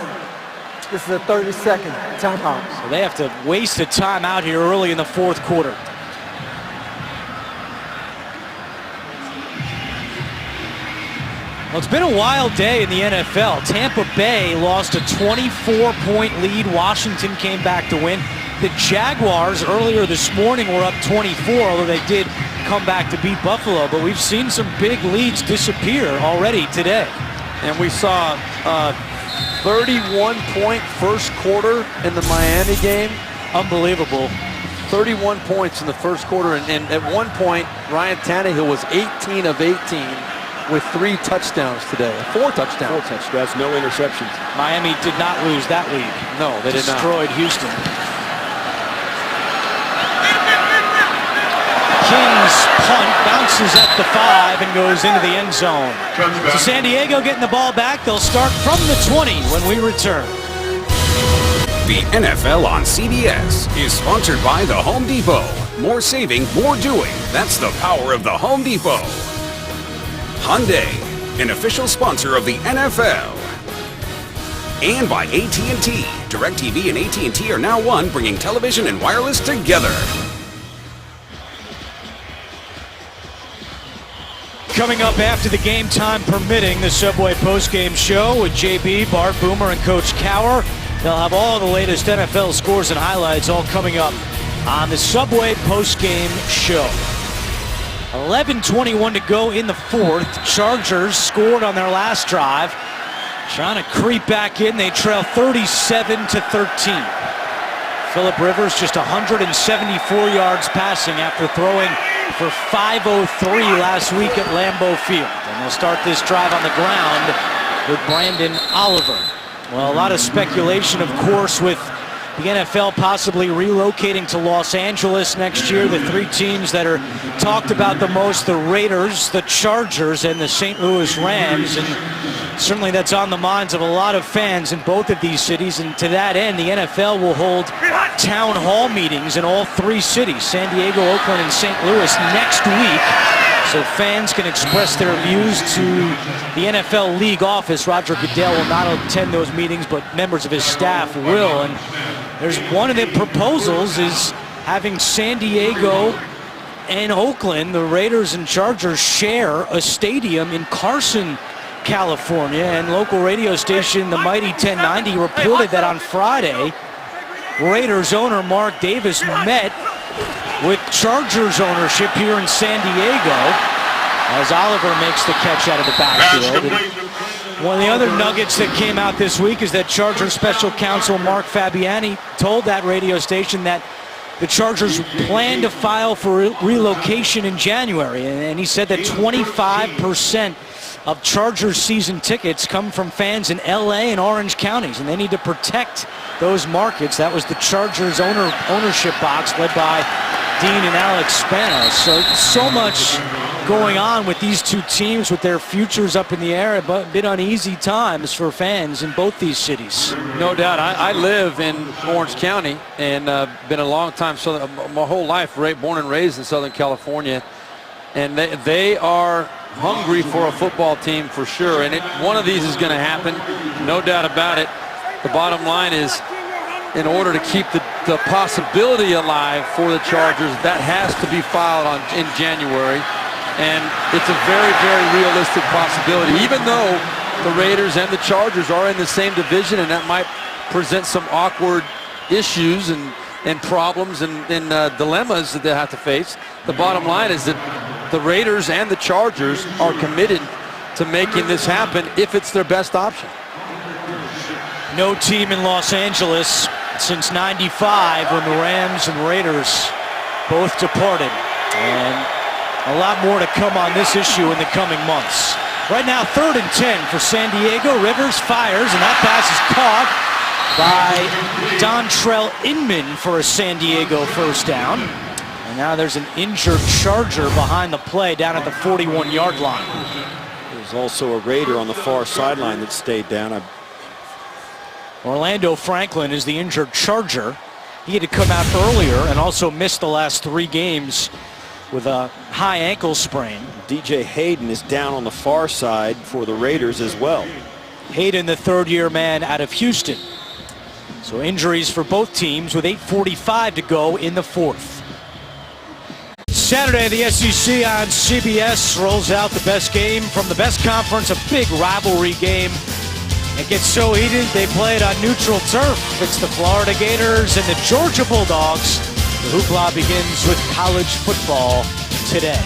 This is a 30-second timeout. So they have to waste a timeout here early in the fourth quarter. Well, it's been a wild day in the NFL. Tampa Bay lost a 24-point lead. Washington came back to win. The Jaguars earlier this morning were up 24, although they did come back to beat Buffalo. But we've seen some big leads disappear already today. And we saw 31-point first quarter in the Miami game. Unbelievable. 31 points in the first quarter. And at one point, Ryan Tannehill was 18 of 18 with 3 touchdowns today. 4 touchdowns. 4 touchdowns, no interceptions. Miami did not lose that lead. No, they did not. Destroyed Houston. King's punt bounces at the 5 and goes into the end zone. So San Diego getting the ball back. They'll start from the 20 when we return. The NFL on CBS is sponsored by the Home Depot. More saving, more doing. That's the power of the Home Depot. Hyundai, an official sponsor of the NFL. And by AT&T. DirecTV and AT&T are now one, bringing television and wireless together. Coming up after the game, time permitting, the Subway postgame show with JB, Bart, Boomer, and Coach Cower. They'll have all the latest NFL scores and highlights all coming up on the Subway postgame show. 11:21 to go in the fourth. Chargers scored on their last drive. Trying to creep back in. They trail 37-13. Phillip Rivers just 174 yards passing after throwing for 503 last week at Lambeau Field. And they'll start this drive on the ground with Brandon Oliver. Well, a lot of speculation, of course, with the NFL possibly relocating to Los Angeles next year. The 3 teams that are talked about the most, the Raiders, the Chargers, and the St. Louis Rams. And certainly that's on the minds of a lot of fans in both of these cities. And to that end, the NFL will hold town hall meetings in all 3 cities, San Diego, Oakland, and St. Louis, next week. So fans can express their views to the NFL league office. Roger Goodell will not attend those meetings, but members of his staff will. And there's one of the proposals is having San Diego and Oakland, the Raiders and Chargers, share a stadium in Carson, California. And local radio station, the Mighty 1090, reported that on Friday, Raiders owner Mark Davis met with Chargers ownership here in San Diego as Oliver makes the catch out of the backfield. One of the other nuggets that came out this week is that Chargers special counsel Mark Fabiani told that radio station that the Chargers plan to file for relocation in January. And he said that 25% of Chargers season tickets come from fans in LA and Orange counties, and they need to protect those markets. That was the Chargers ownership box led by Dean and Alex Spanos. So much going on with these 2 teams with their futures up in the air, but a bit uneasy times for fans in both these cities. No doubt. I live in Orange County and been a long time, my whole life, born and raised in Southern California. And they are hungry for a football team for sure. And one of these is going to happen, no doubt about it. The bottom line is, in order to keep the possibility alive for the Chargers, that has to be filed in January. And it's a very, very realistic possibility, even though the Raiders and the Chargers are in the same division, and that might present some awkward issues and problems and dilemmas that they have to face. The bottom line is that the Raiders and the Chargers are committed to making this happen if it's their best option. No team in Los Angeles since '95 when the Rams and Raiders both departed. And a lot more to come on this issue in the coming months. Right now, 3rd and 10 for San Diego. Rivers fires, and that pass is caught by Dontrell Inman for a San Diego first down. And now there's an injured Charger behind the play down at the 41-yard line. There's also a Raider on the far sideline that stayed down. Orlando Franklin is the injured Charger. He had to come out earlier and also missed the last 3 games with a high ankle sprain. DJ Hayden is down on the far side for the Raiders as well. Hayden, the 3rd-year man out of Houston. So injuries for both teams with 8:45 to go in the 4th. Saturday, the SEC on CBS rolls out the best game from the best conference, a big rivalry game. It gets so heated, they play it on neutral turf. It's the Florida Gators and the Georgia Bulldogs. The hoopla begins with college football today.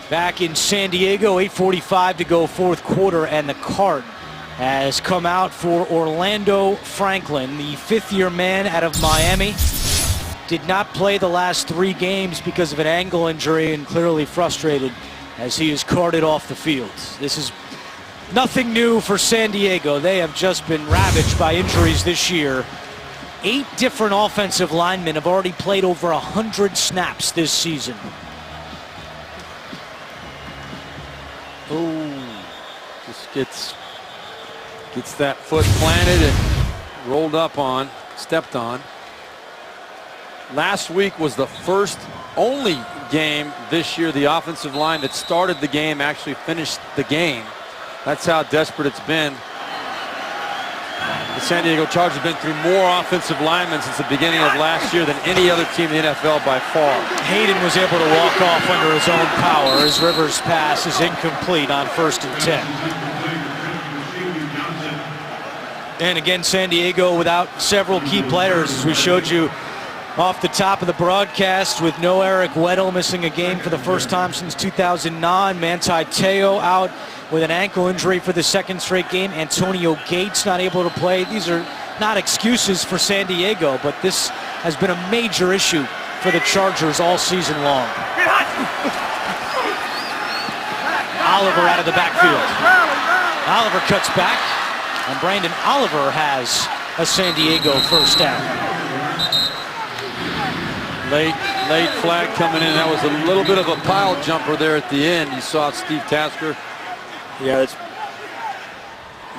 Back in San Diego, 8:45 to go, 4th quarter, and the cart has come out for Orlando Franklin, the 5th-year man out of Miami. Did not play the last 3 games because of an ankle injury and clearly frustrated as he is carted off the field. This is nothing new for San Diego. They have just been ravaged by injuries this year. 8 different offensive linemen have already played over 100 snaps this season. Oh, just gets that foot planted and rolled up on, stepped on. Last week was the only game this year the offensive line that started the game actually finished the game. That's how desperate it's been. The San Diego Chargers have been through more offensive linemen since the beginning of last year than any other team in the NFL by far. Hayden was able to walk off under his own power as Rivers' pass is incomplete on 1st and 10. And again, San Diego without several key players, as we showed you off the top of the broadcast, with no Eric Weddle, missing a game for the first time since 2009. Manti Te'o out with an ankle injury for the 2nd straight game. Antonio Gates not able to play. These are not excuses for San Diego, but this has been a major issue for the Chargers all season long. Oliver out of the backfield. Oliver cuts back, and Brandon Oliver has a San Diego first down. Late flag coming in. That was a little bit of a pile jumper there at the end. You saw Steve Tasker. Yeah, it's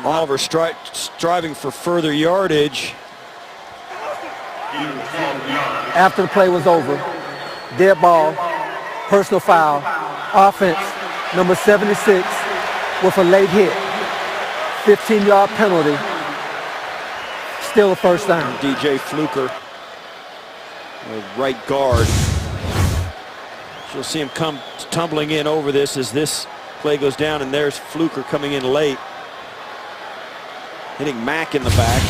Oliver striving for further yardage. After the play was over, dead ball, personal foul, offense, number 76, with a late hit, 15-yard penalty, still a first down. DJ Fluker, right guard. You'll see him come tumbling in over this as this play goes down, and there's Fluker coming in late, hitting Mack in the back.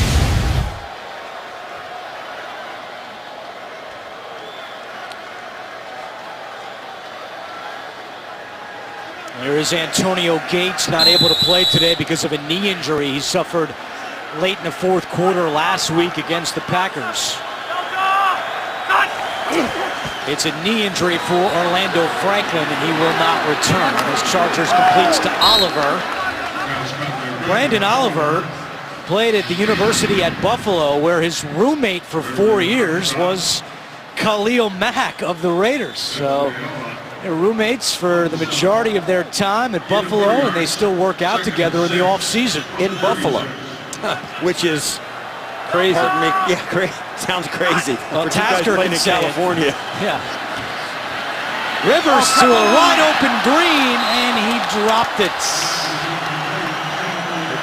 There is Antonio Gates, not able to play today because of a knee injury he suffered late in the 4th quarter last week against the Packers. It's a knee injury for Orlando Franklin, and he will not return as Chargers completes to Oliver. Brandon Oliver played at the University at Buffalo, where his roommate for 4 years was Khalil Mack of the Raiders. So they're roommates for the majority of their time at Buffalo, and they still work out together in the offseason. In Buffalo, which is Crazy. Pardon me. Yeah, sounds crazy. Well, Tasker playing can in say it. California. Yeah. Rivers to a wide open Green, and he dropped it.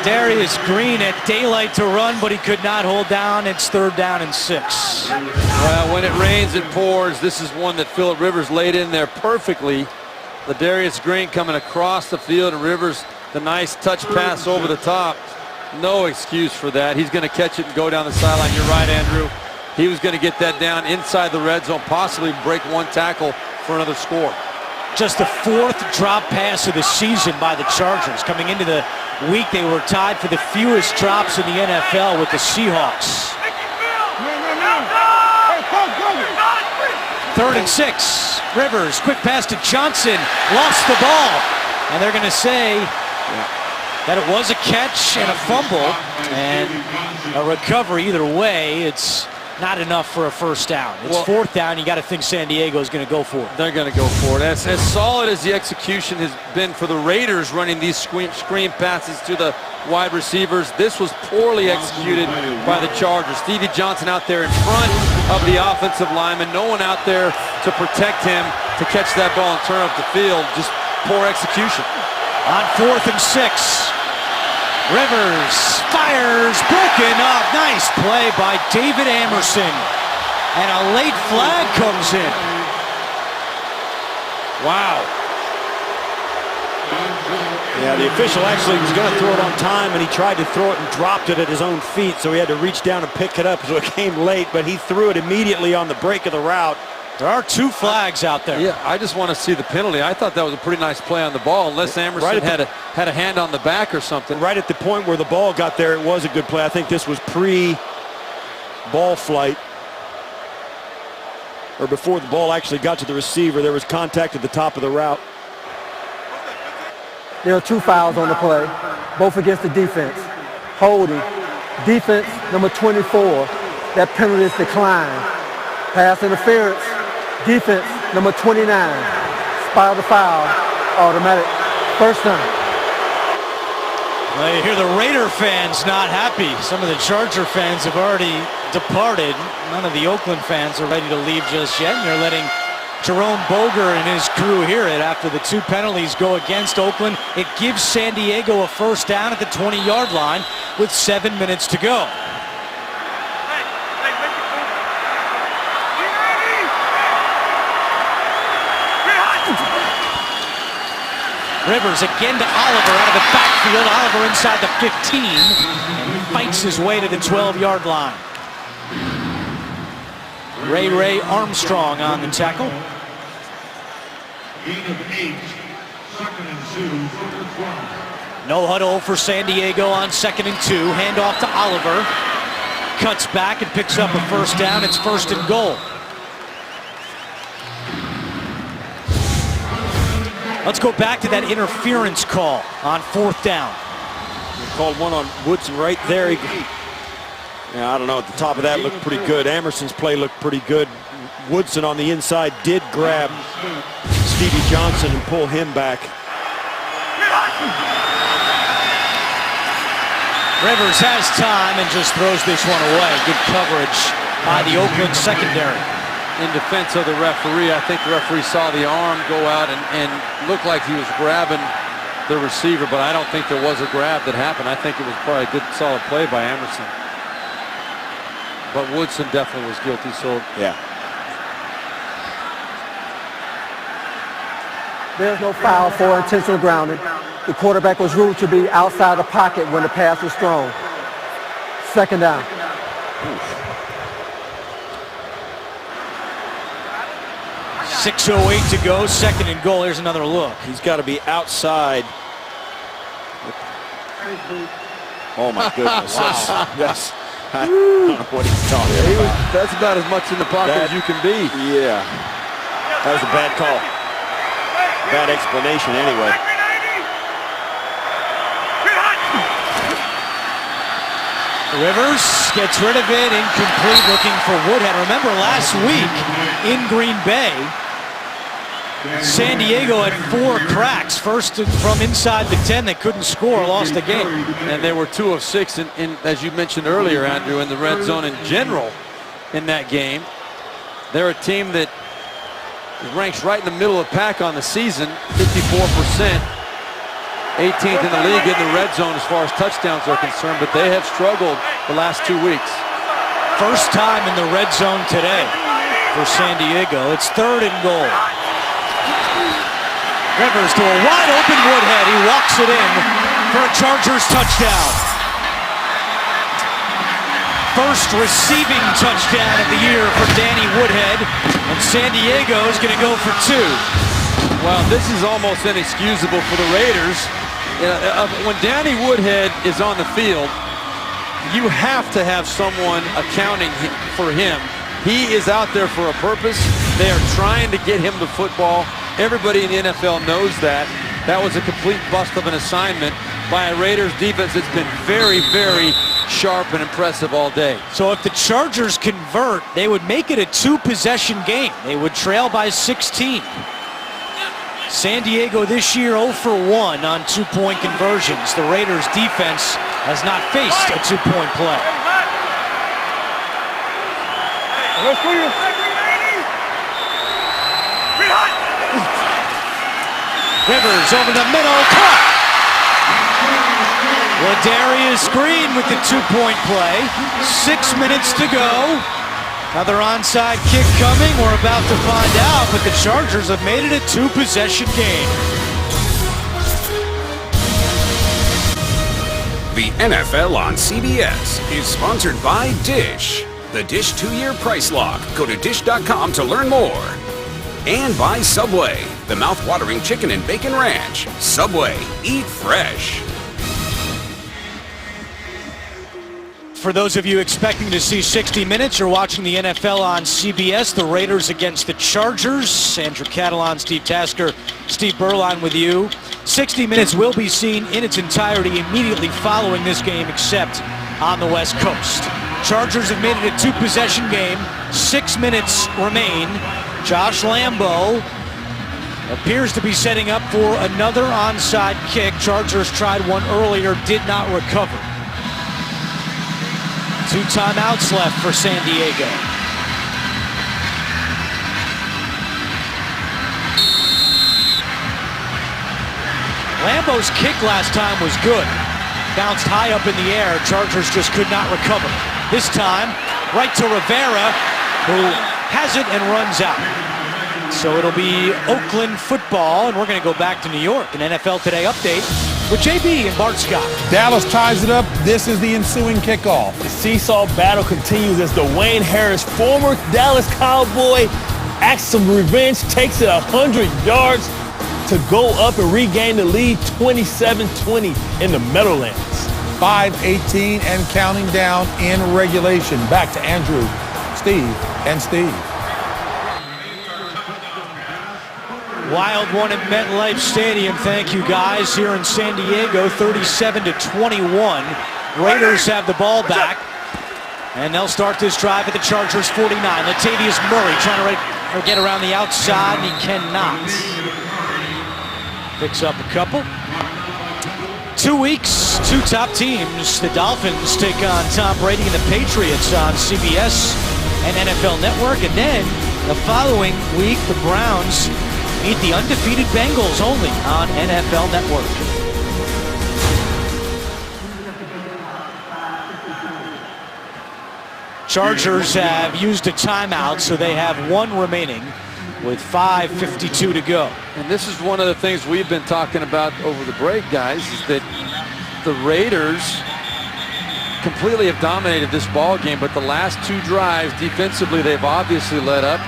Darius Green at daylight to run, but he could not hold down. It's 3rd down and 6. Well, when it rains, it pours. This is one that Phillip Rivers laid in there perfectly. The Darius Green coming across the field, and Rivers, the nice touch pass over the top. No excuse for that. He's going to catch it and go down the sideline. You're right, Andrew. He was going to get that down inside the red zone, possibly break one tackle for another score. Just the 4th drop pass of the season by the Chargers. Coming into the week, they were tied for the fewest drops in the NFL with the Seahawks. 3rd and 6. Rivers, quick pass to Johnson, lost the ball. And they're going to say that it was a catch and a fumble and a recovery. Either way, it's not enough for a first down. It's 4th down. You got to think San Diego is going to go for it. They're going to go for it. As solid as the execution has been for the Raiders running these screen passes to the wide receivers, this was poorly executed by the Chargers. Stevie Johnson out there in front of the offensive lineman. No one out there to protect him to catch that ball and turn up the field. Just poor execution. On 4th and 6. Rivers fires, broken up. Nice play by David Amerson. And a late flag comes in. Wow. Yeah, the official actually was going to throw it on time, and he tried to throw it and dropped it at his own feet, so he had to reach down and pick it up, so it came late, but he threw it immediately on the break of the route. There are 2 flags out there. Yeah, I just want to see the penalty. I thought that was a pretty nice play on the ball, unless Amerson had a hand on the back or something. Right at the point where the ball got there, it was a good play. I think this was pre-ball flight, or before the ball actually got to the receiver. There was contact at the top of the route. There are 2 fouls on the play, both against the defense. Holding. Defense, number 24. That penalty is declined. Pass interference. Defense, number 29. Spot the foul. Automatic. First down. Well, you hear the Raider fans not happy. Some of the Charger fans have already departed. None of the Oakland fans are ready to leave just yet. And they're letting Jerome Boger and his crew hear it after the 2 penalties go against Oakland. It gives San Diego a first down at the 20-yard line with 7 minutes to go. Rivers again to Oliver out of the backfield. Oliver inside the 15 and fights his way to the 12-yard line. Ray Armstrong on the tackle. Gain of 8, 2nd and 2. No huddle for San Diego on 2nd and 2. Handoff to Oliver. Cuts back and picks up a first down. It's 1st and goal. Let's go back to that interference call on 4th down. They called one on Woodson right there. Yeah, I don't know. At the top of that looked pretty good. Amerson's play looked pretty good. Woodson on the inside did grab Stevie Johnson and pull him back. Rivers has time and just throws this one away. Good coverage by the Oakland secondary. In defense of the referee, I think the referee saw the arm go out and looked like he was grabbing the receiver, but I don't think there was a grab that happened. I think it was probably a good, solid play by Amerson. But Woodson definitely was guilty, so yeah. There's no foul for intentional grounding. The quarterback was ruled to be outside the pocket when the pass was thrown. 2nd down. 6:08 to go, 2nd and goal. Here's another look. He's got to be outside. Oh my goodness. Yes. I don't know what he's talking about. that's about as much in the pocket as you can be. Yeah. That was a bad call. Bad explanation anyway. Rivers gets rid of it, incomplete, looking for Woodhead. Remember last week in Green Bay, San Diego had 4 cracks. First from inside the 10, they couldn't score, lost the game. And they were 2 of 6, in as you mentioned earlier, Andrew, in the red zone in general in that game. They're a team that ranks right in the middle of the pack on the season, 54%. 18th in the league in the red zone as far as touchdowns are concerned, but they have struggled the last 2 weeks. First time in the red zone today for San Diego. It's 3rd and goal. Rivers to a wide open Woodhead. He walks it in for a Chargers touchdown. First receiving touchdown of the year for Danny Woodhead, and San Diego is going to go for 2. Well, this is almost inexcusable for the Raiders. When Danny Woodhead is on the field, you have to have someone accounting for him. He is out there for a purpose. They are trying to get him the football. Everybody in the NFL knows that. That was a complete bust of an assignment by a Raiders defense that's been very, very sharp and impressive all day. So if the Chargers convert, they would make it a 2-possession game. They would trail by 16. San Diego this year 0 for 1 on 2-point conversions. The Raiders defense has not faced a 2-point play. Rivers over the middle, caught! Ladarius Green with the 2-point play. 6 minutes to go. Another onside kick coming. We're about to find out, but the Chargers have made it a 2-possession game. The NFL on CBS is sponsored by Dish. The Dish 2-year price lock. Go to dish.com to learn more. And by Subway, the mouth-watering chicken and bacon ranch. Subway, eat fresh. For those of you expecting to see 60 minutes, you're watching the NFL on CBS. The Raiders against the Chargers. Andrew Catalan, Steve Tasker, Steve Berline with you. 60 minutes will be seen in its entirety immediately following this game, except on the West Coast. Chargers have made it a 2-possession game. 6 minutes remain. Josh Lambo appears to be setting up for another onside kick. Chargers tried one earlier, did not recover. 2 timeouts left for San Diego. Lambo's kick last time was good. Bounced high up in the air. Chargers just could not recover. This time, right to Rivera, who has it and runs out. So it'll be Oakland football, and we're going to go back to New York. An NFL Today update with JB and Bart Scott. Dallas ties it up. This is the ensuing kickoff. The seesaw battle continues as Dwayne Harris, former Dallas Cowboy, acts some revenge, takes it 100 yards to go up and regain the lead 27-20 in the Meadowlands. 5:18 and counting down in regulation. Back to Andrew, Steve, and Steve. Wild one at MetLife Stadium. Thank you, guys. Here in San Diego, 37-21. Raiders have the ball back, and they'll start this drive at the Chargers 49. Latavius Murray trying to get around the outside, and he cannot. Picks up a couple. 2 weeks, 2 top teams. The Dolphins take on Tom Brady and the Patriots on CBS and NFL Network. And then the following week, the Browns meet the undefeated Bengals only on NFL Network. Chargers have used a timeout, so they have 1 remaining with 5:52 to go. And this is one of the things we've been talking about over the break, guys, is that the Raiders completely have dominated this ball game, but the last 2 drives defensively they've obviously let up,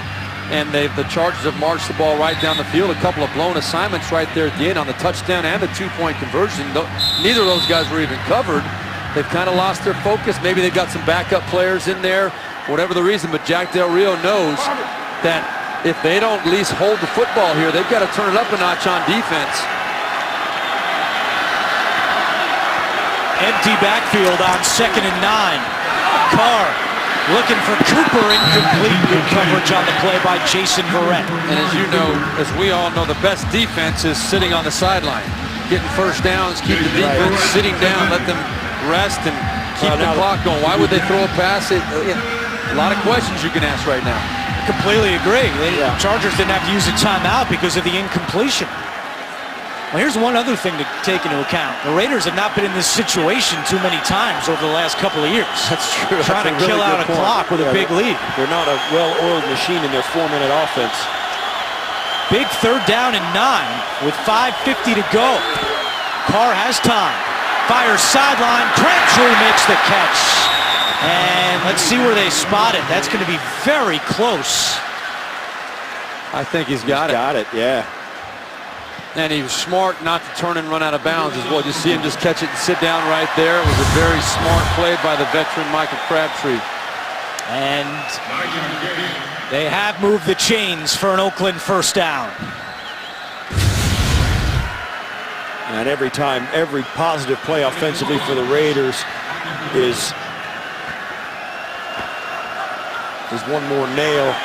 and the Chargers have marched the ball right down the field. A couple of blown assignments right there at the end on the touchdown and the 2-point conversion. Neither of those guys were even covered. They've kind of lost their focus. Maybe they've got some backup players in there, whatever the reason, but Jack Del Rio knows that if they don't at least hold the football here, they've got to turn it up a notch on defense. Empty backfield on 2nd and 9. Carr looking for Cooper, incomplete. Good coverage on the play by Jason Verrett. And as you know, as we all know, the best defense is sitting on the sideline. Getting first downs, keep the defense sitting down, let them rest and keep the clock going. Why would they throw a pass? A lot of questions you can ask right now. Completely agree. The Chargers didn't have to use a timeout because of the incompletion. Well, here's one other thing to take into account. The Raiders have not been in this situation too many times over the last couple of years. That's true. Trying to kill out a clock with a big lead. They're not a well-oiled machine in their 4-minute offense. Big 3rd down and 9 with 5:50 to go. Carr has time. Fires sideline. Crabtree makes the catch. And let's see where they spot it. That's going to be very close. I think he's got it. Got it, yeah. And he was smart not to turn and run out of bounds as well. You see him just catch it and sit down right there. It was a very smart play by the veteran Michael Crabtree. And They have moved the chains for an Oakland first down. And every time, every positive play offensively for the Raiders is one more nail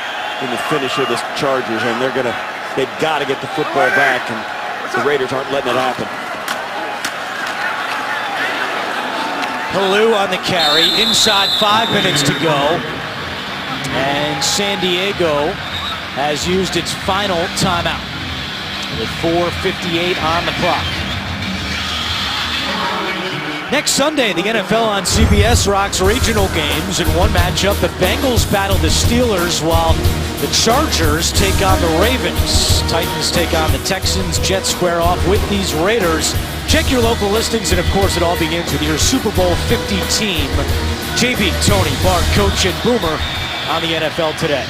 in the finish of the Chargers, and they've got to get the football back, and the Raiders aren't letting it happen. Halou on the carry, inside 5 minutes to go. And San Diego has used its final timeout with 4:58 on the clock. Next Sunday, the NFL on CBS rocks regional games. In one matchup, the Bengals battle the Steelers while the Chargers take on the Ravens. Titans take on the Texans. Jets square off with these Raiders. Check your local listings, and of course, it all begins with your Super Bowl 50 team. JB, Tony, Bart, Coach, and Boomer on the NFL Today.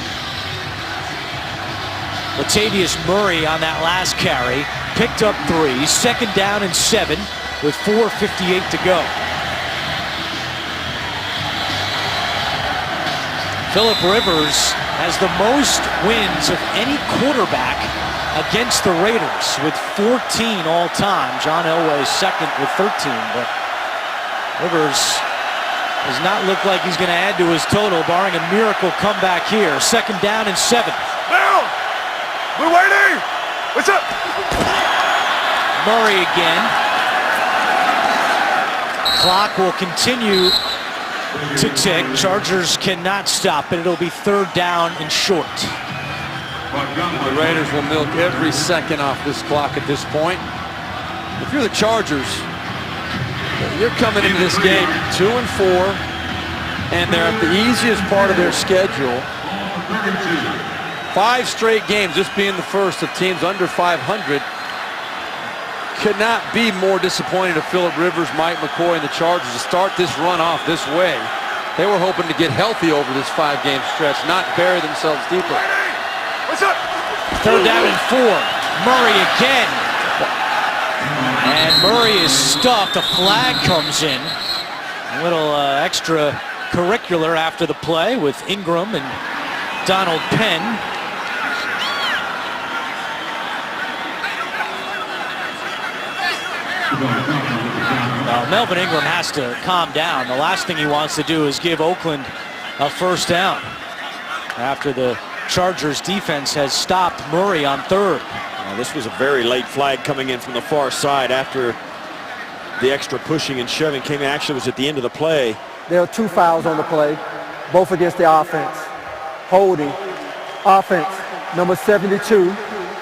Latavius Murray on that last carry, picked up 3, second down and 7 with 4:58 to go. Phillip Rivers has the most wins of any quarterback against the Raiders with 14 all time. John Elway second with 13, but Rivers does not look like he's going to add to his total, barring a miracle comeback here. Second down and 7. Down! Blue waiting! What's up? Murray again. Clock will continue to tick. Chargers cannot stop it. It'll be third down and short. The Raiders will milk every second off this clock at this point. If you're the Chargers, you're coming into this game 2-4, and they're at the easiest part of their schedule. 5 straight games, this being the first of teams under 500. Could not be more disappointed of Phillip Rivers, Mike McCoy, and the Chargers to start this run off this way. They were hoping to get healthy over this 5-game stretch, not bury themselves deeper. What's up? Third down and 4. Murray again. And Murray is stuffed. A flag comes in. A little extracurricular after the play with Ingram and Donald Penn. Well, Melvin Ingram has to calm down. The last thing he wants to do is give Oakland a first down after the Chargers defense has stopped Murray on third. This was a very late flag coming in from the far side after the extra pushing and shoving came in. Actually, it was at the end of the play. There are 2 fouls on the play, both against the offense. Holding, offense, number 72,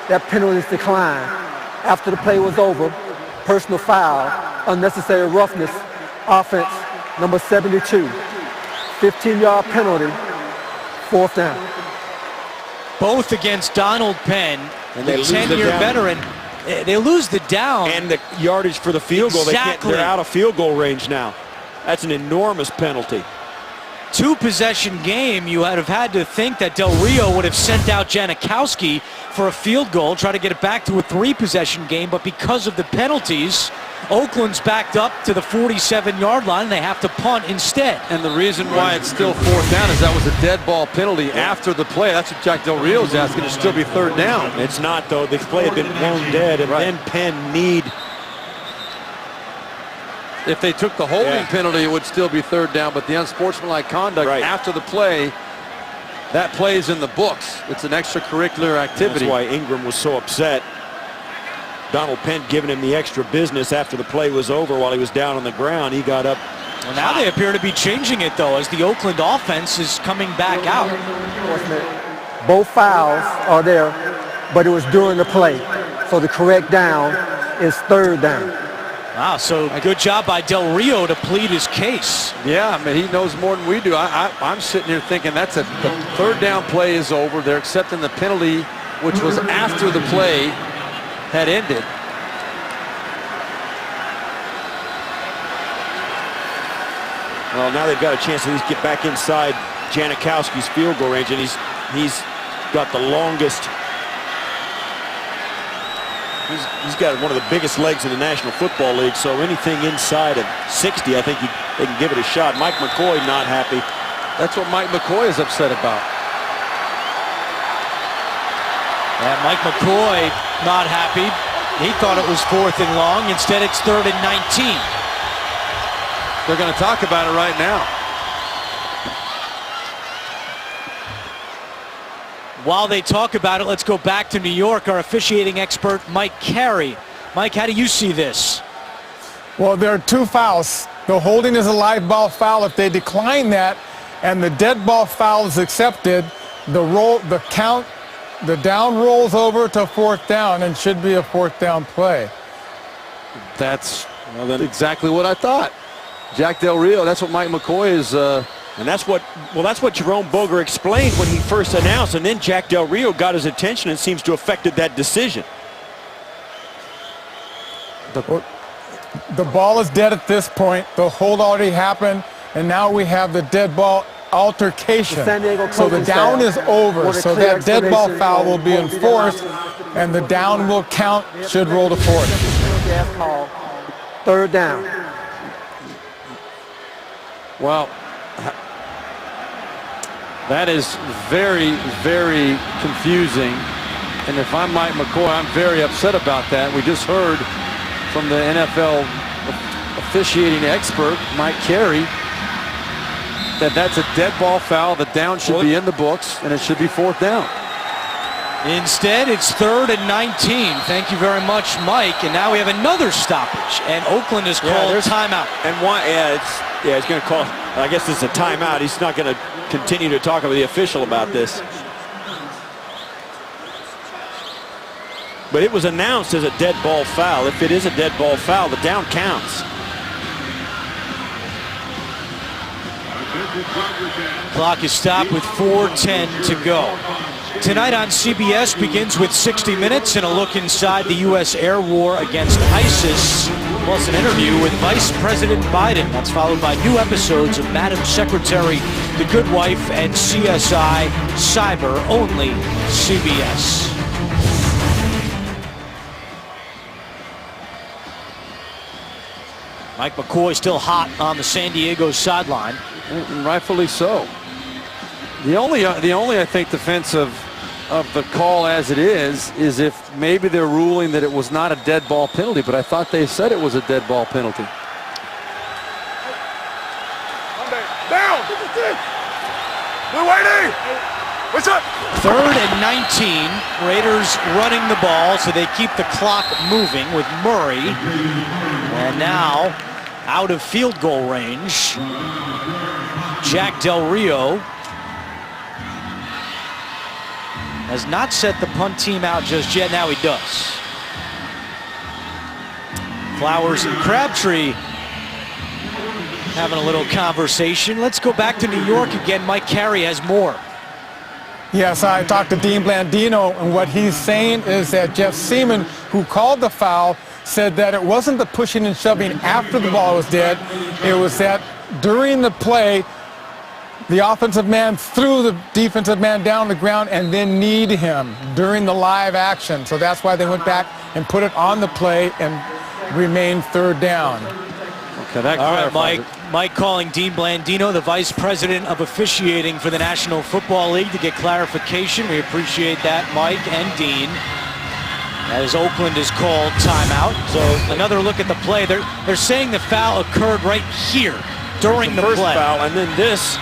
that penalty is declined. After the play was over, personal foul, unnecessary roughness, offense, number 72, 15-yard penalty, 4th down. Both against Donald Penn, and the 10-year veteran. They lose the down. And the yardage for the field goal. Exactly. They're out of field goal range now. That's an enormous penalty. 2-possession game, you would have had to think that Del Rio would have sent out Janikowski for a field goal, try to get it back to a 3-possession game, but because of the penalties, Oakland's backed up to the 47-yard line, and they have to punt instead. And the reason why it's still 4th down is that was a dead ball penalty after the play. That's what Jack Del Rio's asking. It should still be 3rd down. It's not, though. The play had been blown dead, and then Penn need. If they took the holding penalty, it would still be 3rd down, but the unsportsmanlike conduct after the play, that plays in the books. It's an extracurricular activity. That's why Ingram was so upset. Donald Penn giving him the extra business after the play was over while he was down on the ground. He got up. Well, now they appear to be changing it, though, as the Oakland offense is coming back out. Both fouls are there, but it was during the play. So the correct down is 3rd down. Wow, so good job by Del Rio to plead his case. Yeah, I mean, he knows more than we do. I'm sitting here thinking the 3rd down play is over. They're accepting the penalty, which was after the play had ended. Well, now they've got a chance to at least get back inside Janikowski's field goal range, and he's got the longest. He's got one of the biggest legs in the National Football League, so anything inside of 60, I think they can give it a shot. Mike McCoy not happy. That's what Mike McCoy is upset about. And Mike McCoy not happy. He thought it was 4th and long. Instead, it's 3rd and 19. They're going to talk about it right now. While they talk about it, let's go back to New York. Our officiating expert, Mike Carey. Mike, how do you see this? Well, there are 2 fouls. The holding is a live ball foul. If they decline that and the dead ball foul is accepted, the down rolls over to 4th down and should be a 4th down play. That's exactly what I thought. Jack Del Rio, that's what Mike McCoy is. And that's what Jerome Boger explained when he first announced, and then Jack Del Rio got his attention and seems to have affected that decision. The ball is dead at this point. The hold already happened, and now we have the dead ball altercation. So the down is over, so that dead ball foul will be enforced, and the down will count, should roll to 4th. Gas call. 3rd down. Well, that is very, very confusing. And if I'm Mike McCoy, I'm very upset about that. We just heard from the NFL officiating expert, Mike Carey, that's a dead ball foul. The down should be in the books, and it should be 4th down. Instead, it's 3rd and 19. Thank you very much, Mike. And now we have another stoppage, and Oakland has called timeout. And he's going to call. I guess it's a timeout. He's not going to continue to talk with the official about this. But it was announced as a dead ball foul. If it is a dead ball foul, the down counts. Clock is stopped with 4:10 to go. Tonight on CBS begins with 60 Minutes and a look inside the U.S. air war against ISIS, plus an interview with Vice President Biden. That's followed by new episodes of Madam Secretary, The Good Wife, and CSI Cyber, only CBS. Mike McCoy still hot on the San Diego sideline. And rightfully so. The only I think defense of the call as it is if maybe they're ruling that it was not a dead ball penalty, but I thought they said it was a dead ball penalty. Down! Blue Whitey! What's up? 3rd and 19. Raiders running the ball, so they keep the clock moving with Murray. And now, out of field goal range, Jack Del Rio has not set the punt team out just yet. Now he does. Flowers and Crabtree having a little conversation. Let's go back to New York again. Mike Carey has more. Yes, I talked to Dean Blandino, and what he's saying is that Jeff Seaman, who called the foul, said that it wasn't the pushing and shoving after the ball was dead. It was that during the play, the offensive man threw the defensive man down the ground and then kneed him during the live action. So that's why they went back and put it on the play and remained 3rd down. Okay, that all right, Mike. Mike calling Dean Blandino, the Vice President of Officiating for the National Football League, to get clarification. We appreciate that, Mike and Dean. As Oakland is called timeout. So another look at the play. They're saying the foul occurred right here during the first play. Foul, and then this,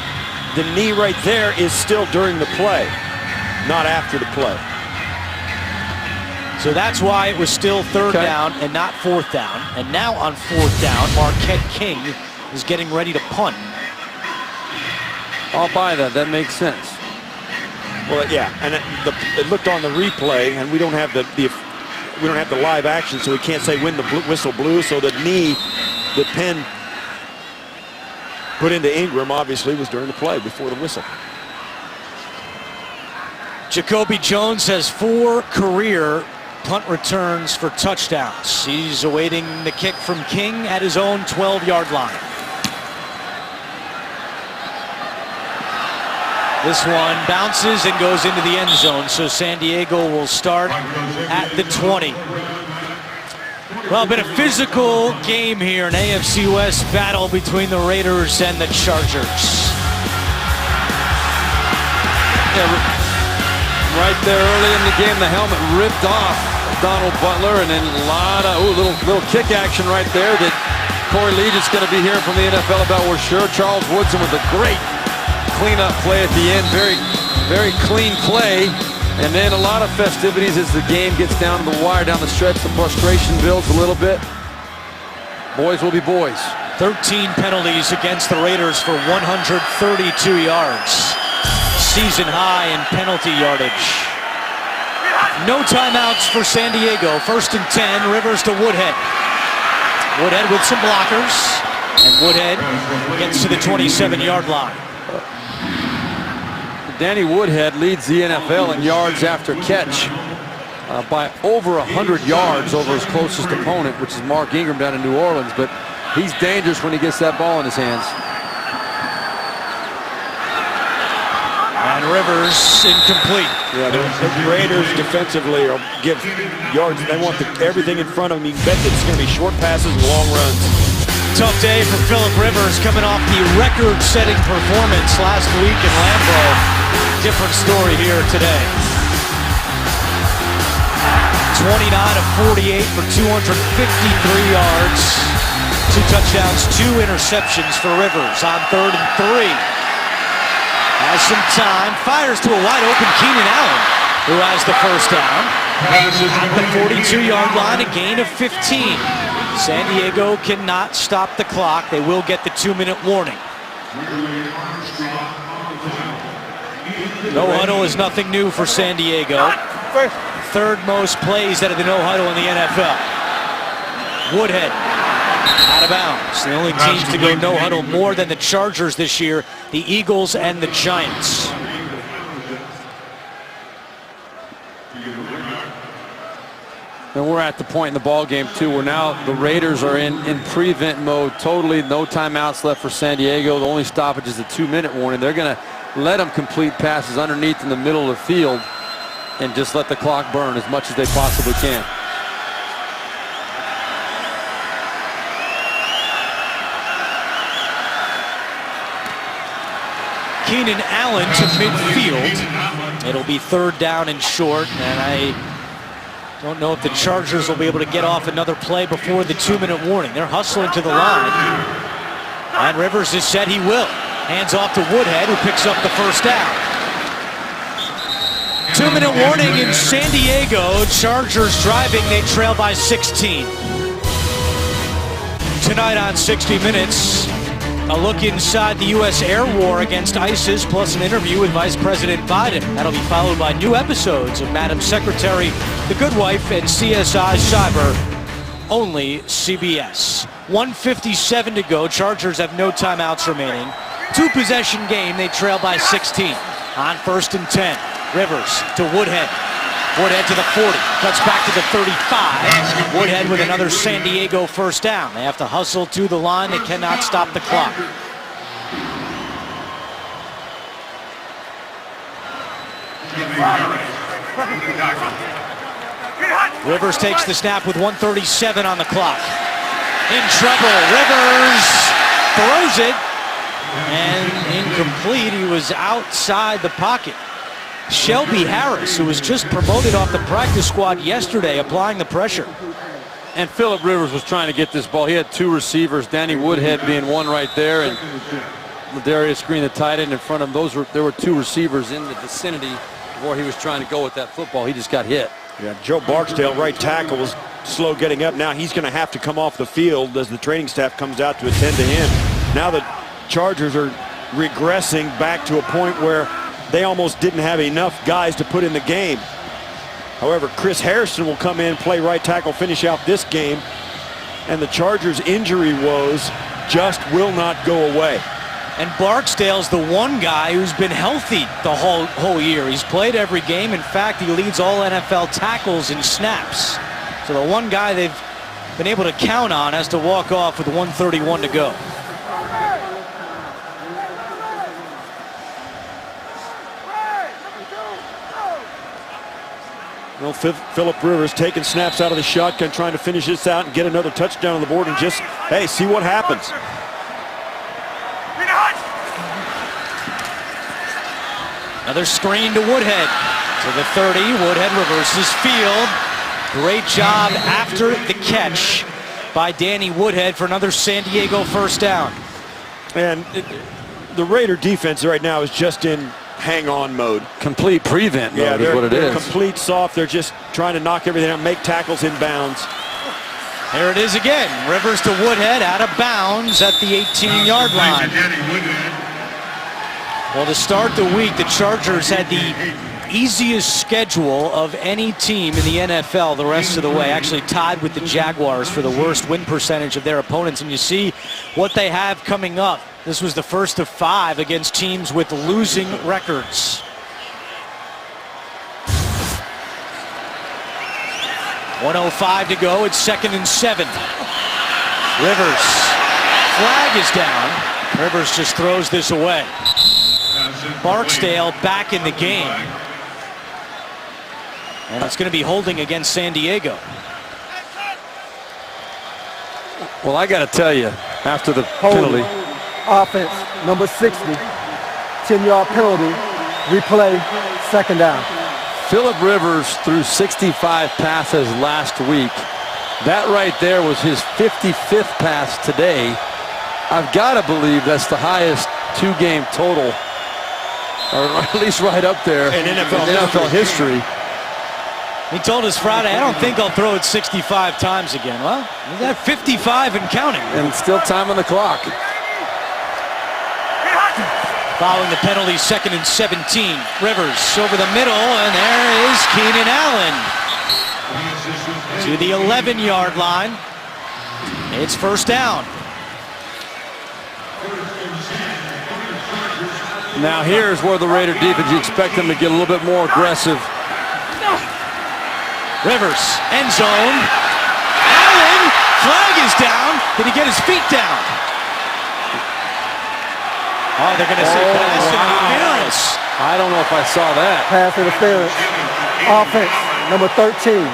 the knee right there is still during the play, not after the play. So that's why it was still 3rd down and not 4th down. And now on 4th down, Marquette King is getting ready to punt. I'll buy that. That makes sense. Well, yeah, and it looked on the replay, and we don't have the live action, so we can't say when the whistle blew. So the knee that Penn put into Ingram obviously was during the play before the whistle. Jacoby Jones has 4 career punt returns for touchdowns. He's awaiting the kick from King at his own 12-yard line. This one bounces and goes into the end zone, so San Diego will start at the 20. Well, been a physical game here, an AFC West battle between the Raiders and the Chargers. right there early in the game. The helmet ripped off Donald Butler, and then a lot of little kick action right there that Corey Legion's going to be hearing from the NFL about, we're sure. Charles Woodson with a great cleanup play at the end. Very, very clean play. And then a lot of festivities as the game gets down to the wire, down the stretch. The frustration builds a little bit. Boys will be boys. 13 penalties against the Raiders for 132 yards. Season high in penalty yardage. No timeouts for San Diego. 1st and 10, Rivers to Woodhead. Woodhead with some blockers, and Woodhead gets to the 27-yard line. Danny Woodhead leads the NFL in yards after catch by over 100 yards over his closest opponent, which is Mark Ingram down in New Orleans, but he's dangerous when he gets that ball in his hands. And Rivers incomplete. Yeah, the Raiders defensively will give yards. They want everything in front of them. You can bet that it's going to be short passes and long runs. Tough day for Philip Rivers, coming off the record-setting performance last week in Lambeau. Different story here today. 29 of 48 for 253 yards. 2 touchdowns, 2 interceptions for Rivers on 3rd and 3. Has some time, fires to a wide open Keenan Allen, who has the first down. At the 42-yard line, a gain of 15. San Diego cannot stop the clock. They will get the 2-minute warning. No huddle is nothing new for San Diego. 3rd most plays out of the no huddle in the NFL. Woodhead out of bounds. The only teams to go no huddle more than the Chargers this year, the Eagles and the Giants. And we're at the point in the ball game too where now the Raiders are in prevent mode. Totally no timeouts left for San Diego. The only stoppage is the 2-minute warning. They're going to let them complete passes underneath in the middle of the field and just let the clock burn as much as they possibly can. Keenan Allen to midfield. It'll be 3rd down and short, and I don't know if the Chargers will be able to get off another play before the 2-minute warning. They're hustling to the line, and Rivers has said he will. Hands off to Woodhead, who picks up the first down. 2-minute warning in San Diego. Chargers driving, they trail by 16. Tonight on 60 Minutes, a look inside the U.S. air war against ISIS, plus an interview with Vice President Biden. That'll be followed by new episodes of Madam Secretary, The Good Wife, and CSI Cyber, only CBS. 1:57 to go. Chargers have no timeouts remaining. 2-possession game. They trail by 16 on 1st and 10. Rivers to Woodhead. Woodhead to the 40. Cuts back to the 35. Woodhead with another San Diego first down. They have to hustle to the line. They cannot stop the clock. Rivers takes the snap with 1:37 on the clock. In trouble. Rivers throws it. And incomplete. He was outside the pocket. Shelby Harris, who was just promoted off the practice squad yesterday, applying the pressure. And Philip Rivers was trying to get this ball. He had 2 receivers, Danny Woodhead being one right there, and Ladarius Green, the tight end, in front of him. There were 2 receivers in the vicinity where he was trying to go with that football. He just got hit. Yeah, Joe Barksdale, right tackle, was slow getting up. Now he's going to have to come off the field as the training staff comes out to attend to him. Now the Chargers are regressing back to a point where they almost didn't have enough guys to put in the game. However, Chris Harrison will come in, play right tackle, finish out this game, and the Chargers' injury woes just will not go away. And Barksdale's the one guy who's been healthy the whole year. He's played every game. In fact, he leads all NFL tackles in snaps. So the one guy they've been able to count on has to walk off with 1:31 to go. Well, Philip Rivers taking snaps out of the shotgun, trying to finish this out and get another touchdown on the board and just, hey, see what happens. Another screen to Woodhead. To the 30, Woodhead reverses field. Great job after the catch by Danny Woodhead for another San Diego first down. And the Raider defense right now is just in hang-on mode. Complete prevent mode is what it they're is. Complete soft. They're just trying to knock everything out, make tackles in bounds. Here it is again. Rivers to Woodhead, out of bounds at the 18-yard line. Well, to start the week, the Chargers had the easiest schedule of any team in the NFL the rest of the way. Actually tied with the Jaguars for the worst win percentage of their opponents. And you see what they have coming up. This was the first of 5 against teams with losing records. .105 to go. It's 2nd and 7. Rivers. Flag is down. Rivers just throws this away. Barksdale back in the game. And it's going to be holding against San Diego. Well, I got to tell you, after the penalty. Offense, number 60. 10-yard penalty. Replay, 2nd down. Phillip Rivers threw 65 passes last week. That right there was his 55th pass today. I've got to believe that's the highest 2-game total, or at least right up there in NFL history. He told us Friday, I don't think I'll throw it 65 times again. Well, he's at 55 and counting. And still time on the clock. Following the penalty, 2nd and 17. Rivers over the middle, and there is Keenan Allen to the 11-yard line. It's first down. Now here's where the Raider defense, you expect them to get a little bit more aggressive. Rivers, end zone. Allen, flag is down. Did he get his feet down? Oh, they're going to say pass interference. I don't know if I saw that. Pass interference. Offense, number 13.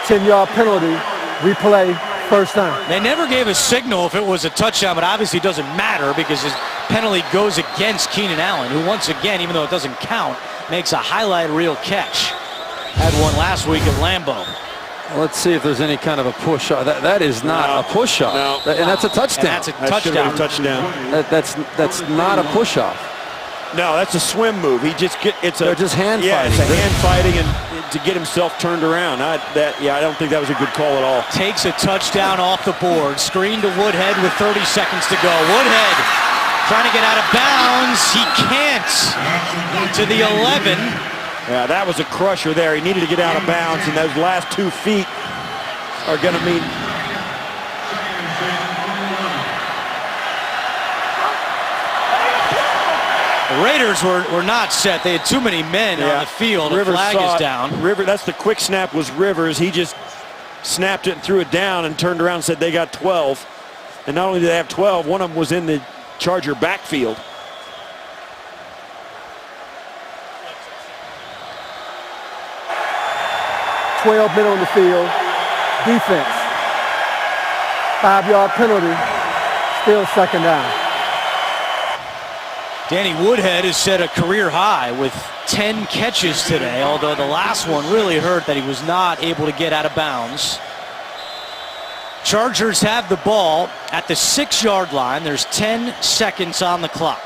10-yard penalty. Replay, first down. They never gave a signal if it was a touchdown, but obviously it doesn't matter because his penalty goes against Keenan Allen, who once again, even though it doesn't count, makes a highlight reel catch. Had one last week at Lambeau. Let's see if there's any kind of a push. That is not a push-off. No. And that's a touchdown. And that's a That should have touchdown. been a touchdown. That's not a push-off. No, that's a swim move. They're just hand fighting. fighting. It's a hand fighting and to get himself turned around. I don't think that was a good call at all. Takes a touchdown off the board. Screen to Woodhead with 30 seconds to go. Woodhead trying to get out of bounds. He can't. To the 11. Yeah, that was a crusher there. He needed to get out of bounds, and those last 2 feet are going to mean. The Raiders were not set. They had too many men on the field. The flag is down. That's the quick snap was Rivers. He just snapped it and threw it down and turned around and said they got 12. And not only did they have 12, one of them was in the Charger backfield. .12 men on the field. Defense. 5-yard penalty. Still 2nd down. Danny Woodhead has set a career high with 10 catches today, although the last one really hurt that he was not able to get out of bounds. Chargers have the ball at the 6-yard line. There's 10 seconds on the clock.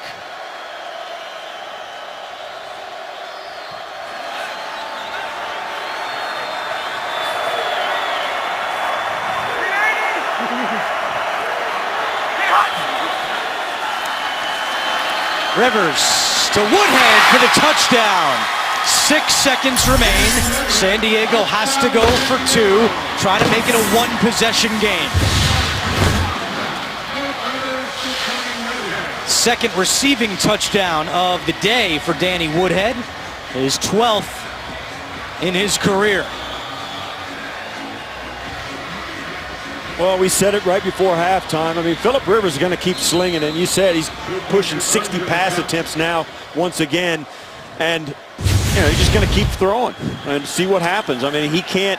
Rivers to Woodhead for the touchdown. 6 seconds remain. San Diego has to go for 2. Try to make it a 1-possession game. Second receiving touchdown of the day for Danny Woodhead. His 12th in his career. Well, we said it right before halftime. I mean, Phillip Rivers is going to keep slinging it. And you said he's pushing 60 pass attempts now once again. And, he's just going to keep throwing and see what happens. I mean, he can't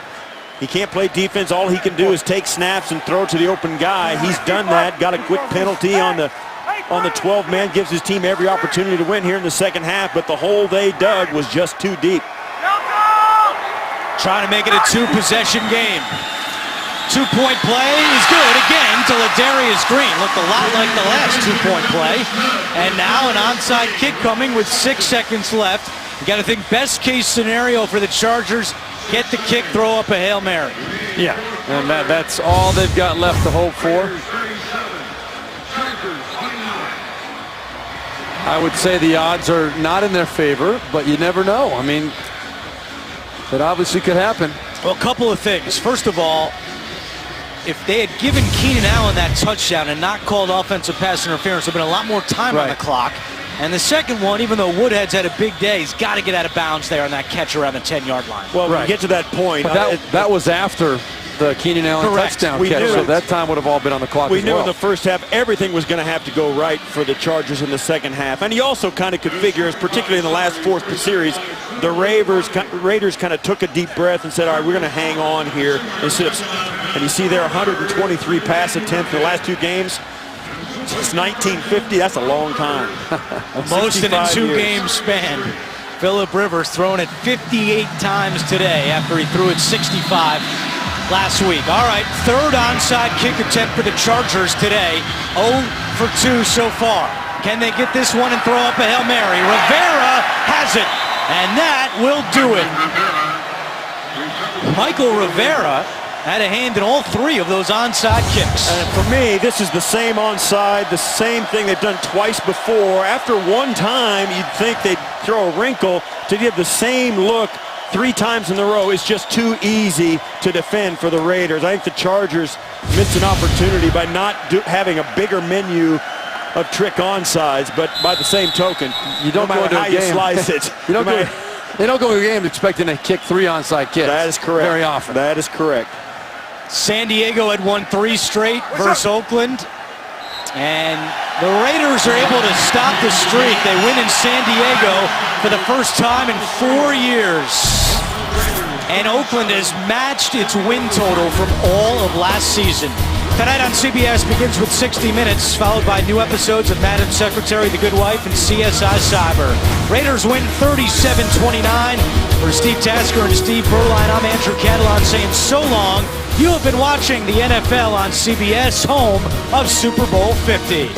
play defense. All he can do is take snaps and throw to the open guy. He's done that. Got a quick penalty on the 12-man. Gives his team every opportunity to win here in the second half. But the hole they dug was just too deep. Trying to make it a 2-possession game. 2-point play is good again to Ladarius Green. Looked a lot like the last 2-point play. And now an onside kick coming with 6 seconds left. You got to think best case scenario for the Chargers, get the kick, throw up a Hail Mary. Yeah, and that's all they've got left to hope for. I would say the odds are not in their favor, but you never know. I mean, it obviously could happen. Well, a couple of things. First of all, if they had given Keenan Allen that touchdown and not called offensive pass interference, there would have been a lot more time on the clock. And the second one, even though Woodhead's had a big day, he's got to get out of bounds there on that catch around the 10-yard line. Well, when you get to that point, But that was after the Keenan Allen touchdown catch, so that time would have all been on the clock we as knew well. in the first half everything was going to have to go right for the Chargers in the second half. And you also kind of could figure, particularly in the last 4 series, the Raiders kind of took a deep breath and said, all right, we're going to hang on here. Instead of, and you see there 123 pass attempts in the last 2 games. Since 1950, that's a long time. Most in a 2-game span. Phillip Rivers thrown it 58 times today after he threw it 65 last week. All right, third onside kick attempt for the Chargers today. 0 for 2 so far. Can they get this one and throw up a Hail Mary? Rivera has it, and that will do it. Michael Rivera had a hand in all 3 of those onside kicks. And for me, this is the same onside, the same thing they've done twice before. After one time, you'd think they'd throw a wrinkle. To give the same look 3 times in a row is just too easy to defend for the Raiders. I think the Chargers missed an opportunity by not having a bigger menu of trick onsides, but by the same token, you don't no matter how you slice it. They don't go to a game expecting to kick 3 onside kicks. That is correct. Very often. That is correct. San Diego had won 3 straight versus Oakland. And the Raiders are able to stop the streak. They win in San Diego for the first time in 4 years. And Oakland has matched its win total from all of last season. Tonight on CBS begins with 60 Minutes, followed by new episodes of Madam Secretary, The Good Wife, and CSI Cyber. Raiders win 37-29. For Steve Tasker and Steve Berline, I'm Andrew Catalon saying so long. You have been watching the NFL on CBS, home of Super Bowl 50.